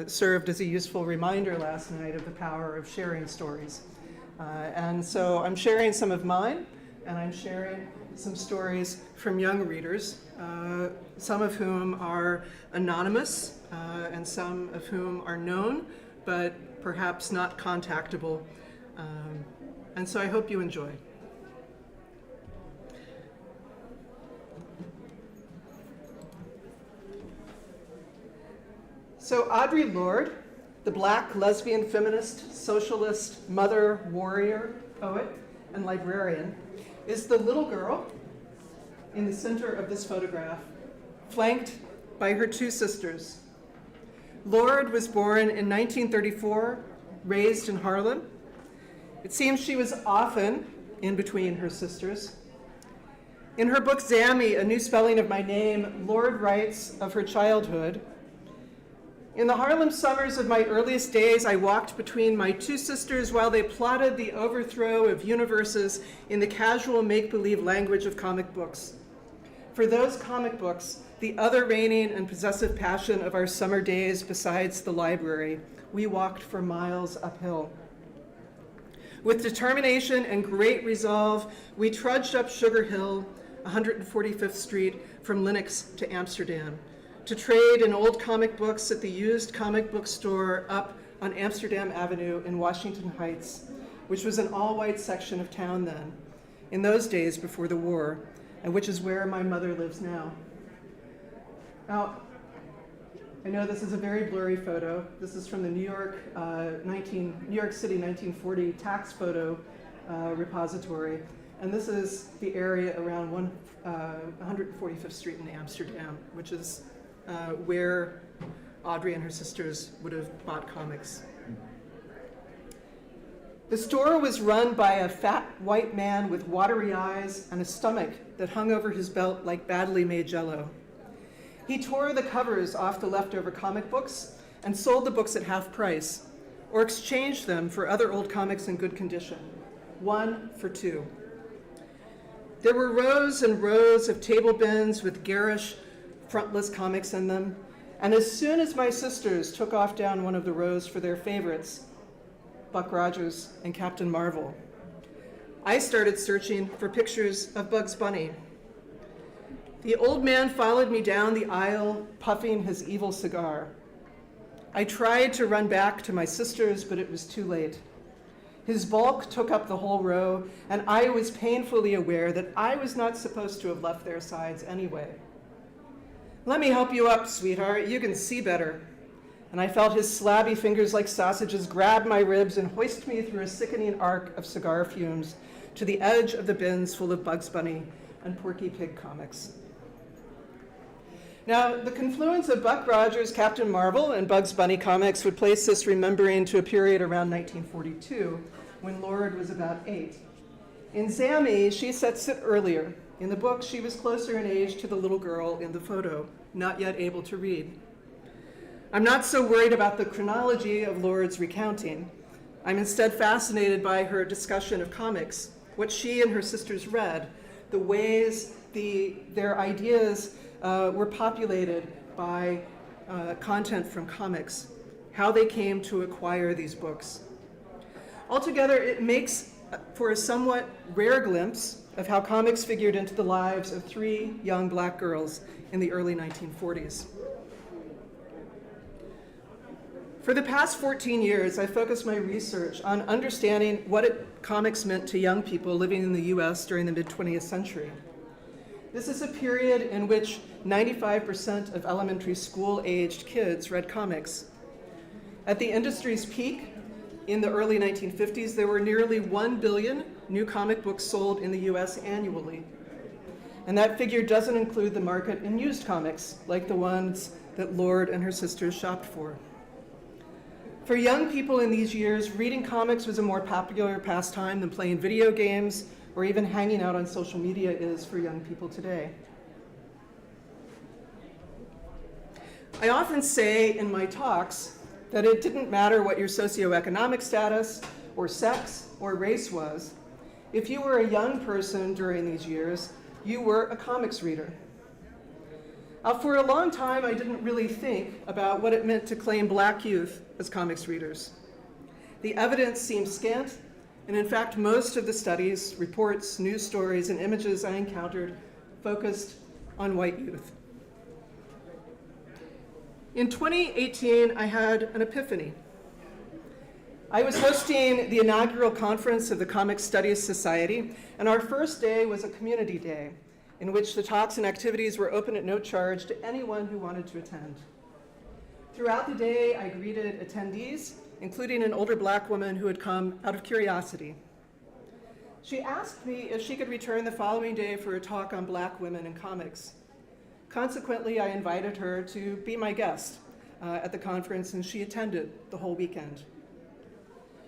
served as a useful reminder last night of the power of sharing stories. And so I'm sharing some of mine, and I'm sharing some stories from young readers, some of whom are anonymous, and some of whom are known, but perhaps not contactable. And so I hope you enjoy. So Audre Lorde, the Black lesbian feminist, socialist, mother, warrior, poet, and librarian, is the little girl in the center of this photograph, flanked by her two sisters. Lorde was born in 1934, raised in Harlem. It seems she was often in between her sisters. In her book, Zammy, A New Spelling of My Name, Lorde writes of her childhood, "In the Harlem summers of my earliest days, I walked between my two sisters while they plotted the overthrow of universes in the casual make-believe language of comic books. For those comic books, the other reigning and possessive passion of our summer days besides the library, we walked for miles uphill. With determination and great resolve, we trudged up Sugar Hill, 145th Street, from Lenox to Amsterdam, to trade in old comic books at the used comic book store up on Amsterdam Avenue in Washington Heights, which was an all-white section of town then, in those days before the war, and which is where my mother lives now." Now, I know this is a very blurry photo. This is from the New York City 1940 tax photo repository, and this is the area around 145th Street in Amsterdam, which is where Audre and her sisters would have bought comics. The store was run by a fat white man with watery eyes and a stomach that hung over his belt like badly made jello. He tore the covers off the leftover comic books and sold the books at half price, or exchanged them for other old comics in good condition, 1 for 2. There were rows and rows of table bins with garish, frontless comics in them, and as soon as my sisters took off down one of the rows for their favorites, Buck Rogers and Captain Marvel, I started searching for pictures of Bugs Bunny. The old man followed me down the aisle, puffing his evil cigar. I tried to run back to my sisters, but it was too late. His bulk took up the whole row, and I was painfully aware that I was not supposed to have left their sides anyway. "Let me help you up, sweetheart. You can see better." And I felt his slabby fingers like sausages grab my ribs and hoist me through a sickening arc of cigar fumes to the edge of the bins full of Bugs Bunny and Porky Pig comics. Now, the confluence of Buck Rogers, Captain Marvel, and Bugs Bunny comics would place us remembering to a period around 1942, when Lorde was about 8. In Zammy, she sets it earlier. In the book, she was closer in age to the little girl in the photo, not yet able to read. I'm not so worried about the chronology of Lorde's recounting. I'm instead fascinated by her discussion of comics, what she and her sisters read, the ways their ideas were populated by content from comics, how they came to acquire these books. Altogether, it makes for a somewhat rare glimpse of how comics figured into the lives of 3 young black girls in the early 1940s. For the past 14 years, I focused my research on understanding what comics meant to young people living in the US during the mid-20th century. This is a period in which 95% of elementary school-aged kids read comics. At the industry's peak, in the early 1950s, there were nearly 1 billion new comic books sold in the US annually. And that figure doesn't include the market in used comics, like the ones that Lord and her sisters shopped for. For young people in these years, reading comics was a more popular pastime than playing video games or even hanging out on social media is for young people today. I often say in my talks that it didn't matter what your socioeconomic status or sex or race was. If you were a young person during these years, you were a comics reader. For a long time, I didn't really think about what it meant to claim Black youth as comics readers. The evidence seemed scant, and in fact, most of the studies, reports, news stories, and images I encountered focused on white youth. In 2018, I had an epiphany. I was hosting the inaugural conference of the Comic Studies Society, and our first day was a community day in which the talks and activities were open at no charge to anyone who wanted to attend. Throughout the day, I greeted attendees, including an older Black woman who had come out of curiosity. She asked me if she could return the following day for a talk on Black women in comics. Consequently, I invited her to be my guest at the conference, and she attended the whole weekend.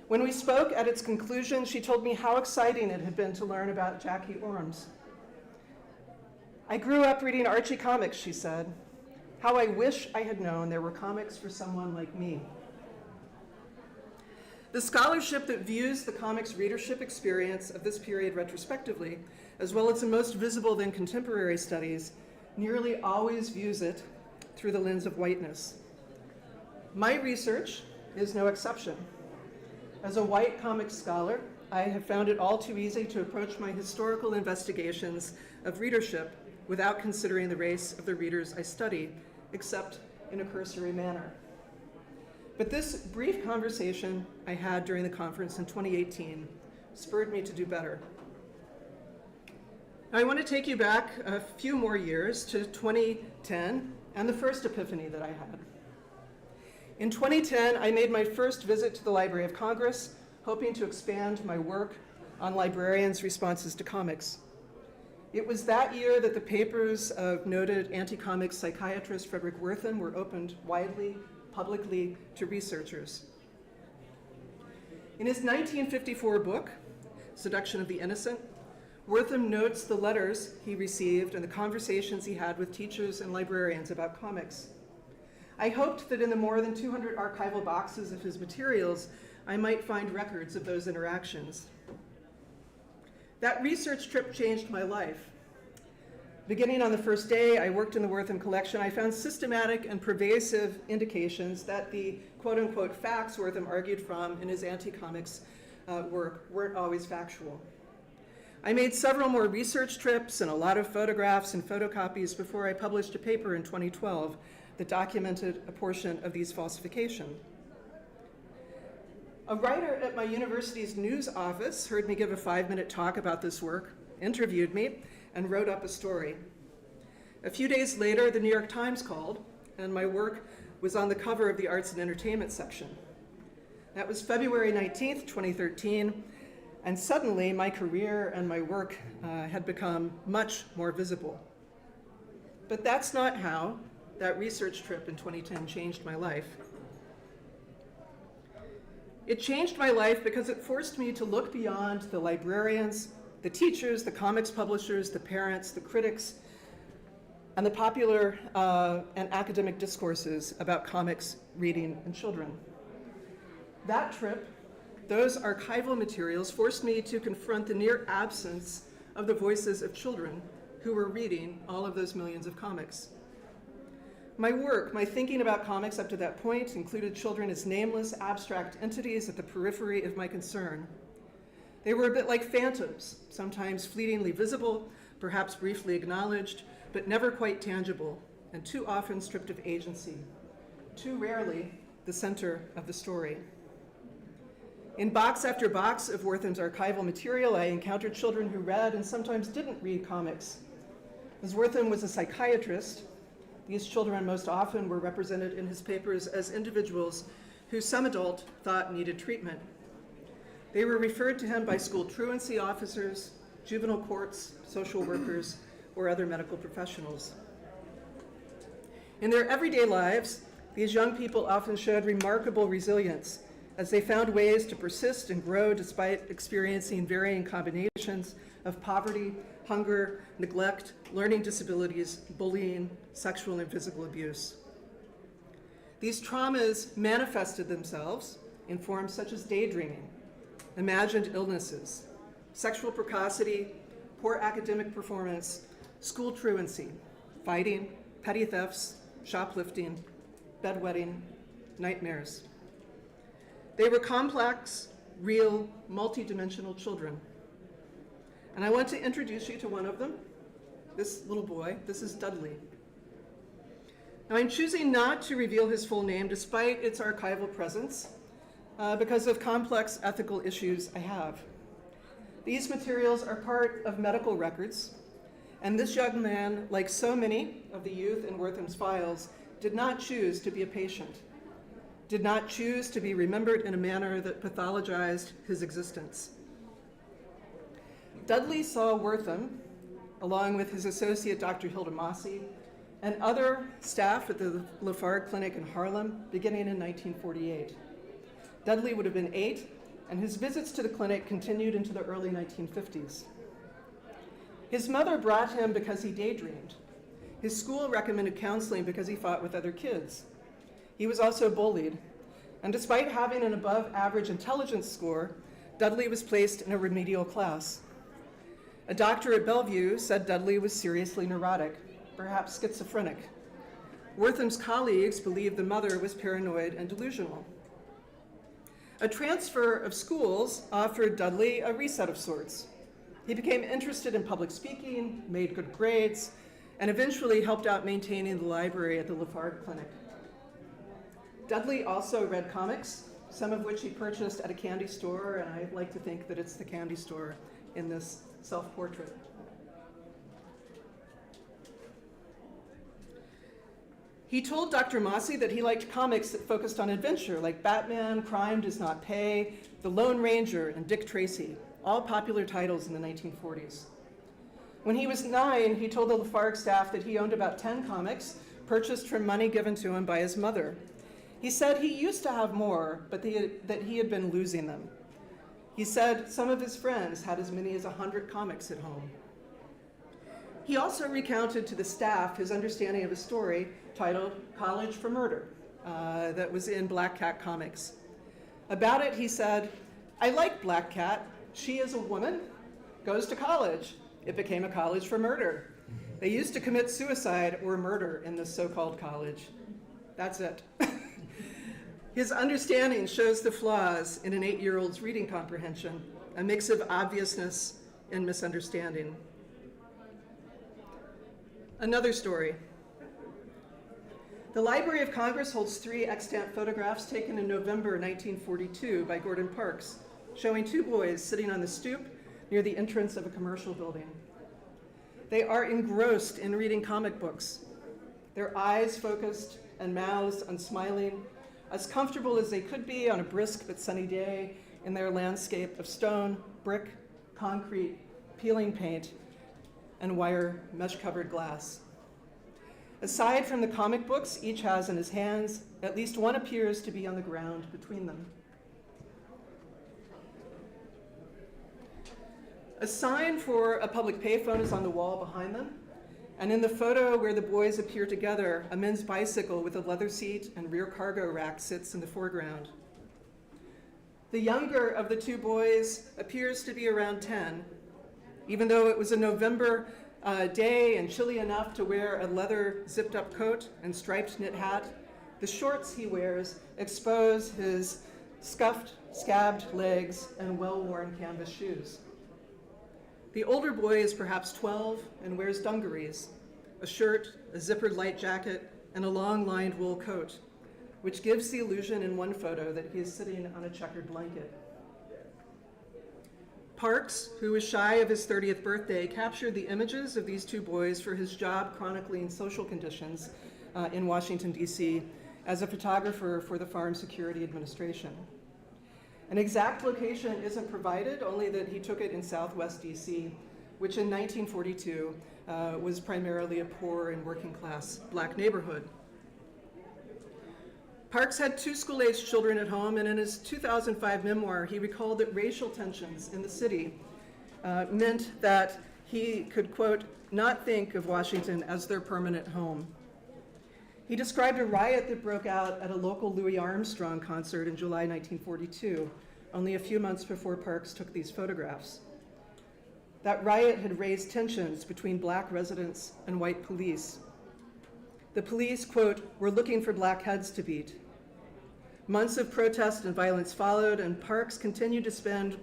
When we spoke at its conclusion, she told me how exciting it had been to learn about Jackie Orms. I grew up reading Archie comics, she said. How I wish I had known there were comics for someone like me. The scholarship that views the comics readership experience of this period retrospectively, as well as the most visible than contemporary studies, nearly always views it through the lens of whiteness. My research is no exception. As a white comics scholar, I have found it all too easy to approach my historical investigations of readership without considering the race of the readers I study, except in a cursory manner. But this brief conversation I had during the conference in 2018 spurred me to do better. Now, I want to take you back a few more years to 2010 and the first epiphany that I had. In 2010, I made my first visit to the Library of Congress, hoping to expand my work on librarians' responses to comics. It was that year that the papers of noted anti-comics psychiatrist Frederick Wertham were opened widely, publicly, to researchers. In his 1954 book, Seduction of the Innocent, Wertham notes the letters he received and the conversations he had with teachers and librarians about comics. I hoped that in the more than 200 archival boxes of his materials, I might find records of those interactions. That research trip changed my life. Beginning on the first day I worked in the Wertham collection, I found systematic and pervasive indications that the quote-unquote facts Wertham argued from in his anti-comics work weren't always factual. I made several more research trips and a lot of photographs and photocopies before I published a paper in 2012 that documented a portion of these falsifications. A writer at my university's news office heard me give a 5-minute talk about this work, interviewed me, and wrote up a story. A few days later, the New York Times called, and my work was on the cover of the Arts and Entertainment section. That was February 19th, 2013, and suddenly my career and my work had become much more visible. But that's not how that research trip in 2010 changed my life. It changed my life because it forced me to look beyond the librarians, the teachers, the comics publishers, the parents, the critics, and the popular and academic discourses about comics, reading, and children. That trip, those archival materials, forced me to confront the near absence of the voices of children who were reading all of those millions of comics. My work, my thinking about comics up to that point included children as nameless, abstract entities at the periphery of my concern. They were a bit like phantoms, sometimes fleetingly visible, perhaps briefly acknowledged, but never quite tangible, and too often stripped of agency. Too rarely, the center of the story. In box after box of Wortham's archival material, I encountered children who read and sometimes didn't read comics. As Wortham was a psychiatrist, these children most often were represented in his papers as individuals who some adult thought needed treatment. They were referred to him by school truancy officers, juvenile courts, social workers, or other medical professionals. In their everyday lives, these young people often showed remarkable resilience as they found ways to persist and grow despite experiencing varying combinations of poverty, hunger, neglect, learning disabilities, bullying, sexual and physical abuse. These traumas manifested themselves in forms such as daydreaming, imagined illnesses, sexual precocity, poor academic performance, school truancy, fighting, petty thefts, shoplifting, bedwetting, nightmares. They were complex, real, multidimensional children. And I want to introduce you to one of them, this little boy. This is Dudley. Now, I'm choosing not to reveal his full name despite its archival presence because of complex ethical issues I have. These materials are part of medical records, and this young man, like so many of the youth in Wortham's files, did not choose to be a patient, did not choose to be remembered in a manner that pathologized his existence. Dudley saw Wortham, along with his associate Dr. Hilda Mossy, and other staff at the Lafargue Clinic in Harlem beginning in 1948. Dudley would have been 8, and his visits to the clinic continued into the early 1950s. His mother brought him because he daydreamed. His school recommended counseling because he fought with other kids. He was also bullied, and despite having an above-average intelligence score, Dudley was placed in a remedial class. A doctor at Bellevue said Dudley was seriously neurotic, perhaps schizophrenic. Wortham's colleagues believed the mother was paranoid and delusional. A transfer of schools offered Dudley a reset of sorts. He became interested in public speaking, made good grades, and eventually helped out maintaining the library at the Lafargue Clinic. Dudley also read comics, some of which he purchased at a candy store, and I like to think that it's the candy store in this self-portrait. He told Dr. Mossy that he liked comics that focused on adventure, like Batman, Crime Does Not Pay, The Lone Ranger, and Dick Tracy, all popular titles in the 1940s. When he was 9, he told the Lafargue staff that he owned about 10 comics, purchased from money given to him by his mother. He said he used to have more, but that he had been losing them. He said some of his friends had as many as 100 comics at home. He also recounted to the staff his understanding of a story titled College for Murder that was in Black Cat Comics. About it, he said, "I like Black Cat. She is a woman, goes to college. It became a college for murder. They used to commit suicide or murder in this so-called college. That's it." His understanding shows the flaws in an 8-year-old's reading comprehension, a mix of obviousness and misunderstanding. Another story. The Library of Congress holds 3 extant photographs taken in November 1942 by Gordon Parks, showing 2 boys sitting on the stoop near the entrance of a commercial building. They are engrossed in reading comic books, their eyes focused and mouths unsmiling, as comfortable as they could be on a brisk but sunny day in their landscape of stone, brick, concrete, peeling paint, and wire mesh-covered glass. Aside from the comic books each has in his hands, at least one appears to be on the ground between them. A sign for a public payphone is on the wall behind them, and in the photo where the boys appear together, a men's bicycle with a leather seat and rear cargo rack sits in the foreground. The younger of the 2 boys appears to be around 10, even though it was a November day and chilly enough to wear a leather zipped-up coat and striped knit hat. The shorts he wears expose his scuffed, scabbed legs and well-worn canvas shoes. The older boy is perhaps 12 and wears dungarees, a shirt, a zippered light jacket, and a long lined wool coat. which gives the illusion in one photo that he is sitting on a checkered blanket. Parks, who was shy of his 30th birthday, captured the images of these two boys for his job chronicling social conditions in Washington, D.C. as a photographer for the Farm Security Administration. An exact location isn't provided, only that he took it in Southwest D.C., which in 1942 was primarily a poor and working class black neighborhood. Parks had 2 school-aged children at home, and in his 2005 memoir, he recalled that racial tensions in the city meant that he could, quote, not think of Washington as their permanent home. He described a riot that broke out at a local Louis Armstrong concert in July 1942, only a few months before Parks took these photographs. That riot had raised tensions between black residents and white police. The police, quote, were looking for black heads to beat. Months of protest and violence followed, and Parks continued to spend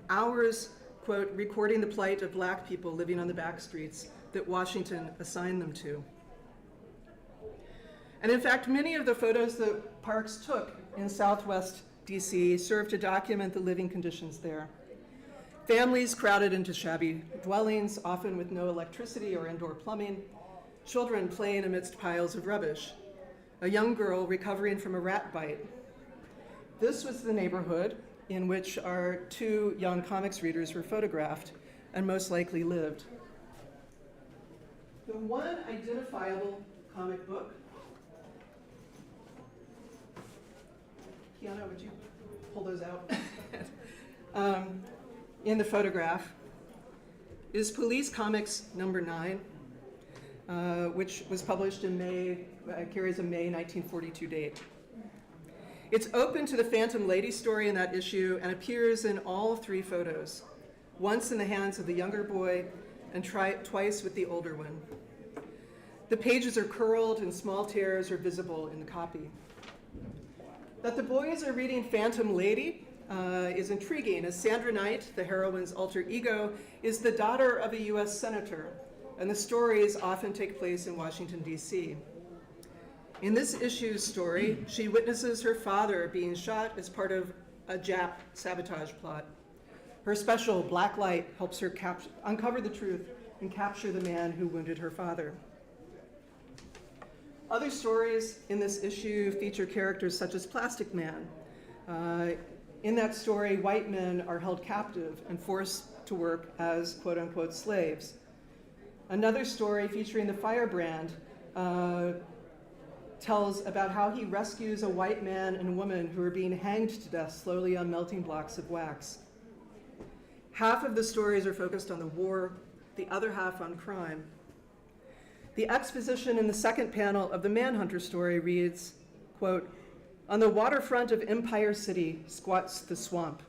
hours, quote, recording the plight of black people living on the back streets that Washington assigned them to. And in fact, many of the photos that Parks took in Southwest DC served to document the living conditions there. Families crowded into shabby dwellings, often with no electricity or indoor plumbing, children playing amidst piles of rubbish, a young girl recovering from a rat bite. This was the neighborhood in which our 2 young comics readers were photographed and most likely lived. The one identifiable comic book, Kiana, would you pull those out? In the photograph is Police Comics number 9, which was published in May, carries a May 1942 date. It's open to the Phantom Lady story in that issue and appears in all 3 photos, once in the hands of the younger boy and twice with the older one. The pages are curled and small tears are visible in the copy. That the boys are reading Phantom Lady is intriguing, as Sandra Knight, the heroine's alter ego, is the daughter of a U.S. senator, and the stories often take place in Washington, D.C. In this issue's story, she witnesses her father being shot as part of a Jap sabotage plot. Her special black light helps her uncover the truth and capture the man who wounded her father. Other stories in this issue feature characters such as Plastic Man. In that story, white men are held captive and forced to work as quote-unquote slaves. Another story featuring the Firebrand tells about how he rescues a white man and woman who are being hanged to death slowly on melting blocks of wax. Half of the stories are focused on the war, the other half on crime. The exposition in the second panel of the Manhunter story reads, quote, on the waterfront of Empire City squats the swamp,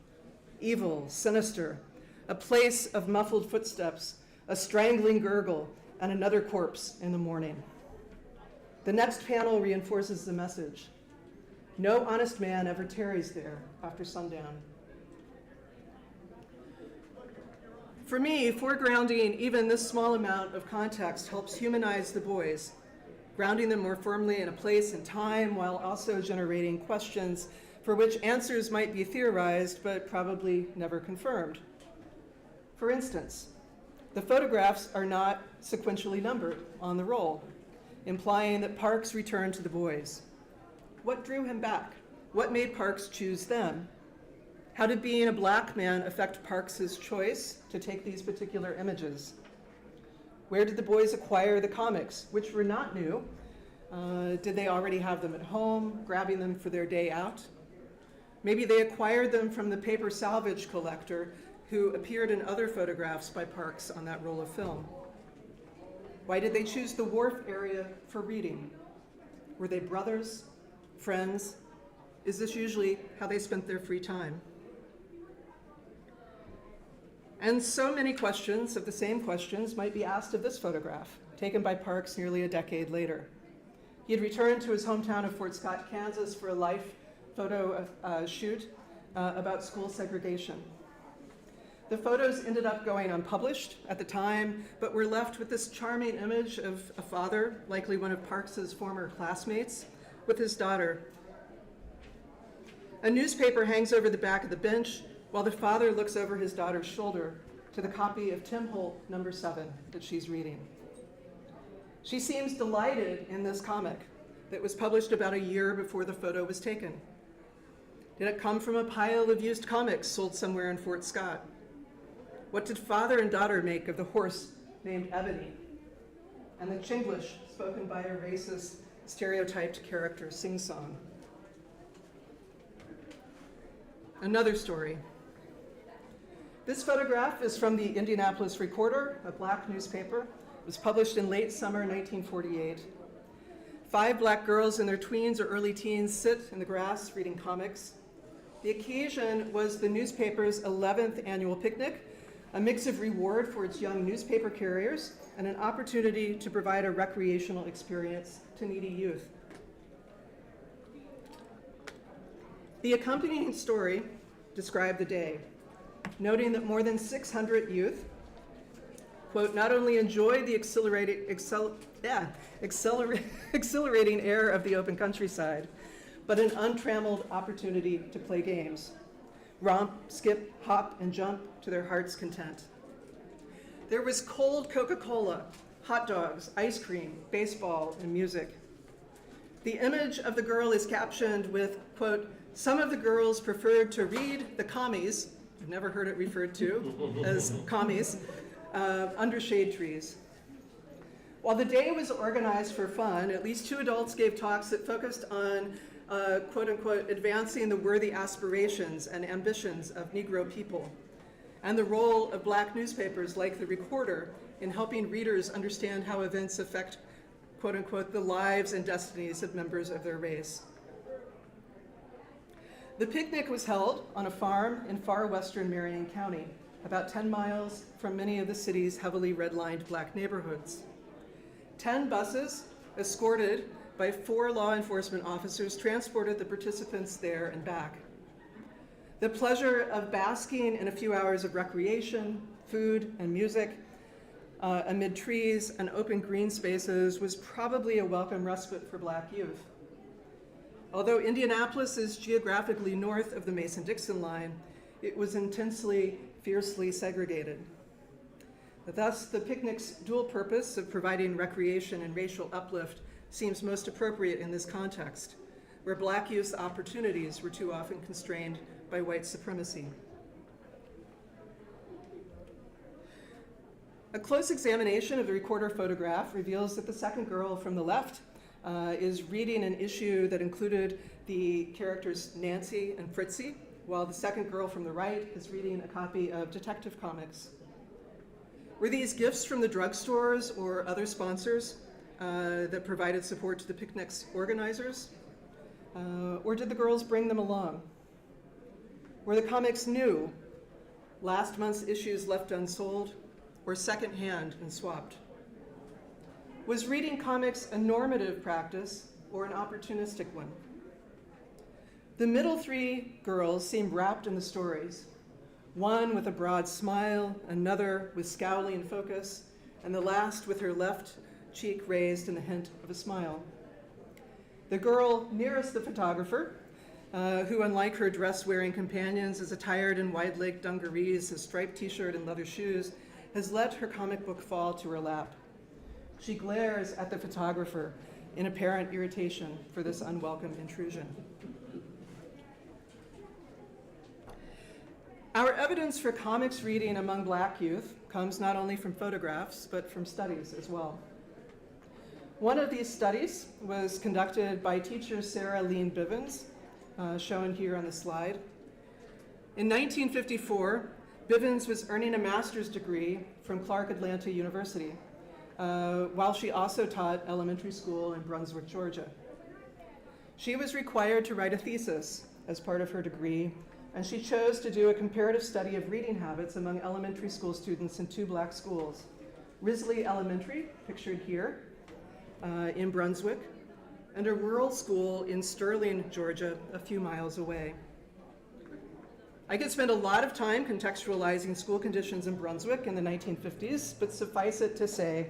evil, sinister, a place of muffled footsteps, a strangling gurgle, and another corpse in the morning. The next panel reinforces the message. No honest man ever tarries there after sundown. For me, foregrounding even this small amount of context helps humanize the boys, grounding them more firmly in a place and time while also generating questions for which answers might be theorized but probably never confirmed. For instance, the photographs are not sequentially numbered on the roll, implying that Parks returned to the boys. What drew him back? What made Parks choose them? How did being a black man affect Parks's choice to take these particular images? Where did the boys acquire the comics, which were not new? Did they already have them at home, grabbing them for their day out? Maybe they acquired them from the paper salvage collector who appeared in other photographs by Parks on that roll of film. Why did they choose the wharf area for reading? Were they brothers, friends? Is this usually how they spent their free time? And so many questions of the same questions might be asked of this photograph, taken by Parks nearly a decade later. He had returned to his hometown of Fort Scott, Kansas for a life photo shoot about school segregation. The photos ended up going unpublished at the time, but were left with this charming image of a father, likely one of Parks's former classmates, with his daughter, A newspaper hangs over the back of the bench while the father looks over his daughter's shoulder to the copy of Tim Holt, number 7, that she's reading. She seems delighted in this comic that was published about a year before the photo was taken. Did it come from a pile of used comics sold somewhere in Fort Scott? What did father and daughter make of the horse named Ebony and the Chinglish spoken by a racist, stereotyped character, Sing Song? Another story. This photograph is from the Indianapolis Recorder, a black newspaper. It was published in late summer 1948. 5 black girls in their tweens or early teens sit in the grass reading comics. The occasion was the newspaper's 11th annual picnic, a mix of reward for its young newspaper carriers and an opportunity to provide a recreational experience to needy youth. The accompanying story described the day, noting that more than 600 youth, quote, not only enjoyed the exhilarating air of the open countryside, but an untrammeled opportunity to play games, romp, skip, hop, and jump to their heart's content. There was cold Coca-Cola, hot dogs, ice cream, baseball, and music. The image of the girl is captioned with, quote, some of the girls preferred to read the commies, I've never heard it referred to as commies, under shade trees. While the day was organized for fun, at least 2 adults gave talks that focused on, quote unquote, advancing the worthy aspirations and ambitions of Negro people, and the role of black newspapers like the Recorder in helping readers understand how events affect, quote unquote, the lives and destinies of members of their race. The picnic was held on a farm in far western Marion County, about 10 miles from many of the city's heavily red-lined black neighborhoods. 10 buses, escorted by 4 law enforcement officers, transported the participants there and back. The pleasure of basking in a few hours of recreation, food, and music amid trees and open green spaces was probably a welcome respite for black youth. Although Indianapolis is geographically north of the Mason-Dixon line, it was intensely, fiercely segregated. Thus, the picnic's dual purpose of providing recreation and racial uplift seems most appropriate in this context, where black youth's opportunities were too often constrained by white supremacy. A close examination of the Recorder photograph reveals that the second girl from the left is reading an issue that included the characters Nancy and Fritzy, while the second girl from the right is reading a copy of Detective Comics. Were these gifts from the drugstores or other sponsors that provided support to the picnic's organizers? Or did the girls bring them along? Were the comics new, last month's issues left unsold, or secondhand and swapped? Was reading comics a normative practice or an opportunistic one? The middle 3 girls seemed wrapped in the stories, one with a broad smile, another with scowling focus, and the last with her left cheek raised in the hint of a smile. The girl nearest the photographer, who unlike her dress-wearing companions is attired in wide-legged dungarees, a striped t-shirt, and leather shoes, has let her comic book fall to her lap. She glares at the photographer in apparent irritation for this unwelcome intrusion. Our evidence for comics reading among black youth comes not only from photographs, but from studies as well. One of these studies was conducted by teacher Sarah Lean Bivens, shown here on the slide. In 1954, Bivens was earning a master's degree from Clark Atlanta University, while she also taught elementary school in Brunswick, Georgia. She was required to write a thesis as part of her degree, and she chose to do a comparative study of reading habits among elementary school students in 2 black schools, Risley Elementary, pictured here, in Brunswick, and a rural school in Sterling, Georgia, a few miles away. I could spend a lot of time contextualizing school conditions in Brunswick in the 1950s, but suffice it to say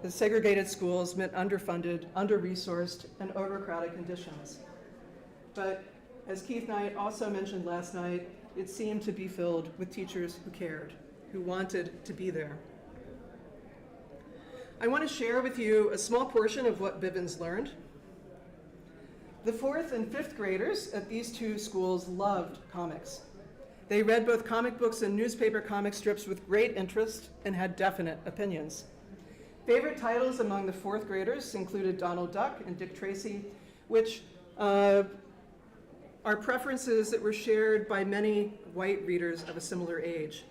that segregated schools meant underfunded, under-resourced, and overcrowded conditions. But as Keith Knight also mentioned last night, it seemed to be filled with teachers who cared, who wanted to be there. I want to share with you a small portion of what Bivens learned. The 4th and 5th graders at these two schools loved comics. They read both comic books and newspaper comic strips with great interest and had definite opinions. Favorite titles among the 4th graders included Donald Duck and Dick Tracy, which are preferences that were shared by many white readers of a similar age.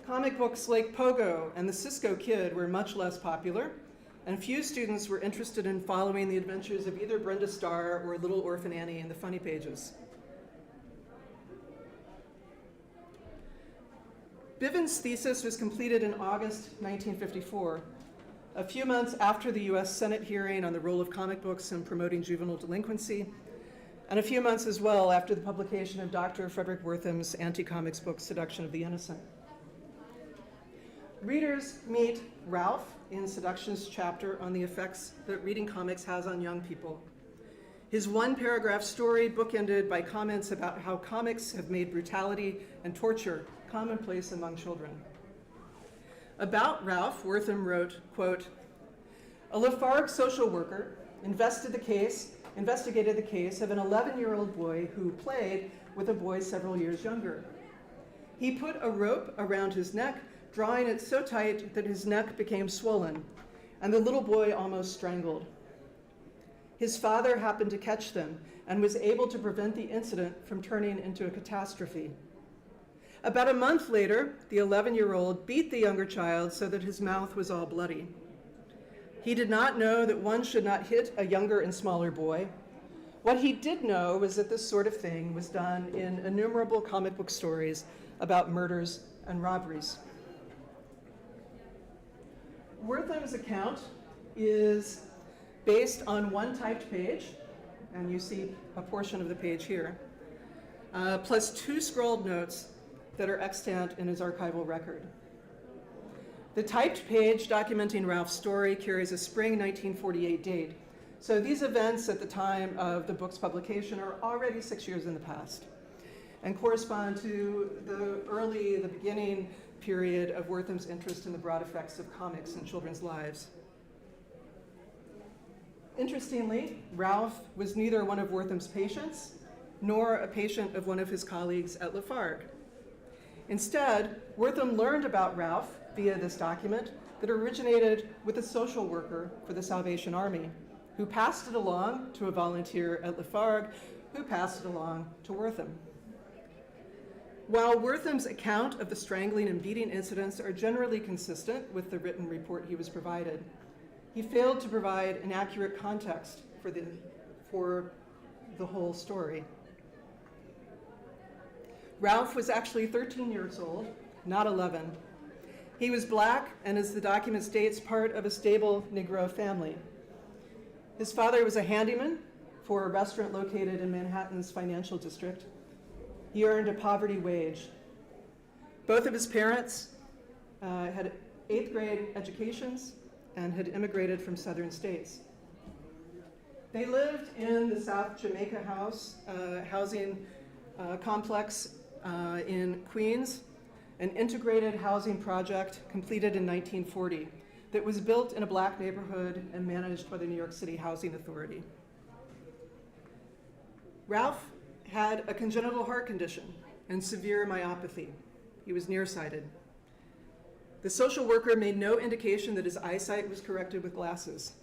Comic books like Pogo and the Cisco Kid were much less popular, and few students were interested in following the adventures of either Brenda Starr or Little Orphan Annie in the Funny Pages. Bivens' thesis was completed in August 1954, a few months after the U.S. Senate hearing on the role of comic books in promoting juvenile delinquency, and a few months as well after the publication of Dr. Frederick Wortham's anti-comics book, Seduction of the Innocent. Readers meet Ralph in Seduction's chapter on the effects that reading comics has on young people. His one-paragraph story bookended by comments about how comics have made brutality and torture commonplace among children. About Ralph, Wortham wrote, quote, "A Lafargue social worker investigated the case of an 11-year-old boy who played with a boy several years younger. He put a rope around his neck, drawing it so tight that his neck became swollen, and the little boy almost strangled. His father happened to catch them and was able to prevent the incident from turning into a catastrophe. About a month later, the 11-year-old beat the younger child so that his mouth was all bloody. He did not know that one should not hit a younger and smaller boy. What he did know was that this sort of thing was done in innumerable comic book stories about murders and robberies." Wortham's account is based on one typed page, and you see a portion of the page here, plus 2 scrawled notes that are extant in his archival record. The typed page documenting Ralph's story carries a spring 1948 date, so these events at the time of the book's publication are already 6 years in the past and correspond to the beginning period of Wortham's interest in the broad effects of comics in children's lives. Interestingly, Ralph was neither one of Wortham's patients nor a patient of one of his colleagues at Lafargue. Instead, Wortham learned about Ralph via this document that originated with a social worker for the Salvation Army, who passed it along to a volunteer at Lafargue, who passed it along to Wortham. While Wortham's account of the strangling and beating incidents are generally consistent with the written report he was provided, he failed to provide an accurate context for the whole story. Ralph was actually 13 years old, not 11. He was black and, as the document states, part of a stable Negro family. His father was a handyman for a restaurant located in Manhattan's financial district. He earned a poverty wage. Both of his parents had 8th grade educations and had immigrated from southern states. They lived in the South Jamaica House housing complex in Queens, an integrated housing project completed in 1940 that was built in a black neighborhood and managed by the New York City Housing Authority. Ralph had a congenital heart condition and severe myopathy. He was nearsighted. The social worker made no indication that his eyesight was corrected with glasses.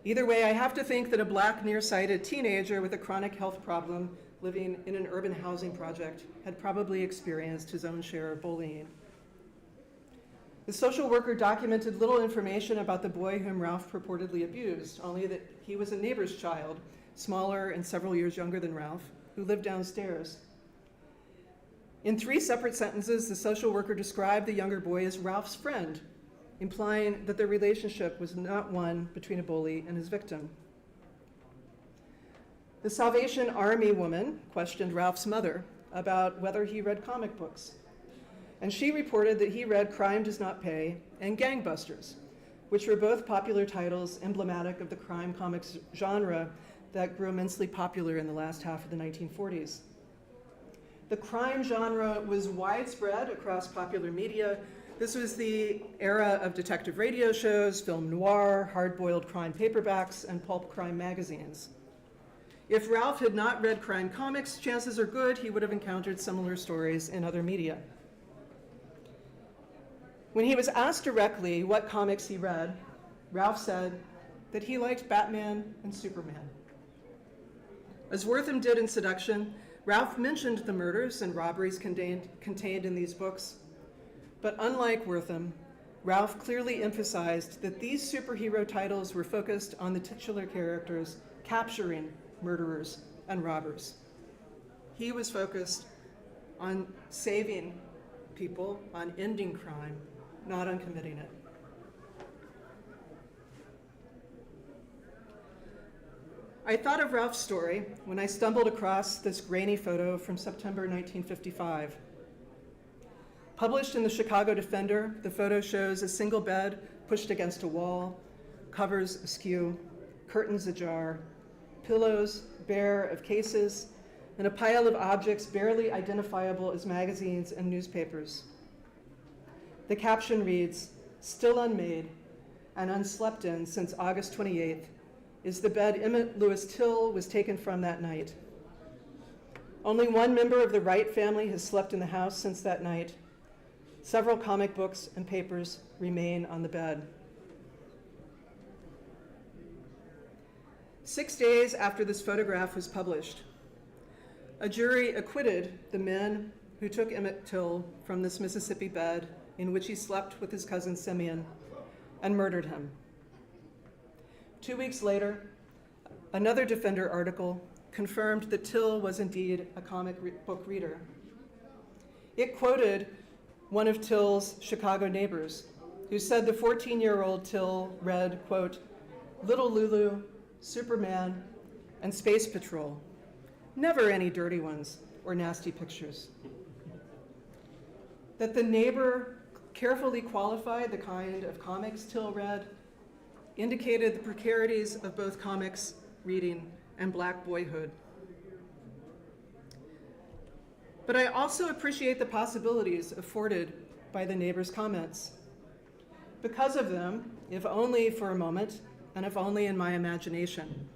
Either way, I have to think that a black nearsighted teenager with a chronic health problem living in an urban housing project had probably experienced his own share of bullying. The social worker documented little information about the boy whom Ralph purportedly abused, only that he was a neighbor's child, smaller and several years younger than Ralph, who lived downstairs. In 3 separate sentences, the social worker described the younger boy as Ralph's friend, implying that the relationship was not one between a bully and his victim. The Salvation Army woman questioned Ralph's mother about whether he read comic books, and she reported that he read Crime Does Not Pay and Gangbusters, which were both popular titles emblematic of the crime comics genre that grew immensely popular in the last half of the 1940s. The crime genre was widespread across popular media. This was the era of detective radio shows, film noir, hard-boiled crime paperbacks, and pulp crime magazines. If Ralph had not read crime comics, chances are good he would have encountered similar stories in other media. When he was asked directly what comics he read, Ralph said that he liked Batman and Superman. As Wortham did in Seduction, Ralph mentioned the murders and robberies contained in these books, but unlike Wortham, Ralph clearly emphasized that these superhero titles were focused on the titular characters capturing murderers and robbers. He was focused on saving people, on ending crime, not on committing it. I thought of Ralph's story when I stumbled across this grainy photo from September 1955. Published in the Chicago Defender, the photo shows a single bed pushed against a wall, covers askew, curtains ajar, pillows bare of cases, and a pile of objects barely identifiable as magazines and newspapers. The caption reads, "Still unmade and unslept in since August 28th is the bed Emmett Lewis Till was taken from that night. Only one member of the Wright family has slept in the house since that night. Several comic books and papers remain on the bed." 6 days after this photograph was published, a jury acquitted the men who took Emmett Till from this Mississippi bed in which he slept with his cousin Simeon and murdered him. 2 weeks later, another Defender article confirmed that Till was indeed a comic book reader. It quoted one of Till's Chicago neighbors, who said the 14-year-old Till read, quote, "Little Lulu, Superman, and Space Patrol. Never any dirty ones or nasty pictures." That the neighbor carefully qualified the kind of comics Till read indicated the precarities of both comics reading and Black boyhood. But I also appreciate the possibilities afforded by the neighbor's comments. Because of them, if only for a moment, and if only in my imagination,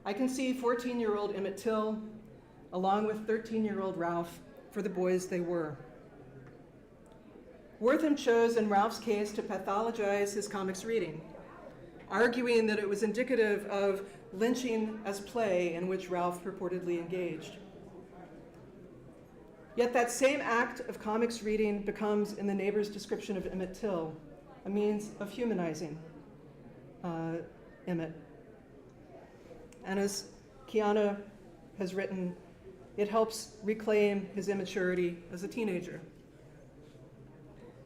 I can see 14-year-old Emmett Till along with 13-year-old Ralph for the boys they were. Wortham chose in Ralph's case to pathologize his comics reading, arguing that it was indicative of lynching as play in which Ralph purportedly engaged. Yet that same act of comics reading becomes, in the neighbor's description of Emmett Till, a means of humanizing Emmett. And as Kiana has written, it helps reclaim his immaturity as a teenager.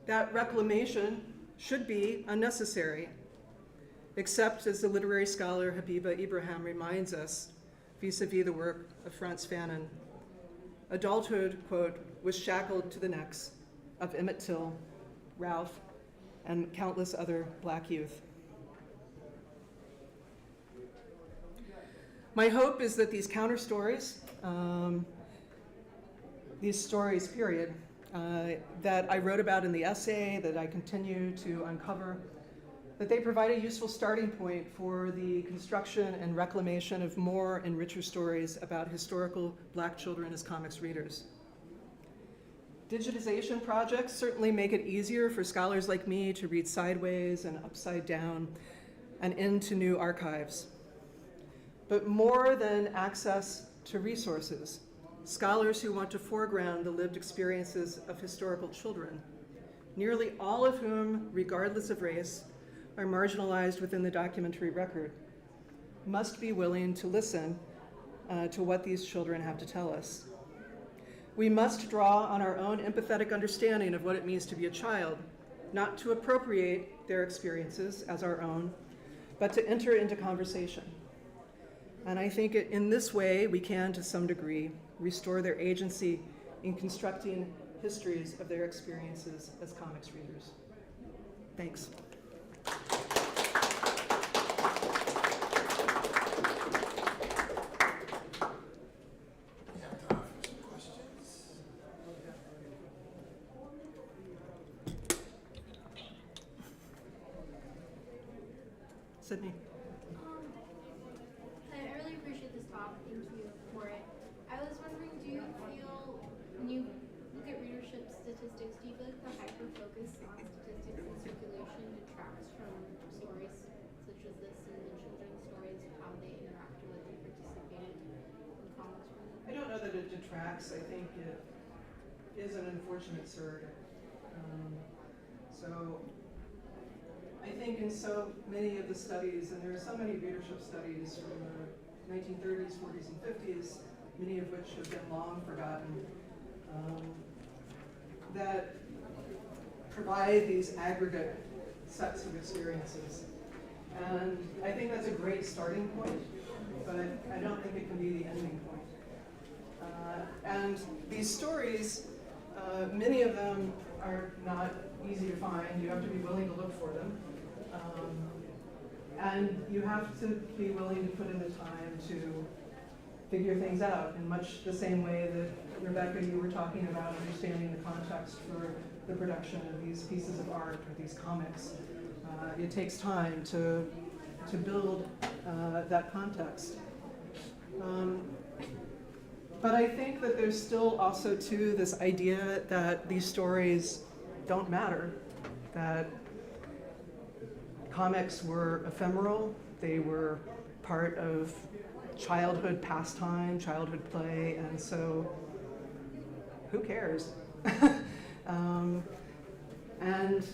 That reclamation should be unnecessary, except, as the literary scholar Habiba Ibrahim reminds us, vis-a-vis the work of Frantz Fanon, adulthood, quote, was shackled to the necks of Emmett Till, Ralph, and countless other Black youth. My hope is that these counter stories, period, that I wrote about in the essay, that I continue to uncover, that they provide a useful starting point for the construction and reclamation of more and richer stories about historical Black children as comics readers. Digitization projects certainly make it easier for scholars like me to read sideways and upside down and into new archives. But more than access to resources, scholars who want to foreground the lived experiences of historical children, nearly all of whom, regardless of race, are marginalized within the documentary record, must be willing to listen to what these children have to tell us. We must draw on our own empathetic understanding of what it means to be a child, not to appropriate their experiences as our own, but to enter into conversation. And I think in this way, we can, to some degree, restore their agency in constructing histories of their experiences as comics readers. Thanks. Sydney. I really appreciate this talk. Thank you for it. I was wondering, do you feel, when you look at readership statistics, do you feel like the hyper-focus on statistics and circulation detracts from stories such as this and the children's stories, how they interacted with and participated in comics from them? I don't know that it detracts. I think it is an unfortunate surrogate. So I think in so many of the studies, and there are so many readership studies from the 1930s, 40s, and 50s, many of which have been long forgotten, that provide these aggregate sets of experiences. And I think that's a great starting point, but I don't think it can be the ending point. And these stories, many of them are not easy to find. You have to be willing to look for them. And you have to be willing to put in the time to figure things out in much the same way that, Rebecca, you were talking about understanding the context for the production of these pieces of art or these comics. It takes time to build that context. But I think that there's still also, too, this idea that these stories don't matter, that comics were ephemeral, they were part of childhood pastime, childhood play, and so who cares? And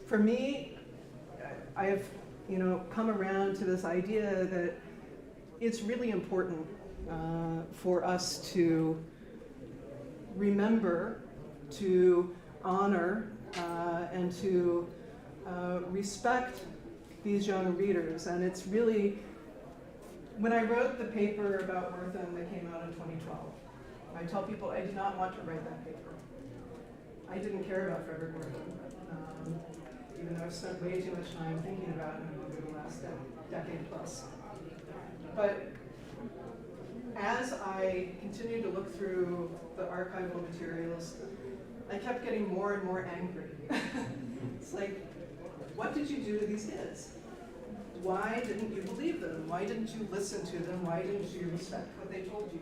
for me, I've come around to this idea that it's really important for us to remember, to honor, and to respect these young readers. And it's really, when I wrote the paper about Wortham that came out in 2012, I tell people I did not want to write that paper. I didn't care about Frederick Wortham, even though I've spent way too much time thinking about him over the last decade plus. But as I continued to look through the archival materials, I kept getting more and more angry. It's like, what did you do to these kids? Why didn't you believe them? Why didn't you listen to them? Why didn't you respect what they told you?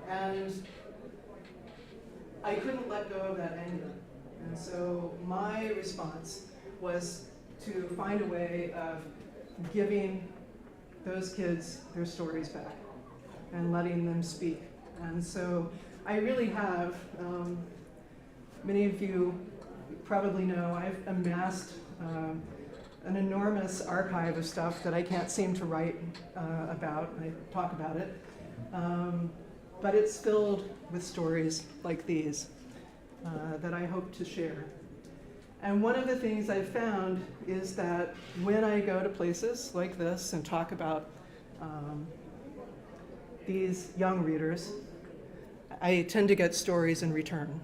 And I couldn't let go of that anger. And so my response was to find a way of giving those kids their stories back and letting them speak. And so I really have, many of you probably know, I've amassed an enormous archive of stuff that I can't seem to write about. I talk about it. But it's filled with stories like these that I hope to share. And one of the things I've found is that when I go to places like this and talk about these young readers, I tend to get stories in return.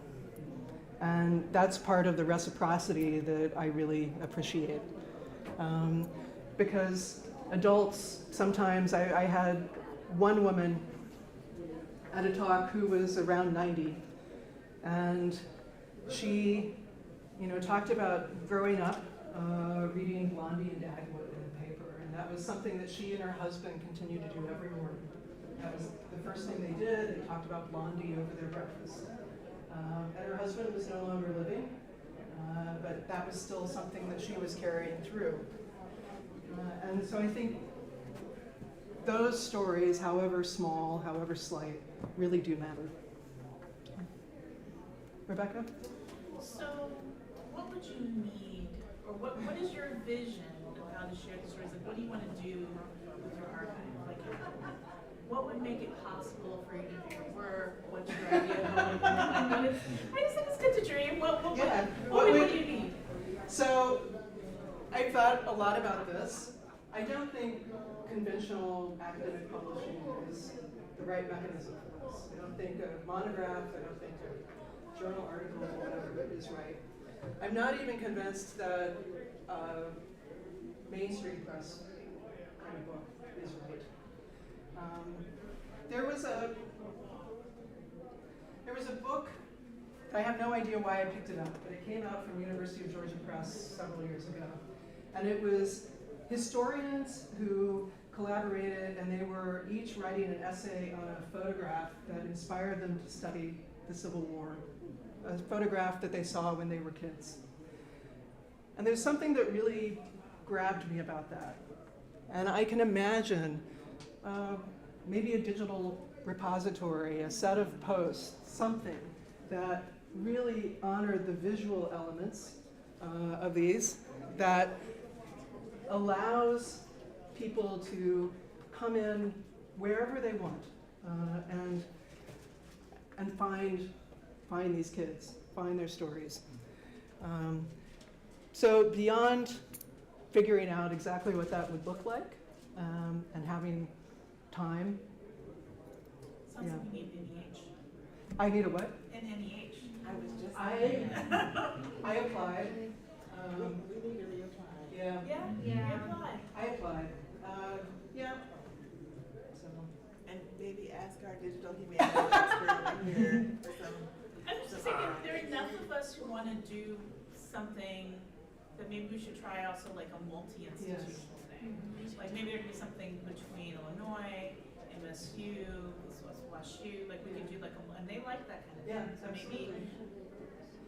And that's part of the reciprocity that I really appreciate. Because adults, sometimes I had one woman at a talk who was around 90, and she talked about growing up reading Blondie and Dagwood in the paper, and that was something that she and her husband continued to do every morning. That was the first thing they did. They talked about Blondie over their breakfast. And her husband was no longer living, but that was still something that she was carrying through. And so I think those stories, however small, however slight, really do matter. Rebecca? So, what would you need, or what is your vision of how to share the stories? Like, what do you want to do with your archive? Like, what would make it possible for you to do your work? What's your idea of how I just think it's good to dream. What do you need? So, I've thought a lot about this. I don't think conventional academic publishing is the right mechanism for this. I don't think a monograph, I don't think a journal article, whatever is right. I'm not even convinced that mainstream press kind of book is right. There was a book, I have no idea why I picked it up, but it came out from University of Georgia Press several years ago. And it was historians who collaborated, and they were each writing an essay on a photograph that inspired them to study the Civil War, a photograph that they saw when they were kids. And there's something that really grabbed me about that. And I can imagine maybe a digital repository, a set of posts, something that really honored the visual elements of these, that allows people to come in wherever they want and find these kids, find their stories. So beyond figuring out exactly what that would look like and having time. Sounds like you need an NEH. I need a what? An NEH. I was just. I applied. We need to reapply. Yeah. Yeah. Reapply. I applied. Yeah. So. And maybe ask our digital humanities expert here for some. I was just thinking, there are enough of us who want to do something that maybe we should try also like a multi-institutional thing. Like maybe there could be something between Illinois, MSU, WSU, like we could do like and they like that kind of thing.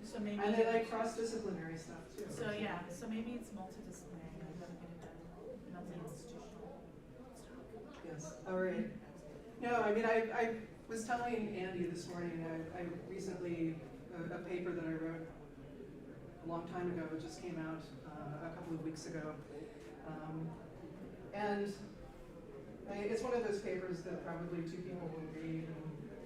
So maybe. And they like cross-disciplinary stuff too. So yeah, so maybe it's multidisciplinary. I've got to get it done. Multi-institutional. Yes. All right. No, I mean I was telling Andy this morning. I recently a paper that I wrote a long time ago just came out a couple of weeks ago, and it's one of those papers that probably 2 people will read and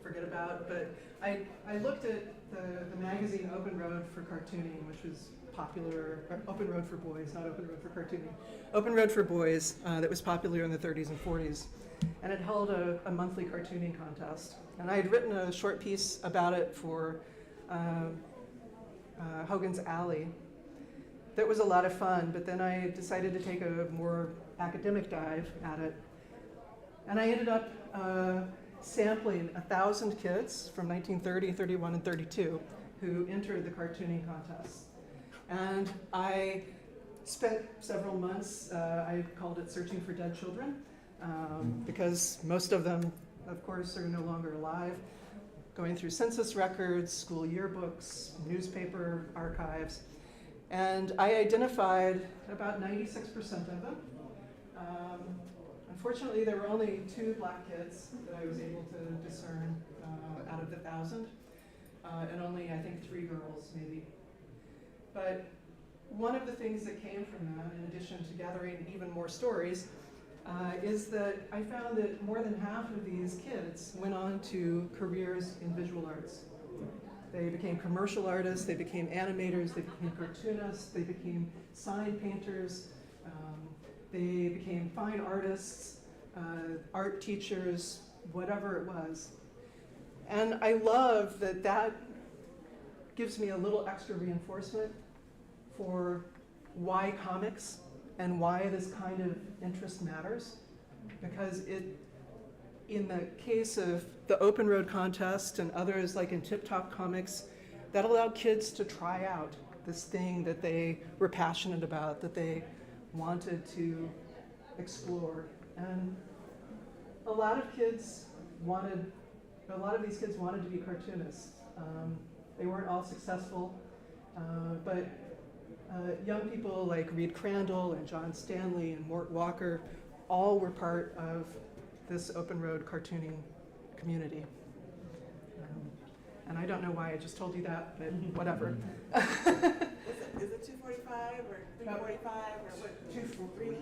forget about. But I looked at the magazine Open Road for Cartooning, which was popular, Open Road for Boys, not Open Road for Cartooning. Open Road for Boys, that was popular in the 30s and 40s. And it held a monthly cartooning contest. And I had written a short piece about it for Hogan's Alley. That was a lot of fun, but then I decided to take a more academic dive at it. And I ended up sampling 1,000 kids from 1930, 31, and 32 who entered the cartooning contest. And I spent several months, I called it Searching for Dead Children, because most of them, of course, are no longer alive, going through census records, school yearbooks, newspaper archives. And I identified about 96% of them. Unfortunately, there were only 2 black kids that I was able to discern out of the 1,000, and only, I think, 3 girls, maybe. But one of the things that came from that, in addition to gathering even more stories, is that I found that more than half of these kids went on to careers in visual arts. They became commercial artists, they became animators, they became cartoonists, they became sign painters, they became fine artists, art teachers, whatever it was. And I love that that gives me a little extra reinforcement for why comics and why this kind of interest matters. Because in the case of the Open Road contest and others like in Tip Top Comics, that allowed kids to try out this thing that they were passionate about, that they wanted to explore. And a lot of these kids wanted to be cartoonists. They weren't all successful, but young people like Reed Crandall and John Stanley and Mort Walker all were part of this Open Road cartooning community. And I don't know why I just told you that, but whatever. Is it 2:45 or 3:45 or what? 2:45.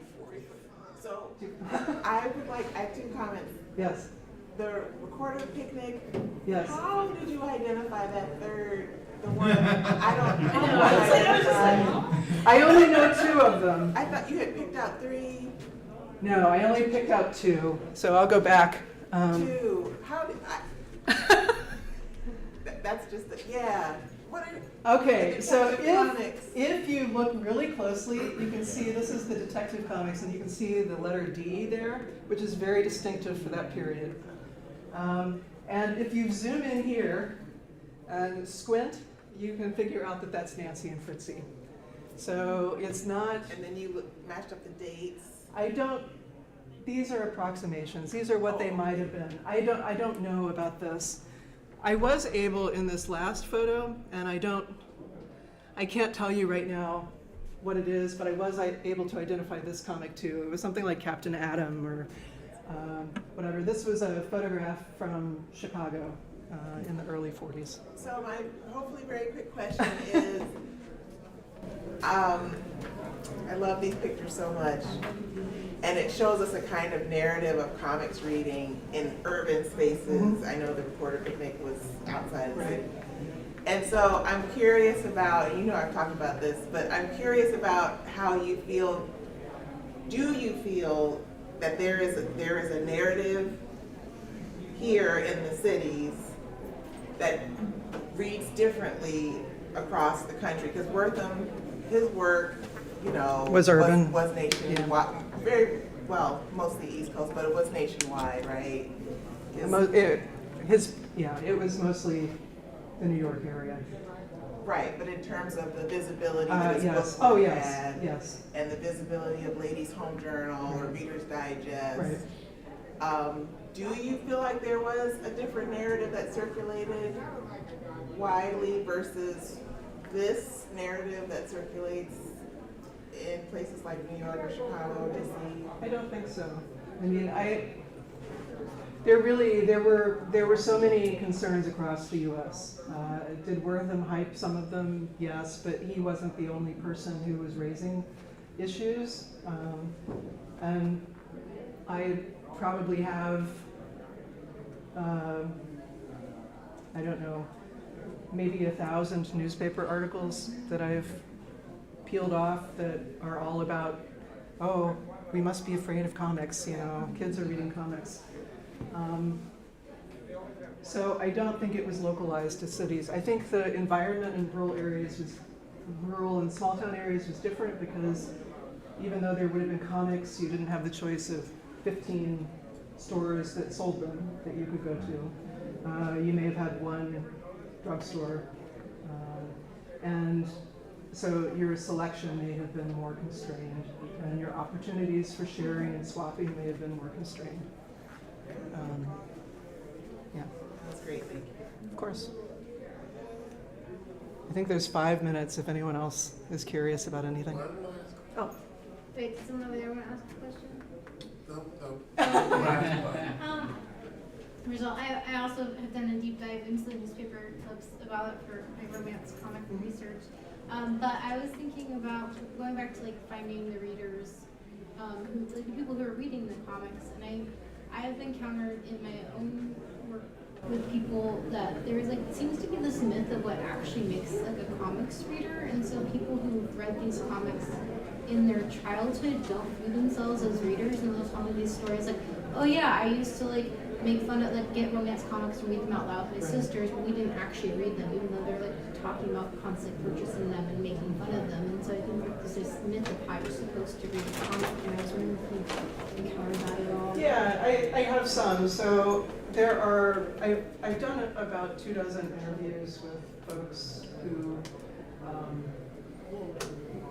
So I have 2 comments. Yes. The recorder picnic. Yes. How did you identify that third? The one I don't know. I only know 2 of them. I thought you had picked out 3. No, I only picked out 2. So I'll go back. 2. How did I? That's just yeah. What are Okay, so if you look really closely, you can see this is the Detective Comics, and you can see the letter D there, which is very distinctive for that period. And if you zoom in here and squint, you can figure out that that's Nancy and Fritzy. So it's not. And then you matched up the dates. I don't. These are approximations. These are what they might have been. I don't know about this. I was able in this last photo, and I can't tell you right now what it is, but I was able to identify this comic too. It was something like Captain Atom or whatever. This was a photograph from Chicago in the early 40s. So my hopefully very quick question is, I love these pictures so much, and it shows us a kind of narrative of comics reading in urban spaces. I know the reporter picnic was outside of the city. And so I'm curious about, you know I've talked about this, but I'm curious about how you feel, do you feel that there is a narrative here in the cities that reads differently across the country? Because Wortham, his work, you know, was urban, was nationwide, very well, mostly East Coast, but it was nationwide, right? It was mostly the New York area. Right, but in terms of the visibility that his book had, and the visibility of Ladies' Home Journal or Reader's Digest, do you feel like there was a different narrative that circulated widely versus this narrative that circulates in places like New York or Chicago, DC? I don't think so. I mean, there were so many concerns across the U.S. Did Wortham hype some of them? Yes, but he wasn't the only person who was raising issues. And I probably have, I don't know, maybe 1,000 newspaper articles that I've peeled off that are all about, oh, we must be afraid of comics, you know, kids are reading comics. So I don't think it was localized to cities. I think the environment in rural and small town areas was different because even though there would have been comics, you didn't have the choice of 15 stores that sold them that you could go to. You may have had one drugstore. And so your selection may have been more constrained, and your opportunities for sharing and swapping may have been more constrained. Yeah. That's great, thank you. Of course. I think there's 5 minutes if anyone else is curious about anything. Oh. Wait, does someone over there want to ask a question? Rizal, I also have done a deep dive into the newspaper clips about it for my romance comic research. But I was thinking about going back to like finding the readers, like the people who are reading the comics, and I have encountered in my own work with people that there is like, it seems to be this myth of what actually makes like a comics reader, and so people who've read these comics in their childhood don't view themselves as readers, and they'll tell me these stories like, oh yeah, I used to like make fun of, like get romance comics and read them out loud with my sisters, but we didn't actually read them, even though they're like talking about constantly purchasing them and making fun of them. And so I think like, there's this myth of how you're supposed to read a comic, and I was wondering if you encountered that at all. Yeah, I have some. So there are, I've done about 24 interviews with folks who,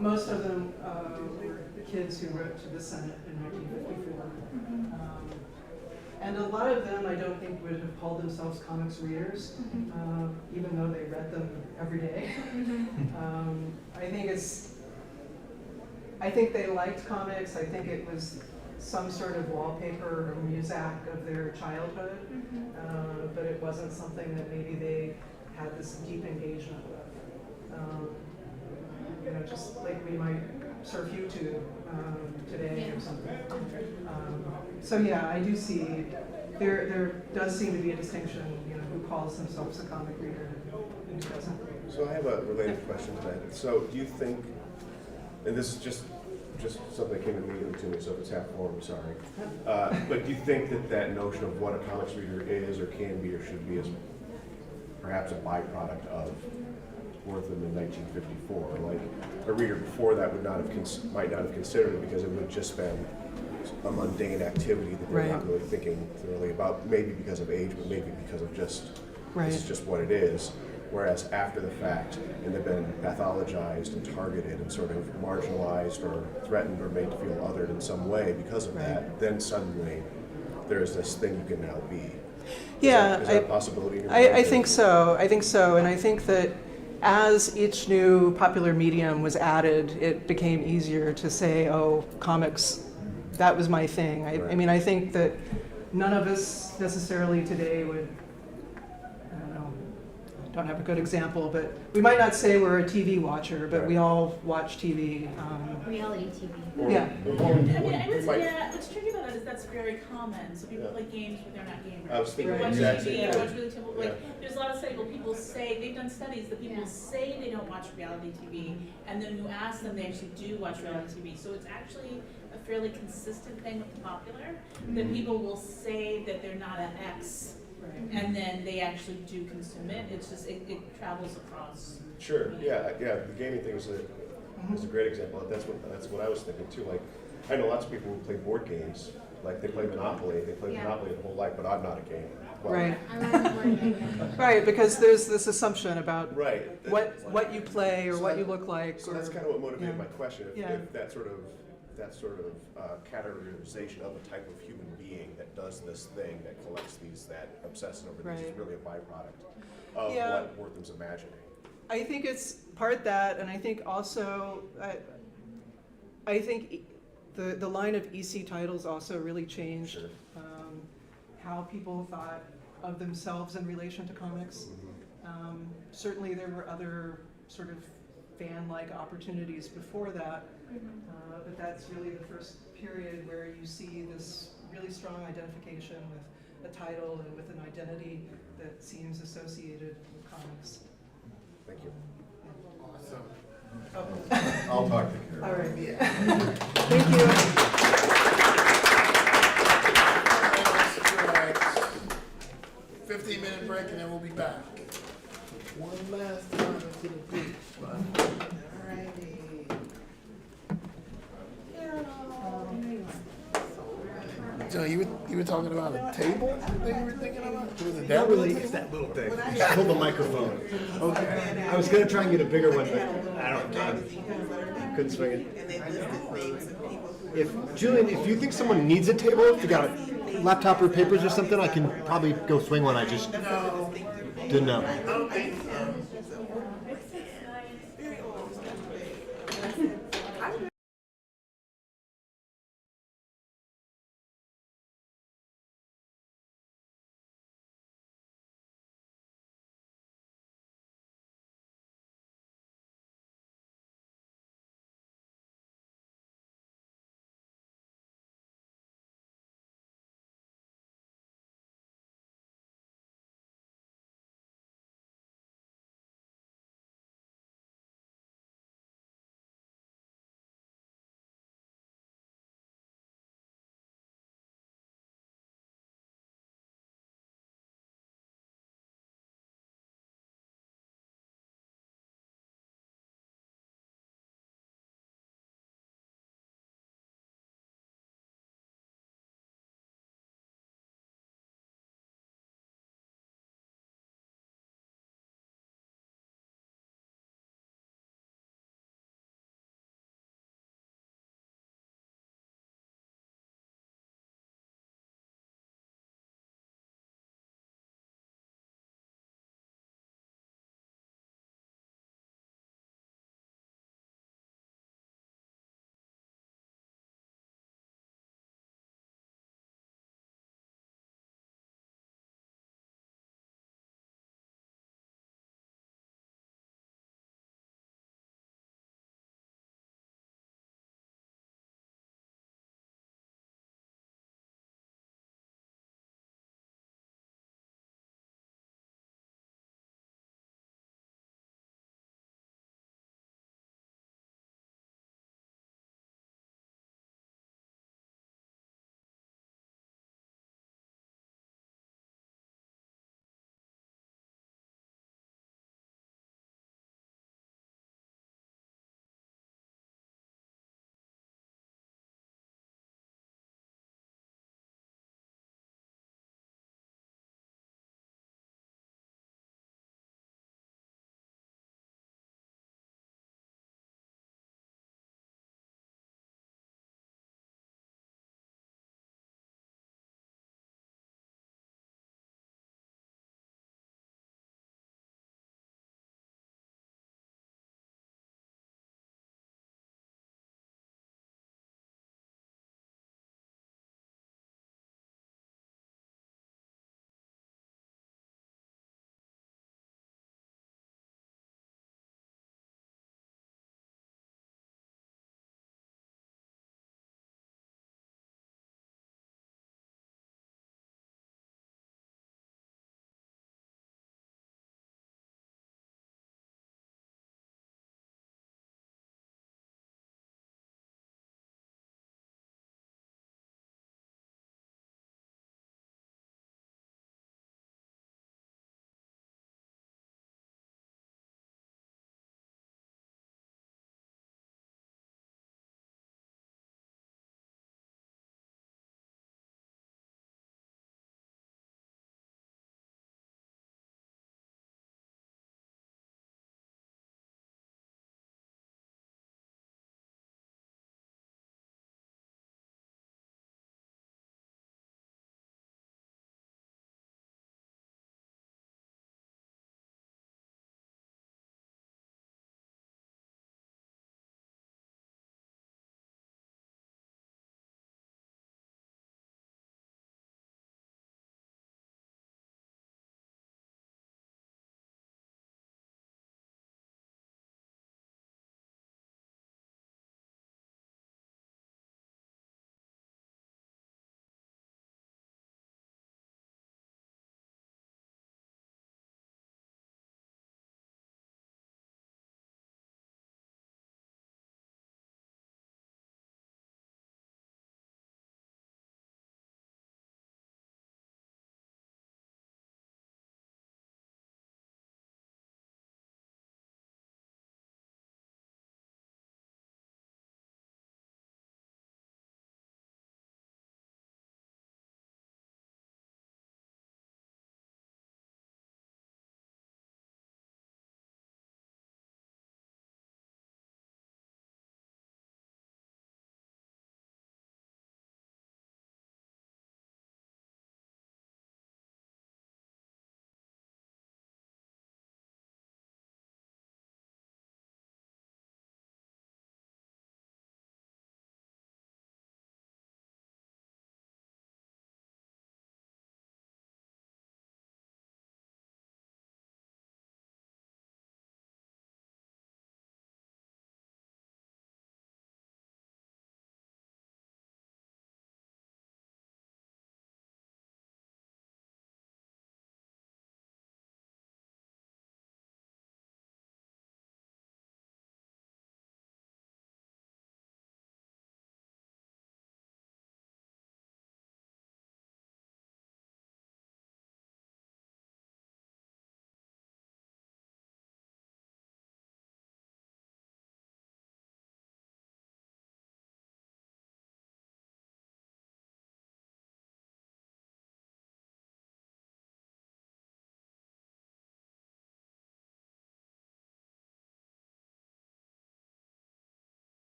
most of them were the kids who wrote to the Senate in 1954. And a lot of them I don't think would have called themselves comics readers, even though they read them every day. I think they liked comics. I think it was some sort of wallpaper or muzak of their childhood, but it wasn't something that maybe they had this deep engagement with. You know, just like we might surf YouTube today or something. So yeah, I do see there does seem to be a distinction. You know, who calls themselves a comic reader and who doesn't. So I have a related question to that. So do you think, and this is just something that came immediately to me, so if it's half formed, I'm sorry. But do you think that notion of what a comics reader is or can be or should be is perhaps a byproduct of Wortham in 1954? Like a reader before that would might not have considered it because it would have just been a mundane activity that they're not really thinking thoroughly about, maybe because of age, but maybe because of just this is just what it is. whereas after the fact, and they've been pathologized and targeted and sort of marginalized or threatened or made to feel othered in some way because of that, then suddenly there's this thing you can now be. Yeah, is that a possibility in your I mind? think so. I think so, and I think that as each new popular medium was added, it became easier to say, "Oh, comics, that was my thing." I mean, I think that none of us necessarily today would. Don't have a good example, but we might not say we're a TV watcher, but we all watch TV. Reality TV. Yeah. I mean, I would say, yeah, what's tricky about that is that's very common. So people play games, but they're not gamers. I was thinking People watch exactly. TV, watch really typical, like, there's a lot of studies where people say, they've done studies that people say they don't watch reality TV, and then you ask them, they actually do watch reality TV. So it's actually a fairly consistent thing with the popular, that people will say that they're not an X, and then they actually do consume it. It's just, it travels across. Sure. Yeah. The gaming thing is a great example. That's what I was thinking too. Like, I know lots of people who play board games. Like they play Monopoly. They play Monopoly their whole life, but I'm not a gamer. Well, Right. Right, because there's this assumption about right. what you play or So what you look like. So that's kind of what motivated my question. If, Yeah. if that sort of categorization of a type of human being that does this thing, that collects these, that obsesses over these, is really a byproduct of what Wortham's imagining. I think it's part that, and I think also, I think the line of EC titles also really changed how people thought of themselves in relation to comics. Certainly there were other sort of fan-like opportunities before that, but that's really the first period where you see this really strong identification with a title and with an identity that seems associated with comics. Thank you. Awesome. I'll talk to Karen. All right. Thank you. 15-minute break and then we'll be back. One last time into the beach. Alrighty. So you were talking about a table that you were thinking about? Was it Not that really, little it's table? that little thing. Just hold the microphone. Okay. I was gonna try and get a bigger one, but I couldn't swing it. If, Julian, if you think someone needs a table, if you got a laptop or papers or something, I can probably go swing one. I just didn't know. I don't think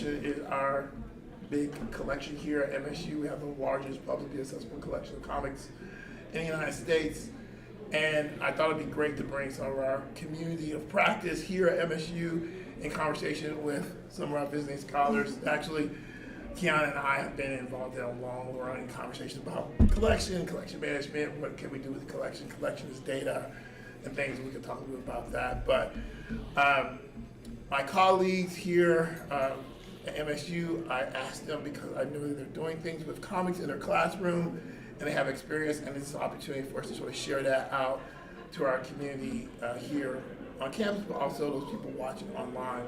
Collection is our big collection here at MSU. We have the largest publicly accessible collection of comics in the United States. And I thought it'd be great to bring some of our community of practice here at MSU in conversation with some of our visiting scholars. Actually, Kiana and I have been involved in a long-running conversation about collection management, what can we do with the collection is data, and things. We can talk a little bit about that. But my colleagues here at MSU, I asked them because I know that they're doing things with comics in their classroom, and they have experience, and it's an opportunity for us to sort of share that out to our community here on campus, but also those people watching online.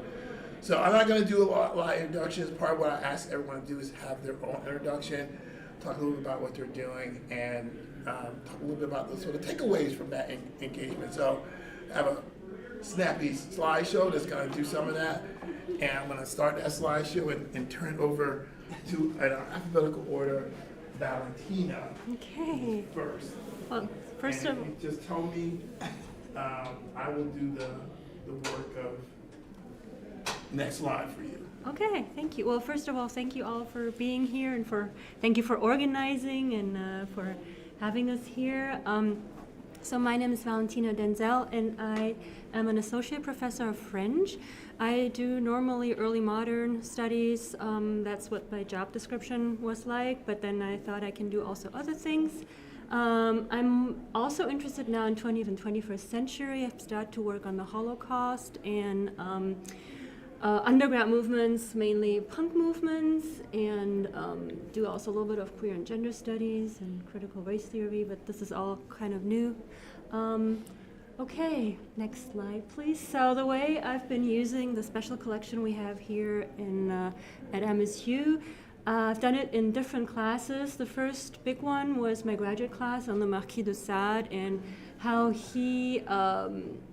So I'm not going to do a lot of introductions. Part of what I ask everyone to do is have their own introduction, talk a little bit about what they're doing, and talk a little bit about the sort of takeaways from that engagement. So I have a snappy slideshow that's going to do some of that, and I'm going to start that slideshow and turn it over to, in alphabetical order, Valentina. Okay. First. Well, first and of if you just tell me, I will do the work of next slide for you. Okay, thank you. Well, first of all, thank you all for being here and thank you for organizing and for having us here. So my name is Valentina Denzel, and I am an associate professor of French. I do normally early modern studies. That's what my job description was like, but then I thought I can do also other things. I'm also interested now in 20th and 21st century. I've started to work on the Holocaust and underground movements, mainly punk movements, and do also a little bit of queer and gender studies and critical race theory, but this is all kind of new. Okay, next slide, please. So the way I've been using the special collection we have here at MSU, I've done it in different classes. The first big one was my graduate class on the Marquis de Sade and how he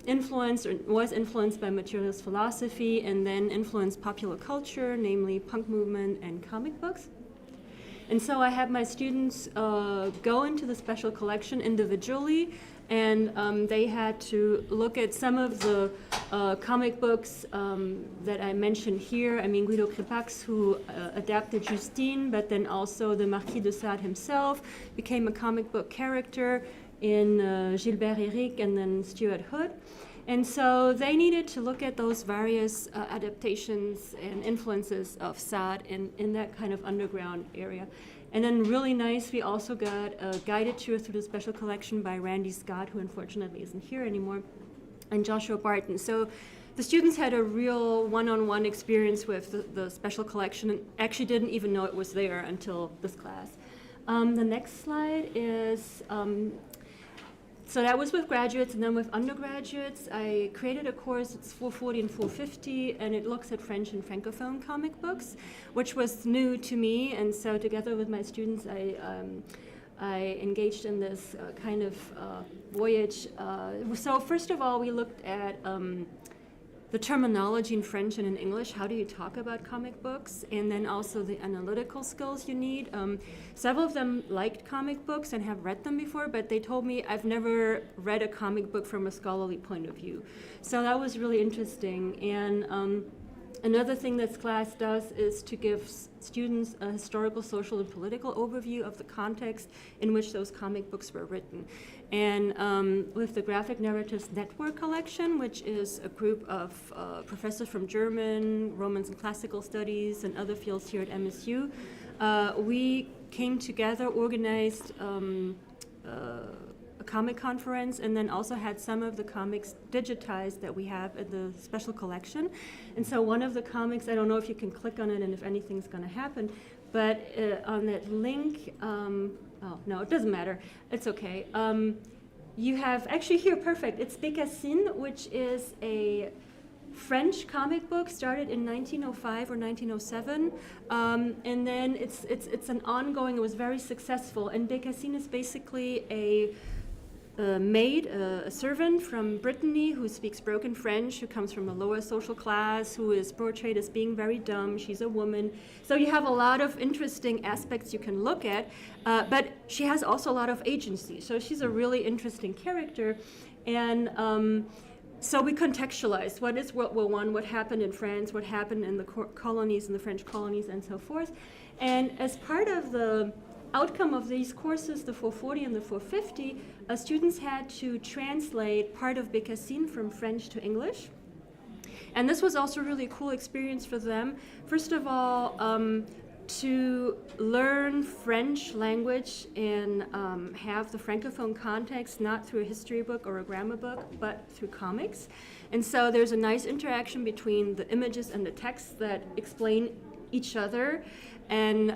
influenced or was influenced by materialist philosophy and then influenced popular culture, namely punk movement and comic books. And so I had my students go into the special collection individually, and they had to look at some of the comic books that I mentioned here. I mean, Guido Crepax, who adapted Justine, but then also the Marquis de Sade himself became a comic book character in Gilbert Eric and then Stuart Hood. And so they needed to look at those various adaptations and influences of Sade in that kind of underground area. And then really nice, we also got a guided tour through the special collection by Randy Scott, who unfortunately isn't here anymore, and Joshua Barton. So the students had a real one-on-one experience with the special collection and actually didn't even know it was there until this class. The next slide is, so that was with graduates, and then with undergraduates, I created a course, it's 440 and 450, and it looks at French and Francophone comic books, which was new to me, and so together with my students, I engaged in this kind of voyage. So first of all, we looked at the terminology in French and in English. How do you talk about comic books? And then also the analytical skills you need. Several of them liked comic books and have read them before, but they told me, I've never read a comic book from a scholarly point of view. So that was really interesting. And another thing this class does is to give students a historical, social, and political overview of the context in which those comic books were written. And with the Graphic Narratives Network Collection, which is a group of professors from German, Romance and Classical Studies, and other fields here at MSU, we came together, organized a comic conference, and then also had some of the comics digitized that we have in the special collection. And so one of the comics, I don't know if you can click on it and if anything's going to happen, but on that link, oh, no, it doesn't matter. It's okay. You have, actually here, perfect. It's Bécassine, which is a French comic book, started in 1905 or 1907, and then it's an ongoing, it was very successful, and Bécassine is basically a maid, a servant from Brittany who speaks broken French, who comes from a lower social class, who is portrayed as being very dumb. She's a woman. So you have a lot of interesting aspects you can look at, but she has also a lot of agency. So she's a really interesting character. And so we contextualized what is World War I, what happened in France, what happened in the colonies, in the French colonies, and so forth. And as part of the outcome of these courses, the 440 and the 450, students had to translate part of Bécassine from French to English. And this was also really a cool experience for them. First of all, to learn French language and have the Francophone context, not through a history book or a grammar book, but through comics. And so there's a nice interaction between the images and the texts that explain each other and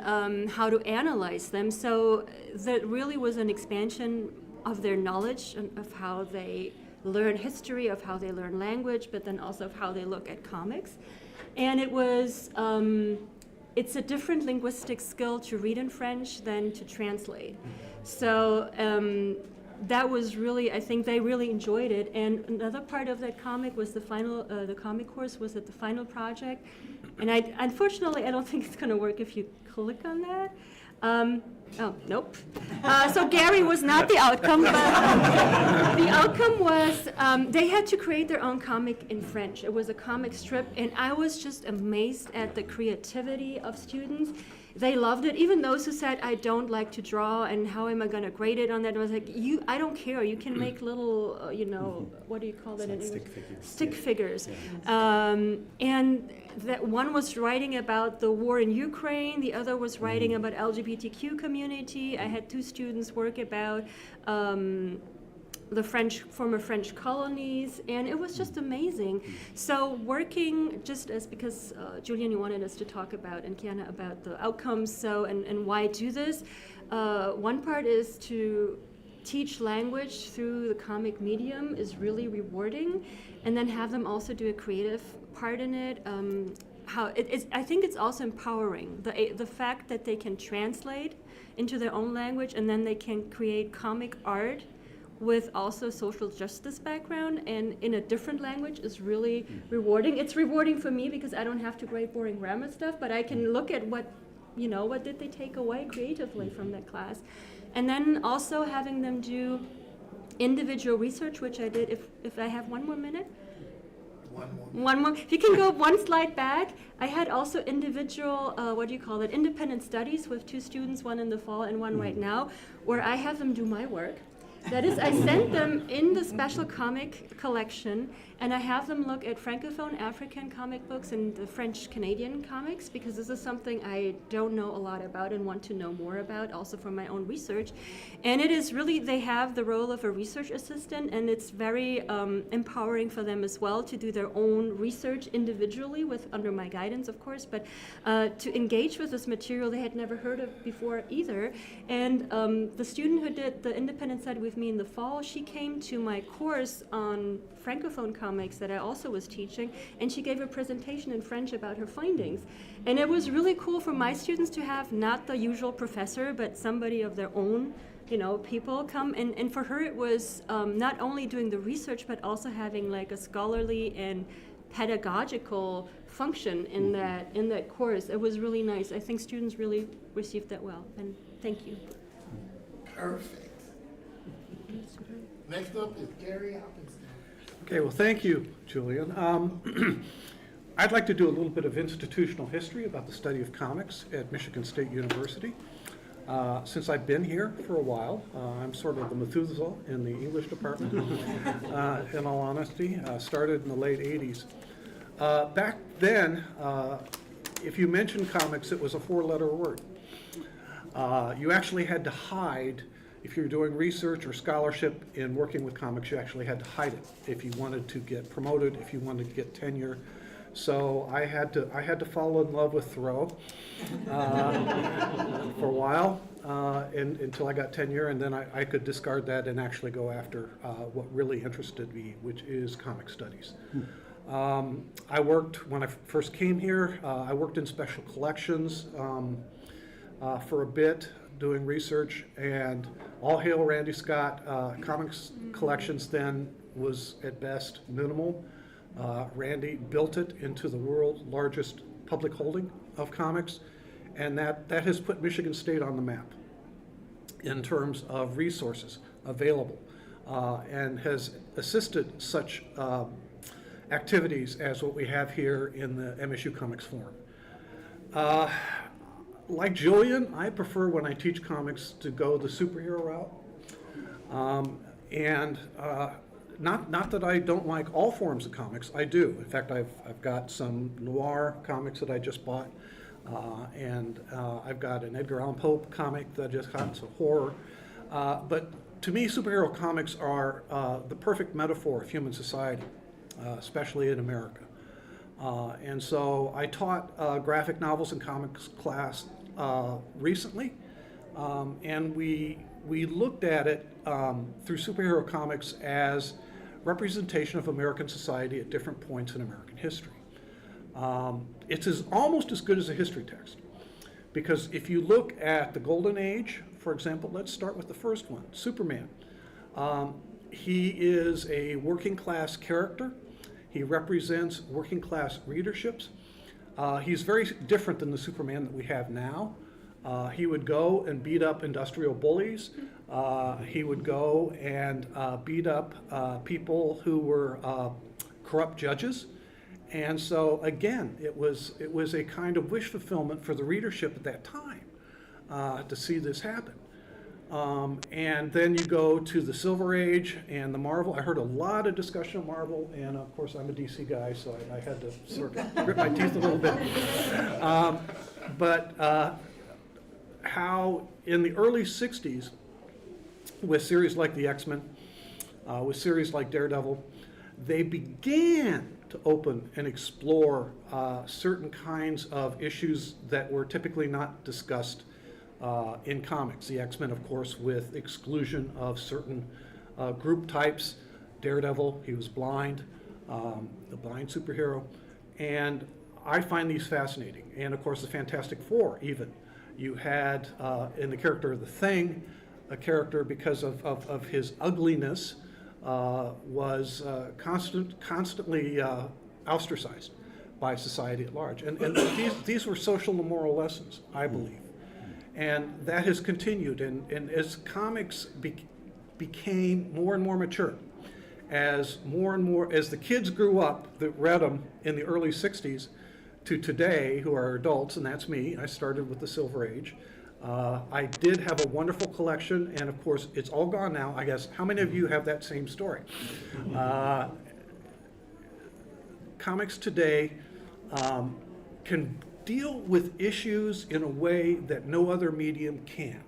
how to analyze them. So that really was an expansion of their knowledge and of how they learn history, of how they learn language, but then also of how they look at comics. And it was, it's a different linguistic skill to read in French than to translate. So that was really, I think they really enjoyed it. And another part of that comic was the final, the comic course was at the final project. And unfortunately, I don't think it's gonna work if you click on that. Oh, nope. So Gary was not the outcome, but the outcome was they had to create their own comic in French. It was a comic strip, and I was just amazed at the creativity of students. They loved it, even those who said, I don't like to draw, and how am I going to grade it on that? I was like, I don't care. You can make little, you know, what do you call that in English? Stick figures. Stick figures. And that one was writing about the war in Ukraine, the other was writing about LGBTQ community. I had two students work about the former French colonies, and it was just amazing. So working just as, because Julian, you wanted us to talk about, and Kiana, about the outcomes, so, and why do this. One part is to teach language through the comic medium is really rewarding, and then have them also do a creative part in it. I think it's also empowering, the fact that they can translate into their own language, and then they can create comic art with also social justice background and in a different language is really rewarding. It's rewarding for me because I don't have to grade boring grammar stuff, but I can look at what, you know, what did they take away creatively from that class. And then also having them do individual research, which I did, if I have one more minute. One more. If you can go one slide back, I had also individual, independent studies with two students, one in the fall and one right now, where I have them do my work. That is, I sent them in the special comic collection, and I have them look at Francophone African comic books and the French-Canadian comics, because this is something I don't know a lot about and want to know more about, also from my own research. And it is really, they have the role of a research assistant, and it's very empowering for them as well to do their own research individually, under my guidance, of course, but to engage with this material they had never heard of before either. And the student who did the independent study with me in the fall, she came to my course on Francophone comics that I also was teaching, and she gave a presentation in French about her findings. And it was really cool for my students to have not the usual professor, but somebody of their own, you know, people come. And for her it was not only doing the research, but also having like a scholarly and pedagogical function in that course. It was really nice. I think students really received that well, and thank you. Perfect. Next up is Gary Hopkins. Okay, well, thank you, Julian. I'd like to do a little bit of institutional history about the study of comics at Michigan State University. Since I've been here for a while, I'm sort of the Methuselah in the English department, in all honesty. Started in the late 80s. Back then, if you mentioned comics, it was a four-letter word. You actually had to hide. If you're doing research or scholarship in working with comics, you actually had to hide it if you wanted to get promoted, if you wanted to get tenure. So I had to fall in love with Thoreau for a while until I got tenure, and then I could discard that and actually go after what really interested me, which is comic studies. I worked, when I first came here, I worked in special collections for a bit, doing research, and all hail Randy Scott. Comics collections then was at best minimal. Randy built it into the world's largest public holding of comics, and that has put Michigan State on the map in terms of resources available. and has assisted such activities as what we have here in the MSU Comics Forum. Like Julian, I prefer when I teach comics to go the superhero route. Not that I don't like all forms of comics, I do. In fact, I've got some noir comics that I just bought, and I've got an Edgar Allan Poe comic that I just got, it's a horror. But to me, superhero comics are the perfect metaphor of human society, especially in America. And so I taught graphic novels and comics class recently, and we looked at it through superhero comics as representation of American society at different points in American history. It's almost as good as a history text, because if you look at the Golden Age, for example, let's start with the first one, Superman. He is a working class character. He represents working class readerships. He's very different than the Superman that we have now. He would go and beat up industrial bullies. He would go and beat up people who were corrupt judges. And so again, it was a kind of wish fulfillment for the readership at that time to see this happen. And then you go to the Silver Age and the Marvel. I heard a lot of discussion of Marvel, and of course I'm a DC guy, so I had to sort of grit my teeth a little bit. But how in the early 60s, with series like the X-Men, with series like Daredevil, they began to open and explore certain kinds of issues that were typically not discussed in comics. The X-Men, of course, with exclusion of certain group types. Daredevil, he was blind, the blind superhero. And I find these fascinating. And of course, the Fantastic Four, even. You had, in the character of the Thing, a character, because of his ugliness, was constantly ostracized by society at large. And these were social and moral lessons, I believe. And that has continued, and as comics became more and more mature, as the kids grew up that read them in the early 60s to today, who are adults, and that's me. I started with the Silver Age. I did have a wonderful collection, and of course, it's all gone now. I guess, how many of you have that same story? Comics today can deal with issues in a way that no other medium can.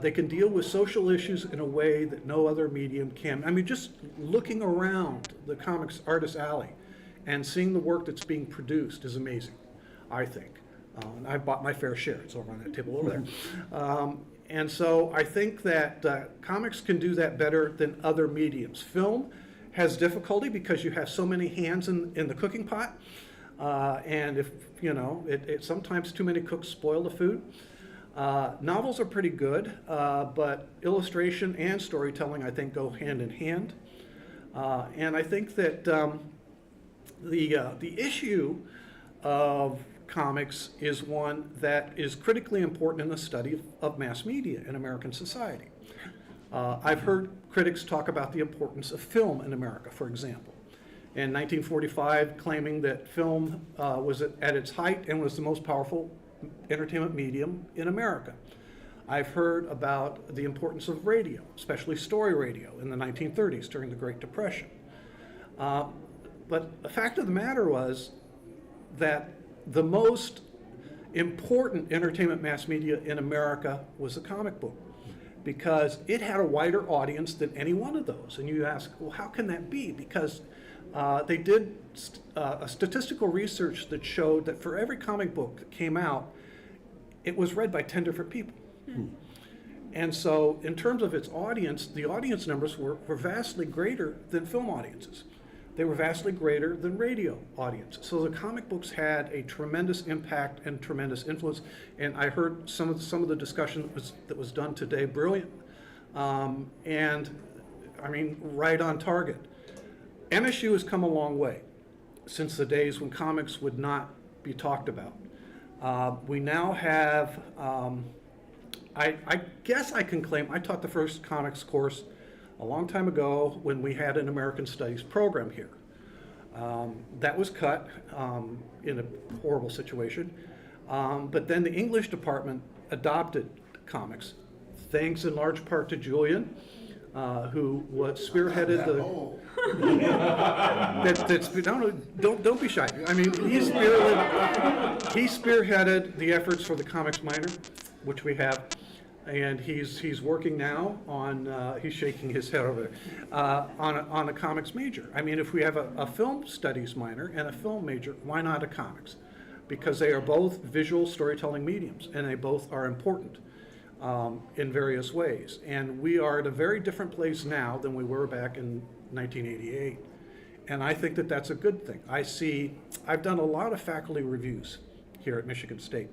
They can deal with social issues in a way that no other medium can. I mean, just looking around the comics artist alley and seeing the work that's being produced is amazing, I think. And I bought my fair share. It's over on that table over there. And so I think that comics can do that better than other mediums. Film has difficulty because you have so many hands in the cooking pot. And if, sometimes too many cooks spoil the food. Novels are pretty good, but illustration and storytelling, I think, go hand in hand. And I think that the issue of comics is one that is critically important in the study of mass media in American society. I've heard critics talk about the importance of film in America, for example. In 1945, claiming that film was at its height and was the most powerful entertainment medium in America. I've heard about the importance of radio, especially story radio, in the 1930s during the Great Depression. But the fact of the matter was that the most important entertainment mass media in America was the comic book, because it had a wider audience than any one of those. And you ask, well, how can that be? Because they did a statistical research that showed that for every comic book that came out, it was read by 10 different people. And so in terms of its audience, the audience numbers were vastly greater than film audiences. They were vastly greater than radio audiences. So the comic books had a tremendous impact and tremendous influence. And I heard some of the discussion that was done today, brilliant. And I mean, right on target. MSU has come a long way since the days when comics would not be talked about. We now have, I guess I can claim, I taught the first comics course a long time ago when we had an American Studies program here. That was cut in a horrible situation. But then the English department adopted comics, thanks in large part to Julian, who spearheaded the. Don't be shy. I mean, he spearheaded the efforts for the comics minor, which we have, and he's working now on. He's shaking his head over there on a comics major. I mean, if we have a film studies minor and a film major, why not a comics? Because they are both visual storytelling mediums, and they both are important in various ways. And we are at a very different place now than we were back in 1988. And I think that that's a good thing. I've done a lot of faculty reviews here at Michigan State.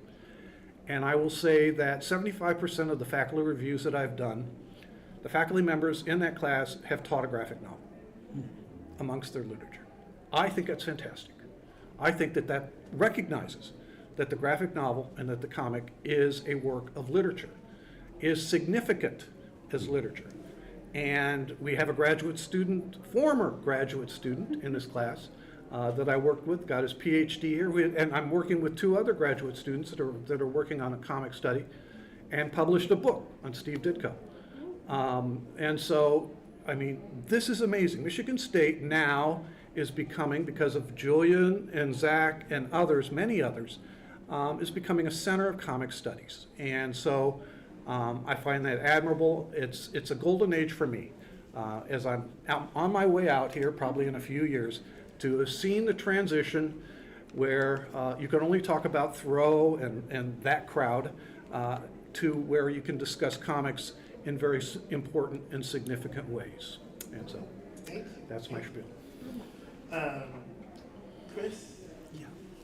And I will say that 75% of the faculty reviews that I've done, the faculty members in that class have taught a graphic novel amongst their literature. I think that's fantastic. I think that recognizes that the graphic novel and that the comic is a work of literature, is significant as literature. And we have a former graduate student in this class that I worked with, got his PhD here, and I'm working with 2 other graduate students that are working on a comic study and published a book on Steve Ditko. And so, I mean, this is amazing. Michigan State now is becoming, because of Julian and Zach and others, many others, is becoming a center of comic studies. And so I find that admirable. It's a golden age for me as I'm on my way out here, probably in a few years, to have seen the transition where you can only talk about Thoreau and that crowd to where you can discuss comics in very important and significant ways. And so that's my spiel. Chris?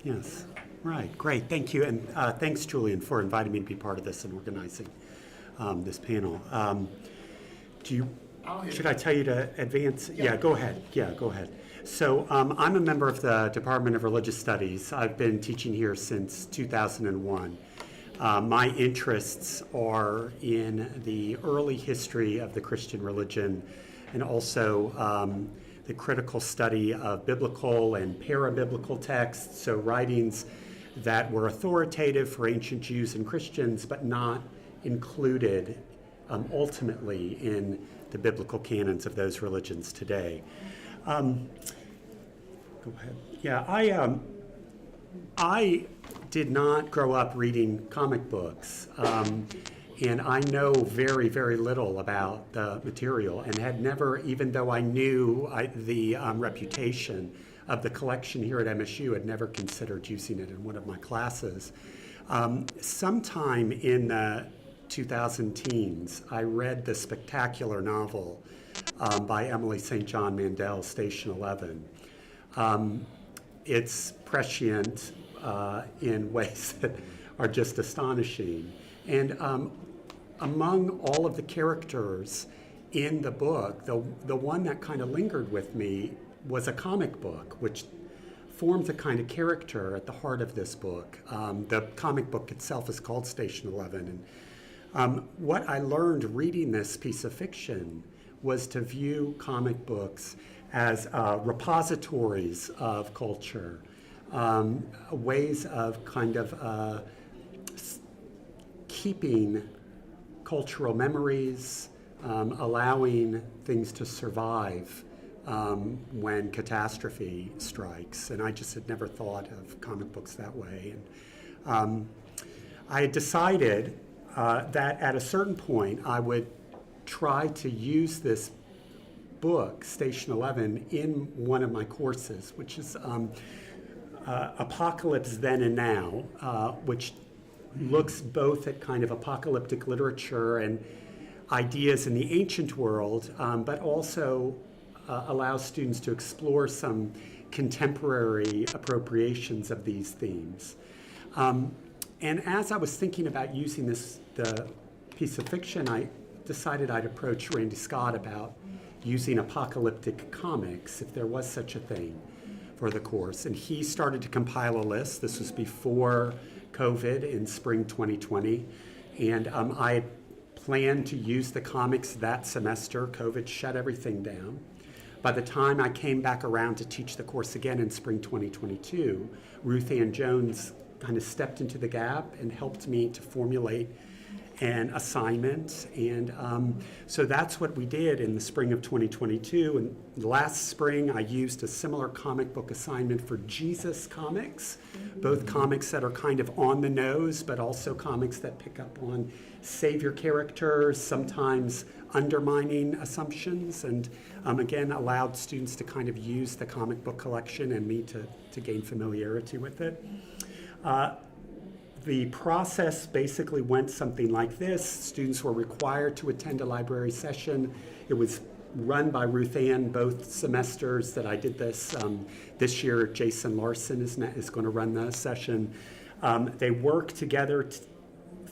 Yes. Right. Great. Thank you. And thanks, Julian, for inviting me to be part of this and organizing this panel. Should I tell you to advance? Yeah, go ahead. Yeah, go ahead. So I'm a member of the Department of Religious Studies. I've been teaching here since 2001. My interests are in the early history of the Christian religion and also the critical study of biblical and para-biblical texts, so writings that were authoritative for ancient Jews and Christians, but not included ultimately in the biblical canons of those religions today. Go ahead. Yeah, I did not grow up reading comic books. And I know very, very little about the material and had never, even though I knew the reputation of the collection here at MSU, had never considered using it in one of my classes. Sometime in the 2010s, I read the spectacular novel by Emily St. John Mandel, Station 11. It's prescient in ways that are just astonishing. And among all of the characters in the book, the one that kind of lingered with me was a comic book, which forms a kind of character at the heart of this book. The comic book itself is called Station 11. And what I learned reading this piece of fiction was to view comic books as repositories of culture, ways of kind of keeping cultural memories, allowing things to survive when catastrophe strikes. And I just had never thought of comic books that way. And I had decided that at a certain point I would try to use this book, Station 11, in one of my courses, which is Apocalypse Then and Now, which looks both at kind of apocalyptic literature and ideas in the ancient world, but also allows students to explore some contemporary appropriations of these themes. And as I was thinking about using the piece of fiction, I decided I'd approach Randy Scott about using apocalyptic comics, if there was such a thing, for the course. And he started to compile a list. This was before COVID in spring 2020. And I planned to use the comics that semester. COVID shut everything down. By the time I came back around to teach the course again in spring 2022, Ruth Ann Jones kind of stepped into the gap and helped me to formulate an assignment. And so that's what we did in the spring of 2022. And last spring, I used a similar comic book assignment for Jesus comics, both comics that are kind of on the nose, but also comics that pick up on savior characters, sometimes undermining assumptions, and again, allowed students to kind of use the comic book collection and me to gain familiarity with it. The process basically went something like this. Students were required to attend a library session. It was run by Ruth Ann both semesters that I did this. This year, Jason Larson is going to run the session. They work together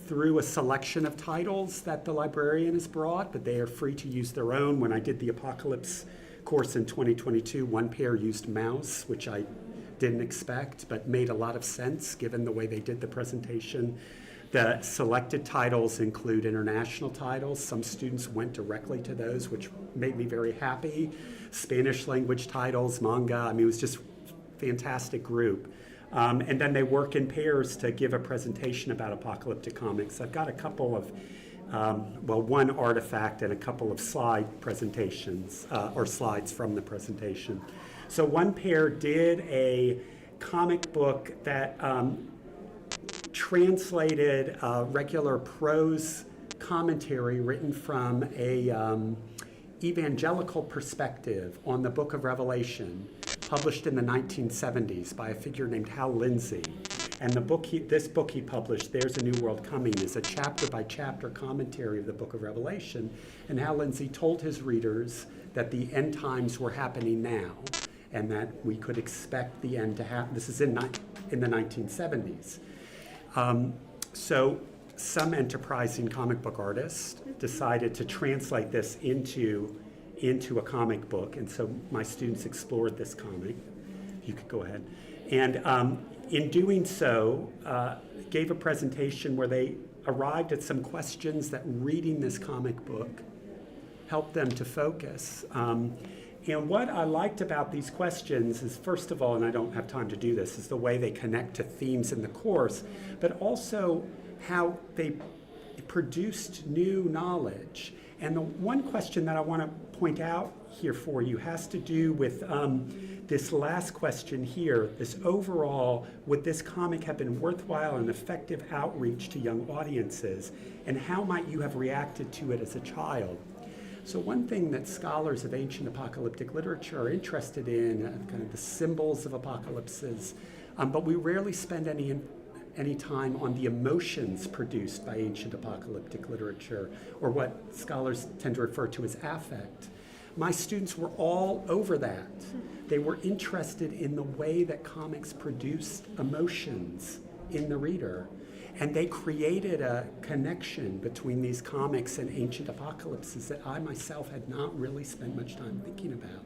through a selection of titles that the librarian has brought, but they are free to use their own. When I did the Apocalypse course in 2022, one pair used Mouse, which I didn't expect, but made a lot of sense given the way they did the presentation. The selected titles include international titles. Some students went directly to those, which made me very happy. Spanish language titles, manga, I mean, it was just a fantastic group. And then they work in pairs to give a presentation about apocalyptic comics. I've got a couple of, one artifact and a couple of slide presentations, or slides from the presentation. So one pair did a comic book that translated a regular prose commentary written from a evangelical perspective on the book of Revelation, published in the 1970s by a figure named Hal Lindsey. And this book he published, There's a New World Coming, is a chapter-by-chapter commentary of the book of Revelation. And Hal Lindsey told his readers that the end times were happening now, and that we could expect the end to happen. This is in the 1970s. So some enterprising comic book artist decided to translate this into a comic book, and so my students explored this comic. You could go ahead. And in doing so, gave a presentation where they arrived at some questions that reading this comic book helped them to focus. And what I liked about these questions is, first of all, and I don't have time to do this, is the way they connect to themes in the course, but also how they produced new knowledge. And the one question that I want to point out here for you has to do with this last question here, this overall, would this comic have been worthwhile and effective outreach to young audiences, and how might you have reacted to it as a child? So one thing that scholars of ancient apocalyptic literature are interested in, kind of the symbols of apocalypses, but we rarely spend any time on the emotions produced by ancient apocalyptic literature, or what scholars tend to refer to as affect. My students were all over that. They were interested in the way that comics produced emotions in the reader. And they created a connection between these comics and ancient apocalypses that I myself had not really spent much time thinking about.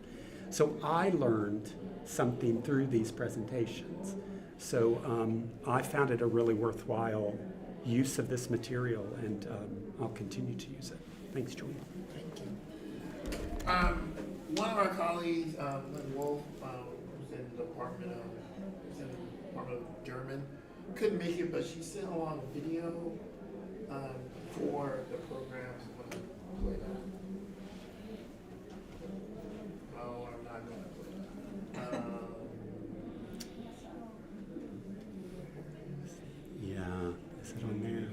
So I learned something through these presentations. So I found it a really worthwhile use of this material, and I'll continue to use it. Thanks, Julie. Thank you. One of our colleagues, Lynn Wolf, who's in the Department of German, couldn't make it, but she sent along a video for the program. So I'm gonna play that. No, I'm not going to play that. Yeah, is it on there?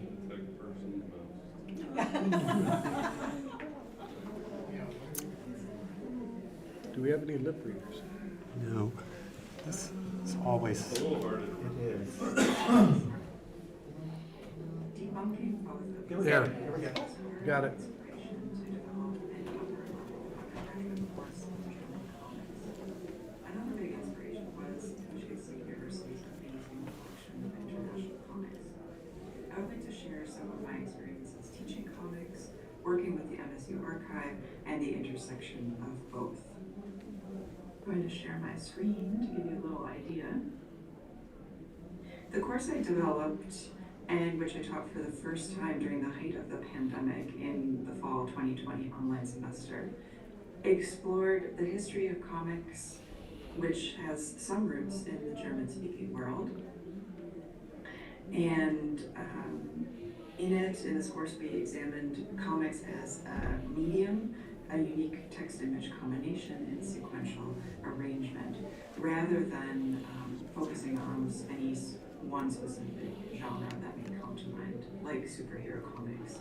Do we have any lip readers? No. This is always. It's a little hard. It is. There. Got it. Another big inspiration was Michigan State University's amazing collection of international comics. I would like to share some of my experiences teaching comics, working with the MSU archive, and the intersection of both. I'm going to share my screen to give you a little idea. The course I developed, and which I taught for the first time during the height of the pandemic in 2020 online semester explored the history of comics, which has some roots in the German-speaking world. And in this course, we examined comics as a medium, a unique text-image combination, and sequential arrangement, rather than focusing on any one specific genre that may come to mind, like superhero comics.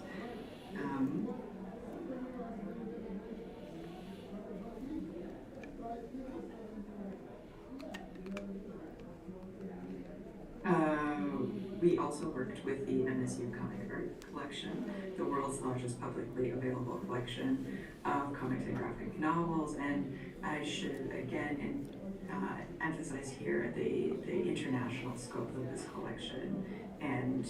We also worked with the MSU Comic Art Collection, the world's largest publicly available collection of comics and graphic novels, and I should again emphasize here the international scope of this collection, and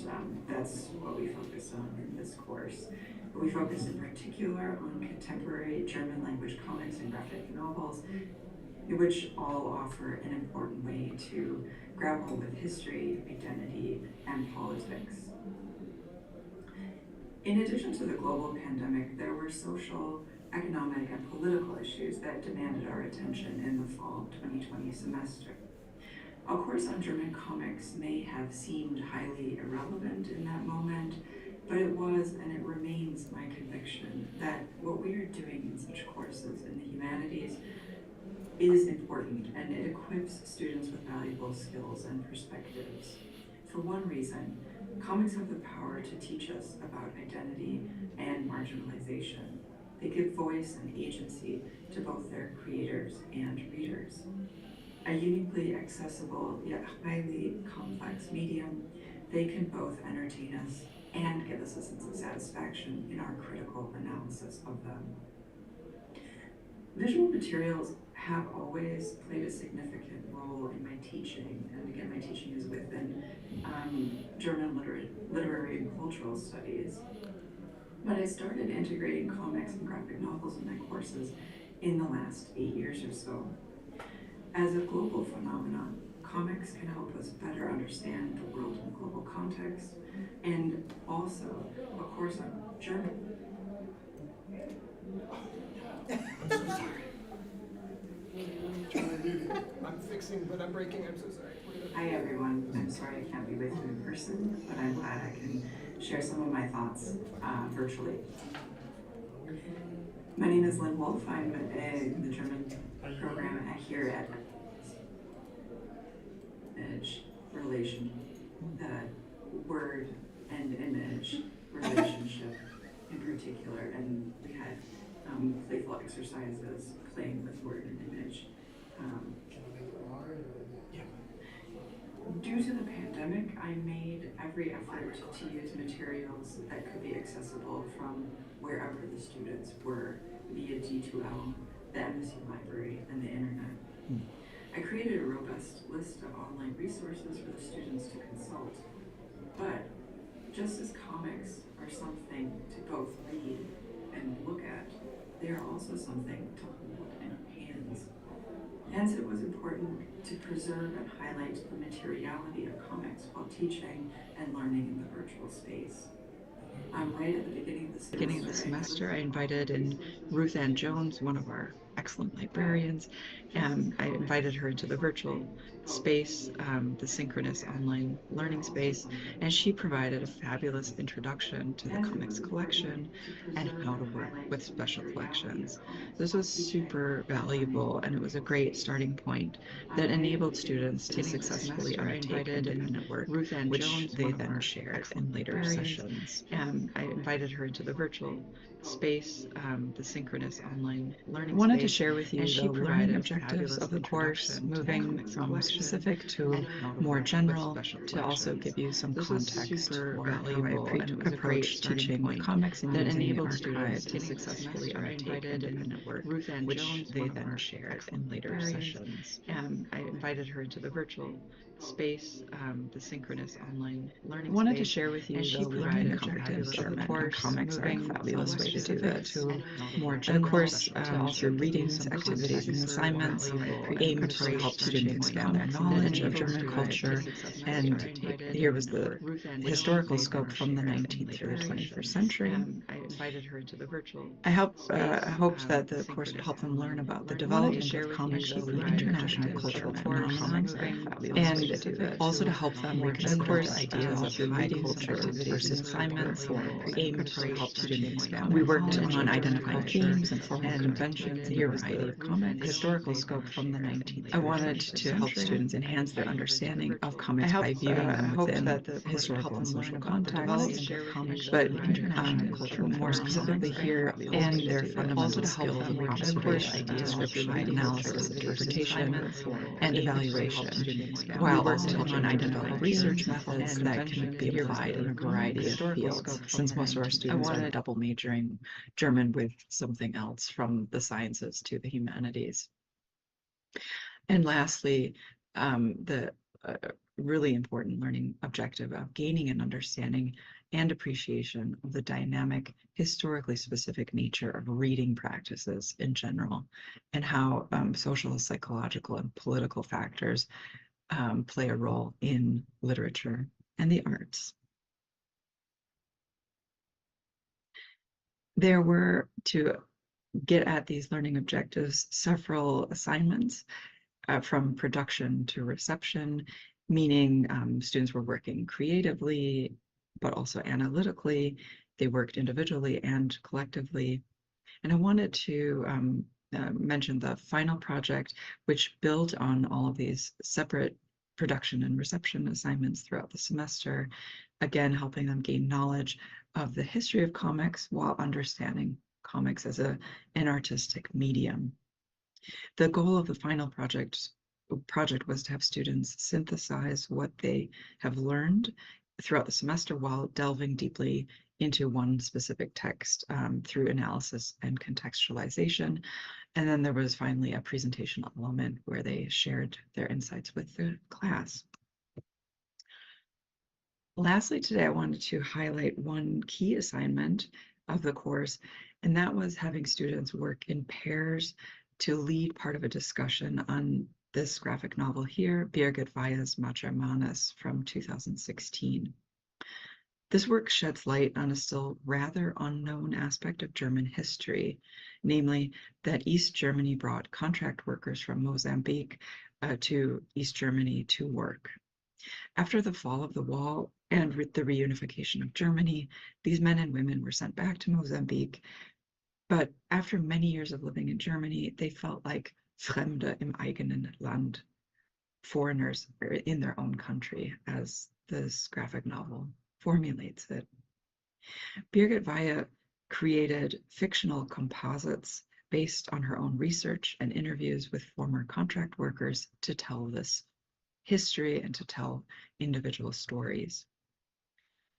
that's what we focus on in this course. We focus in particular on contemporary German language comics and graphic novels, which all offer an important way to grapple with history, identity, and politics. In addition to the global pandemic, there were social, economic, and political issues that demanded our attention in the fall 2020 semester. A course on German comics may have seemed highly irrelevant in that moment, but it was and it remains my conviction that what we are doing in such courses in the humanities is important, and it equips students with valuable skills and perspectives. For one reason, comics have the power to teach us about identity and marginalization. They give voice and agency to both their creators and readers. A uniquely accessible yet highly complex medium, they can both entertain us and give us a sense of satisfaction in our critical analysis of them. Visual materials have always played a significant role in my teaching, and again, my teaching is within German literary and cultural studies. But I started integrating comics and graphic novels in my courses in the last 8 years or so. As a global phenomenon, comics can help us better understand the world in a global context, and also a course on German. I'm so sorry. I'm fixing, but I'm breaking. I'm so sorry. Hi everyone. I'm sorry I can't be with you in person, but I'm glad I can share some of my thoughts virtually. My name is Lynn Wolf. I'm in the German program here at Image Relation, the word and image relationship in particular, and we had playful exercises playing with word and image. Due to the pandemic, I made every effort to use materials that could be accessible from wherever the students were via D2L, the MSU library, and the internet. I created a robust list of online resources for the students to consult. But just as comics are something to both read and look at, they are also something to hold in our hands. Hence, it was important to preserve and highlight the materiality of comics while teaching and learning in the virtual space. Right at the beginning of the semester, I invited in Ruth Ann Jones, one of our excellent librarians, and I invited her into the virtual space, the synchronous online learning space, and she provided a fabulous introduction to the comics collection and how to work with special collections. This was super valuable, and it was a great starting point that enabled students to successfully undertake independent work, which they then shared in later sessions. And I invited her into the virtual space, the synchronous online learning space. I wanted to share with you the learning objectives of the course, moving from specific to more general, to also give you some context for how I approach teaching with comics and using the archive to successfully undertake independent work, which they then shared in later sessions. And I invited her into the virtual space, the synchronous online learning space. I wanted to share with you the learning objectives of the course. Comics are a fabulous way to do that. More general, the course, through readings, activities, and assignments, aimed to help students expand their knowledge of German culture. And here was the historical scope from the 19th through the 21st century. invited her into the virtual. I hoped that the course would help them learn about the development of comics as an international cultural phenomenon, and also to help them reconsider the ideas of high culture versus assignments aimed to help students expand. We worked on identifying themes and formal conventions in a variety of comics, historical scope from the 19th. I wanted to help students enhance their understanding of comics by viewing them within historical and social context, but more specifically here, and their fundamental skills of observation, description, analysis, interpretation, and evaluation, while also helping them develop research methods that can be applied in a variety of fields, since most of our students are double majoring German with something else from the sciences to the humanities. And lastly, the really important learning objective of gaining an understanding and appreciation of the dynamic, historically specific nature of reading practices in general, and how social, psychological, and political factors play a role in literature and the arts. There were, to get at these learning objectives, several assignments from production to reception, meaning students were working creatively, but also analytically. They worked individually and collectively. And I wanted to mention the final project, which built on all of these separate production and reception assignments throughout the semester, again, helping them gain knowledge of the history of comics while understanding comics as an artistic medium. The goal of the final project was to have students synthesize what they have learned throughout the semester while delving deeply into one specific text through analysis and contextualization. And then there was finally a presentation element where they shared their insights with the class. Lastly, today I wanted to highlight one key assignment of the course, and that was having students work in pairs to lead part of a discussion on this graphic novel here, Birgit Weihe's Machermanus from 2016. This work sheds light on a still rather unknown aspect of German history, namely that East Germany brought contract workers from Mozambique to East Germany to work. After the fall of the wall and the reunification of Germany, these men and women were sent back to Mozambique, but after many years of living in Germany, they felt like Fremde im eigenen Land, foreigners in their own country, as this graphic novel formulates it. Birgit Weihe created fictional composites based on her own research and interviews with former contract workers to tell this history and to tell individual stories.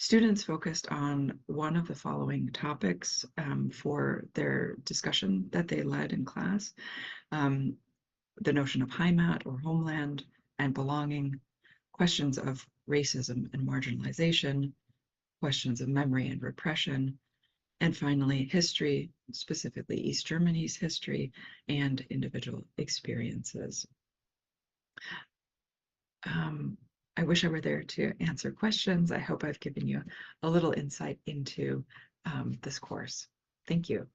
Students focused on one of the following topics for their discussion that they led in class: the notion of Heimat or homeland and belonging, questions of racism and marginalization, questions of memory and repression, and finally, history, specifically East Germany's history and individual experiences. I wish I were there to answer questions. I hope I've given you a little insight into this course. Thank you.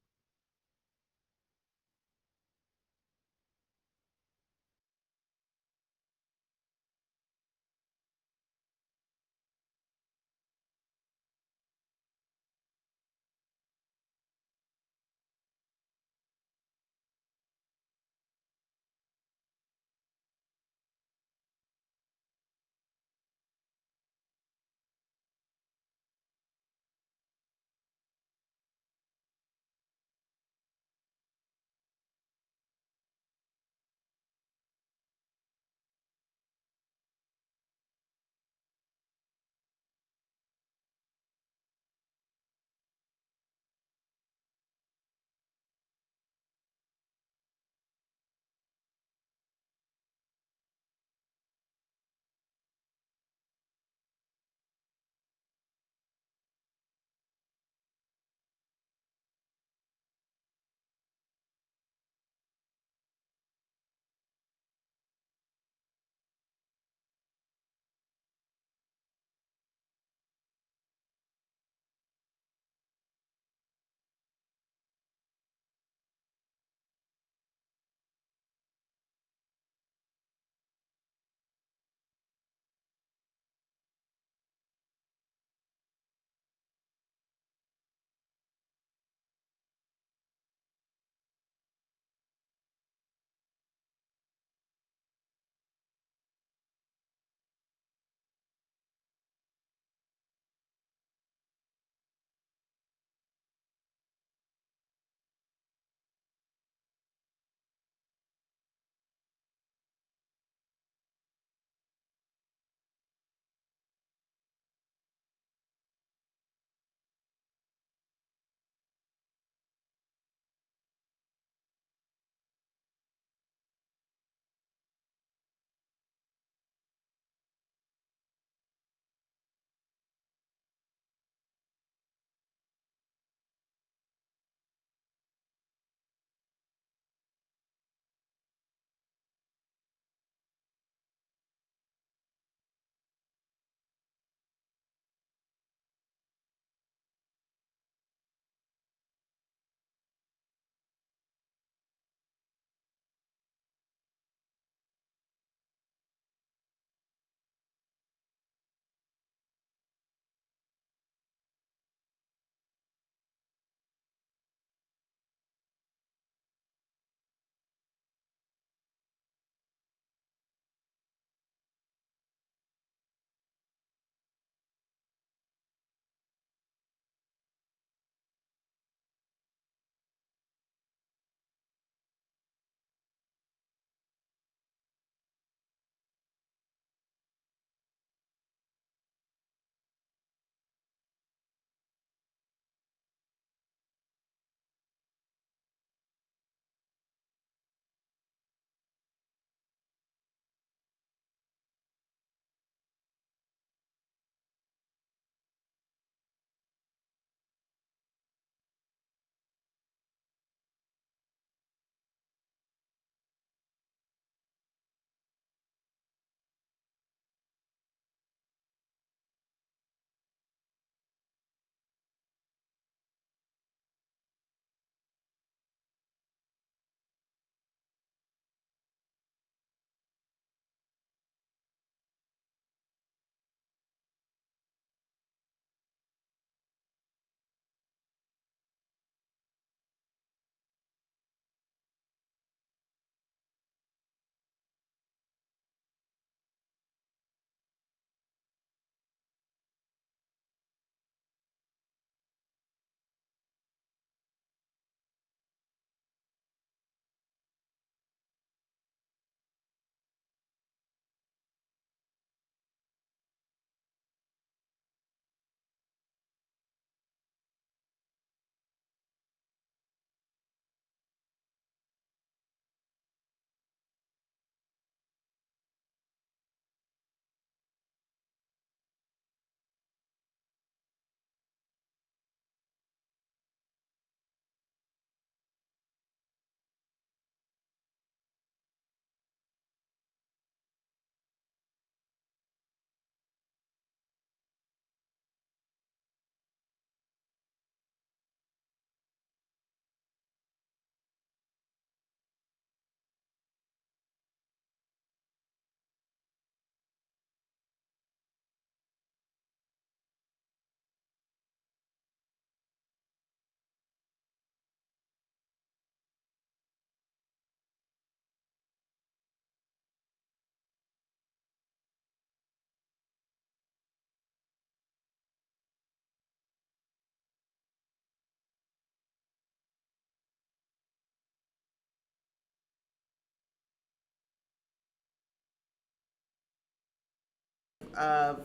of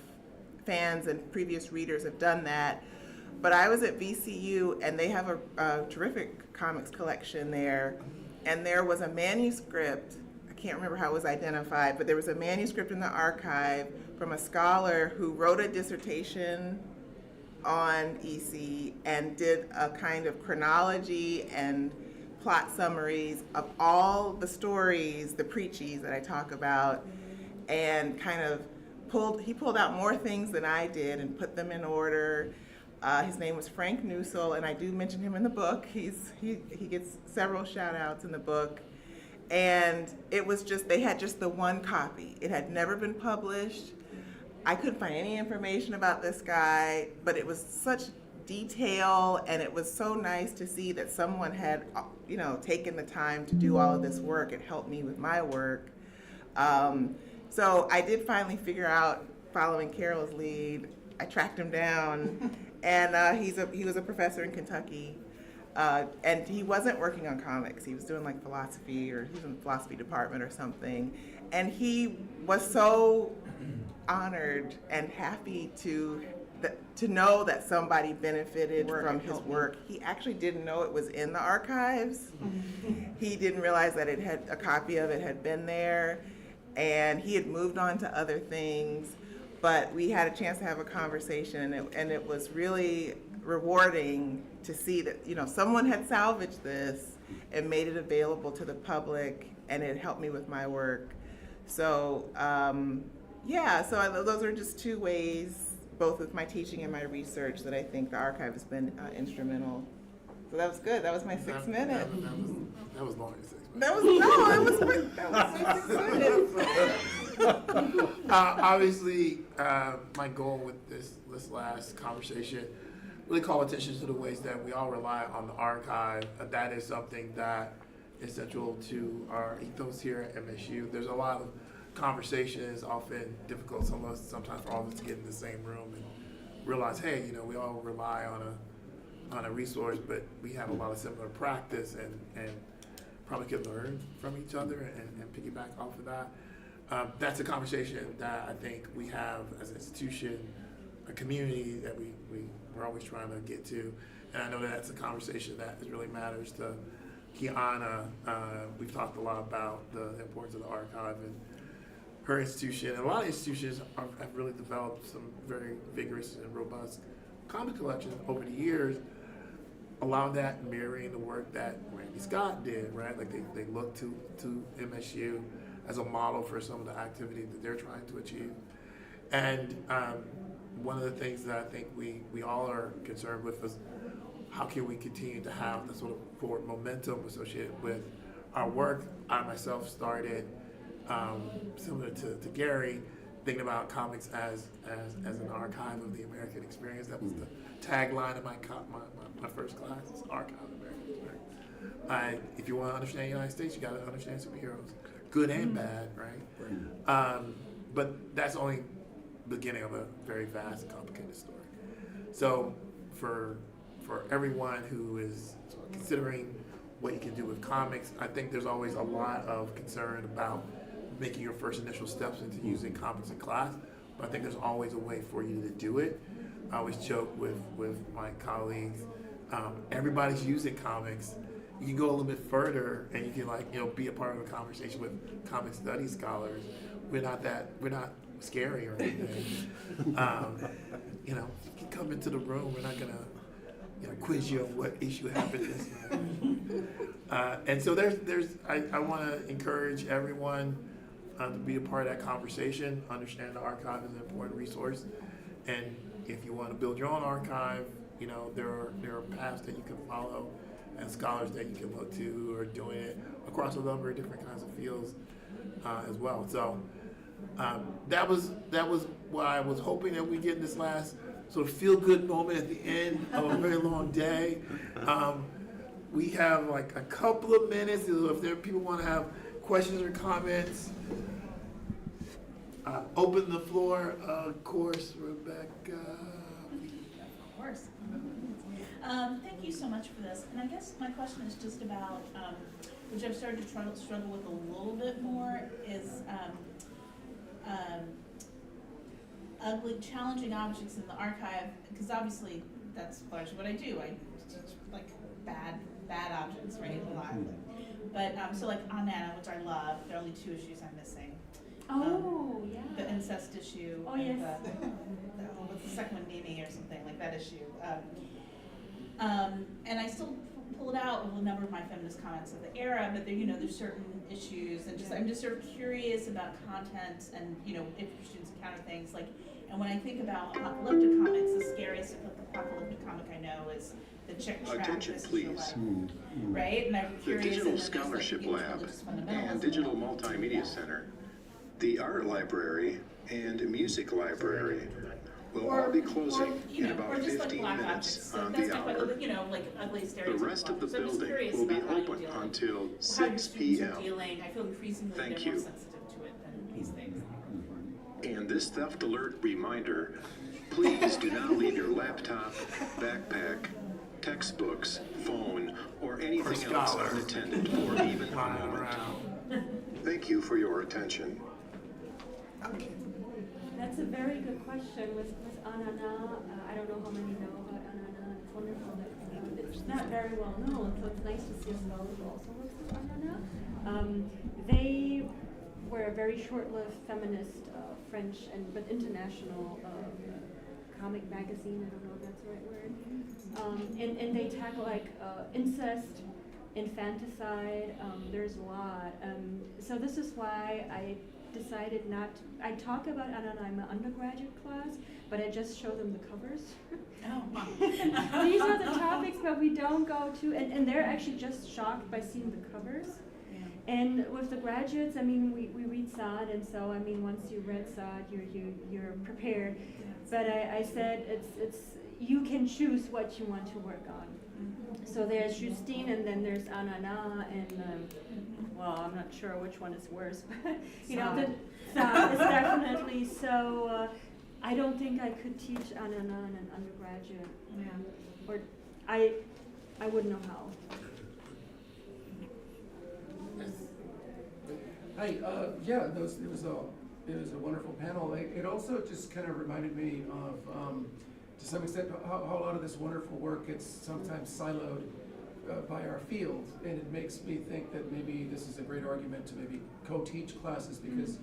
fans and previous readers have done that. But I was at VCU, and they have a terrific comics collection there. And there was a manuscript, I can't remember how it was identified, but there was a manuscript in the archive from a scholar who wrote a dissertation on EC and did a kind of chronology and plot summaries of all the stories, the preachies that I talk about, and kind of pulled out more things than I did and put them in order. His name was Frank Newsell, and I do mention him in the book. He gets several shout outs in the book. And it was just, they had just the one copy. It had never been published. I couldn't find any information about this guy, but it was such detail, and it was so nice to see that someone had, taken the time to do all of this work. It helped me with my work. So I did finally figure out, following Carol's lead, I tracked him down, and he was a professor in Kentucky, and he wasn't working on comics. He was doing like philosophy, or he was in the philosophy department or something, and he was so honored and happy to know that somebody benefited from his work. He actually didn't know it was in the archives. He didn't realize that a copy of it had been there, and he had moved on to other things. But we had a chance to have a conversation, and it was really rewarding to see that someone had salvaged this and made it available to the public, and it helped me with my work. So so those are just two ways, both with my teaching and my research, that I think the archive has been instrumental. So that was good. That was my 6 minutes. That was longer than 6 minutes. That was my 6 minutes. Obviously, my goal with this last conversation, really call attention to the ways that we all rely on the archive. That is something that is central to our ethos here at MSU. There's a lot of conversations, often difficult sometimes for all of us to get in the same room and realize, hey, we all rely on a resource, but we have a lot of similar practice and probably could learn from each other and piggyback off of that. That's a conversation that I think we have as an institution, a community that we're always trying to get to. And I know that's a conversation that really matters to Kiana. We've talked a lot about the importance of the archive and her institution. And a lot of institutions have really developed some very vigorous and robust comic collections over the years. A lot of that mirroring the work that Randy Scott did, right? Like they look to MSU as a model for some of the activity that they're trying to achieve. And one of the things that I think we all are concerned with is how can we continue to have the sort of forward momentum associated with our work. I myself started, similar to Gary, thinking about comics as an archive of the American experience. That was the tagline of my first class, is Archive of the American Experience. If you want to understand the United States, you got to understand superheroes, good and bad, right? But that's only the beginning of a very vast and complicated story. So for everyone who is considering what you can do with comics, I think there's always a lot of concern about making your first initial steps into using comics in class, but I think there's always a way for you to do it. I always joke with my colleagues, everybody's using comics. You can go a little bit further and you can be a part of a conversation with comic studies scholars. We're not scary or anything. You can come into the room, we're not gonna quiz you on what issue happened this night. And so I wanna encourage everyone to be a part of that conversation, understand the archive is an important resource. And if you want to build your own archive, there are paths that you can follow and scholars that you can look to who are doing it across a number of different kinds of fields as well. So that was what I was hoping that we get in this last sort of feel-good moment at the end of a very long day. We have like a couple of minutes. If people want to have questions or comments, open the floor. Of course, Rebecca. Of course. Thank you so much for this. And I guess my question is just about, which I've started to struggle with a little bit more, is ugly, challenging objects in the archive, because obviously that's largely what I do. I teach like bad objects, right? A lot. But so like Anana, which I love, there are only 2 issues I'm missing. Oh, yeah. The incest issue. Oh, and yes. what's the second one, Nini or something, like that issue. And I still pull it out with a number of my feminist comments of the era, but there, there's certain issues, and I'm just sort of curious about content, and if your students encounter things like, and when I think about apocalyptic comics, the scariest apocalyptic comic I know is the Chick Tract. Attention, please. Right? And I'm The curious. Digital Scholarship Lab and Digital Multimedia Center, the Art Library and Music Library will all be closing in about 15 minutes on the hour. Like ugly The stereotypes. rest of the So I'm just building curious will be about how you open deal with until how your 6 students are p.m. dealing. I feel increasingly Thank they're more you. sensitive to it than these things. And this theft alert reminder, please do not leave your laptop, backpack, textbooks, phone, or anything else unattended for even a moment. Thank you for your attention. That's a very good question with Anana. I don't know how many know about Anana. It's wonderful that it's not very well known, so it's nice to see a scholar who also works with Anana. They were a very short-lived feminist French but international comic magazine. I don't know if that's the right word. And they tackle like incest, infanticide. There's a lot. So this is why I decided not to. I talk about Anana in my undergraduate class, but I just show them the covers. Oh, These are the topics, but we don't go to, and they're actually just shocked by seeing the covers. Yeah. And with the graduates, I mean, we read Sade, and so I mean, once you read Sade, you're prepared. But I said it's you can choose what you want to work on. So there's Justine, and then there's Anana, and well, I'm not sure which one is worse, but the Sade is definitely so. I don't think I could teach Anana in an undergraduate. Yeah. Or I wouldn't know how. Hi. Yeah, it was a wonderful panel. It also just kind of reminded me of, to some extent, how a lot of this wonderful work gets sometimes siloed by our field, and it makes me think that maybe this is a great argument to maybe co-teach classes, because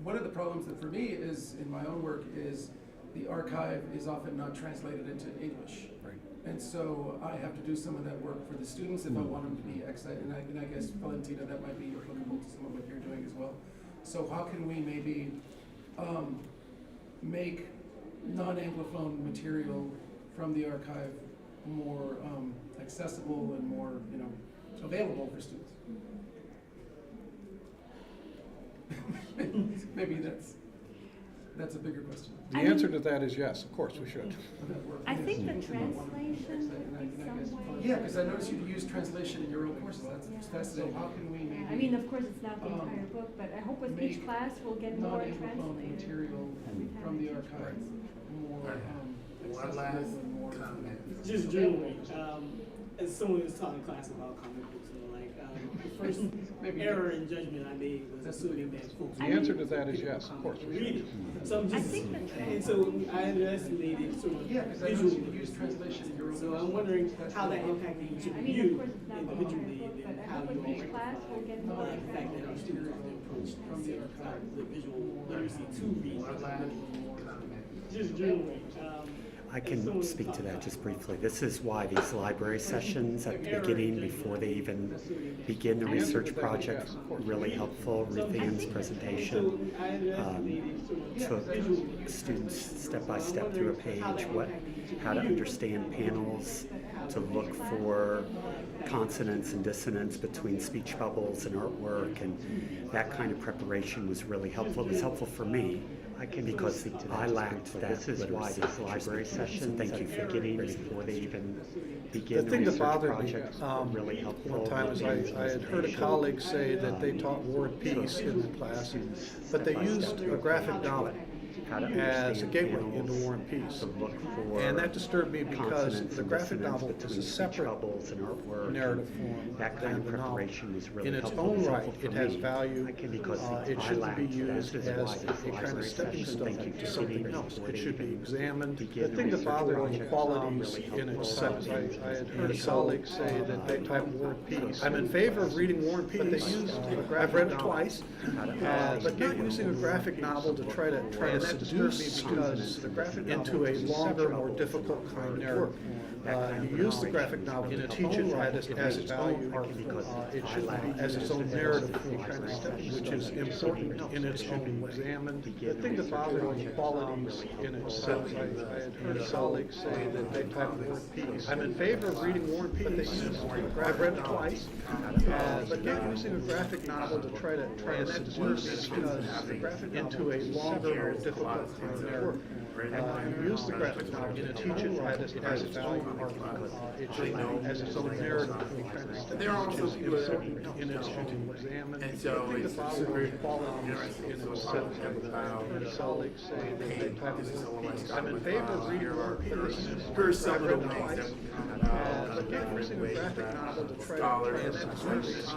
one of the problems that for me is in my own work is the archive is often not translated into English. Right. And so I have to do some of that work for the students if I want them to be and I guess, Valentina, that might be applicable to some of what you're doing as well. So how can we maybe make non-Anglophone material from the archive more accessible and more, available for students? Maybe that's a bigger question. The answer to that is yes, of course we should. I think the translation in some way. Yeah, because I noticed you use translation in your own courses. That's fascinating. How can we maybe, I mean, of course, it's not the entire book, but I hope with each class we'll get more translated material from the archive more One last comment. Just generally, as someone who's taught in class about comic books, the first error in judgment I made was assuming that folks. The answer to that is yes, of course. Read it. So I'm just, and so I underestimated sort of visual use translation in your own. So I'm wondering how that impacted you individually, and how you all recognize the fact that our students often approach the visual literacy to read. Just generally. I can speak to that just briefly. This is why these library sessions at the beginning, before they even begin the research project, are really helpful. Ruth Ann's presentation took students step by step through a page, how to understand panels, to look for consonance and dissonance between speech bubbles and artwork, and that kind of preparation was really helpful. It was helpful for me. Because I lacked that. This is why this library session, thank you for getting before they even begin the thing the that research bothered project. me Really helpful. one time is I had heard a colleague say that they taught War and Peace in the class, but they used a graphic novel. as a gateway into War and Peace. And that disturbed me because the graphic novel is a separate narrative form than the novel. In its own right, it has value. It shouldn't be used as a kind of stepping stone to something else. It should be examined. The thing that bothered me, qualities in itself. I had heard a colleague say that they type War and Peace. I'm in favor of reading War and Peace. I've read it twice, but not using a graphic novel to try to seduce students into a longer, more difficult kind of narrative. You use the graphic novel to teach it as its own art form. It should be as its own narrative form, which is important in its own examined. The thing that bothered me, qualities in itself. I had heard a colleague say that they type War and Peace. I'm in favor of reading War and Peace. I've read it twice, but not using a graphic novel to try to seduce into a longer, more difficult kind of narrative. You use the graphic novel to teach it as its own art form. It should be as its own narrative form. They're also good In its own examined. And so it's super qualities in itself. Colleagues say that they type I'm in favor of reading War and Peace. Here's some of the ways that but not using a graphic novel to try to seduce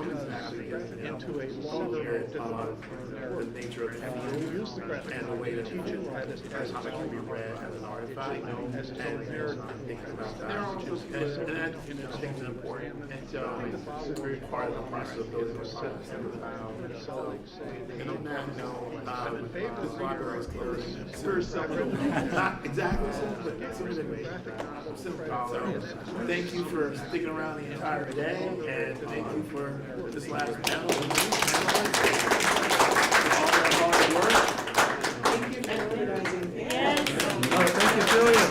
into a longer, more difficult narrative. the nature of You use the graphic and the novel way to that teach it as its comic can be own read as an artifact as its own narrative. they're also good, and that I think is important. And so it's a very part of the process of building a process. And on that note, this library is closed. There's some of them, not exactly simple, but some of them simple. So thank you for sticking around the entire day, and thank you for this last panel. All that hard work. Thank you for organizing. Yes. Thank you, Julia.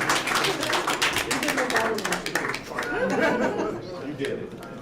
You did it.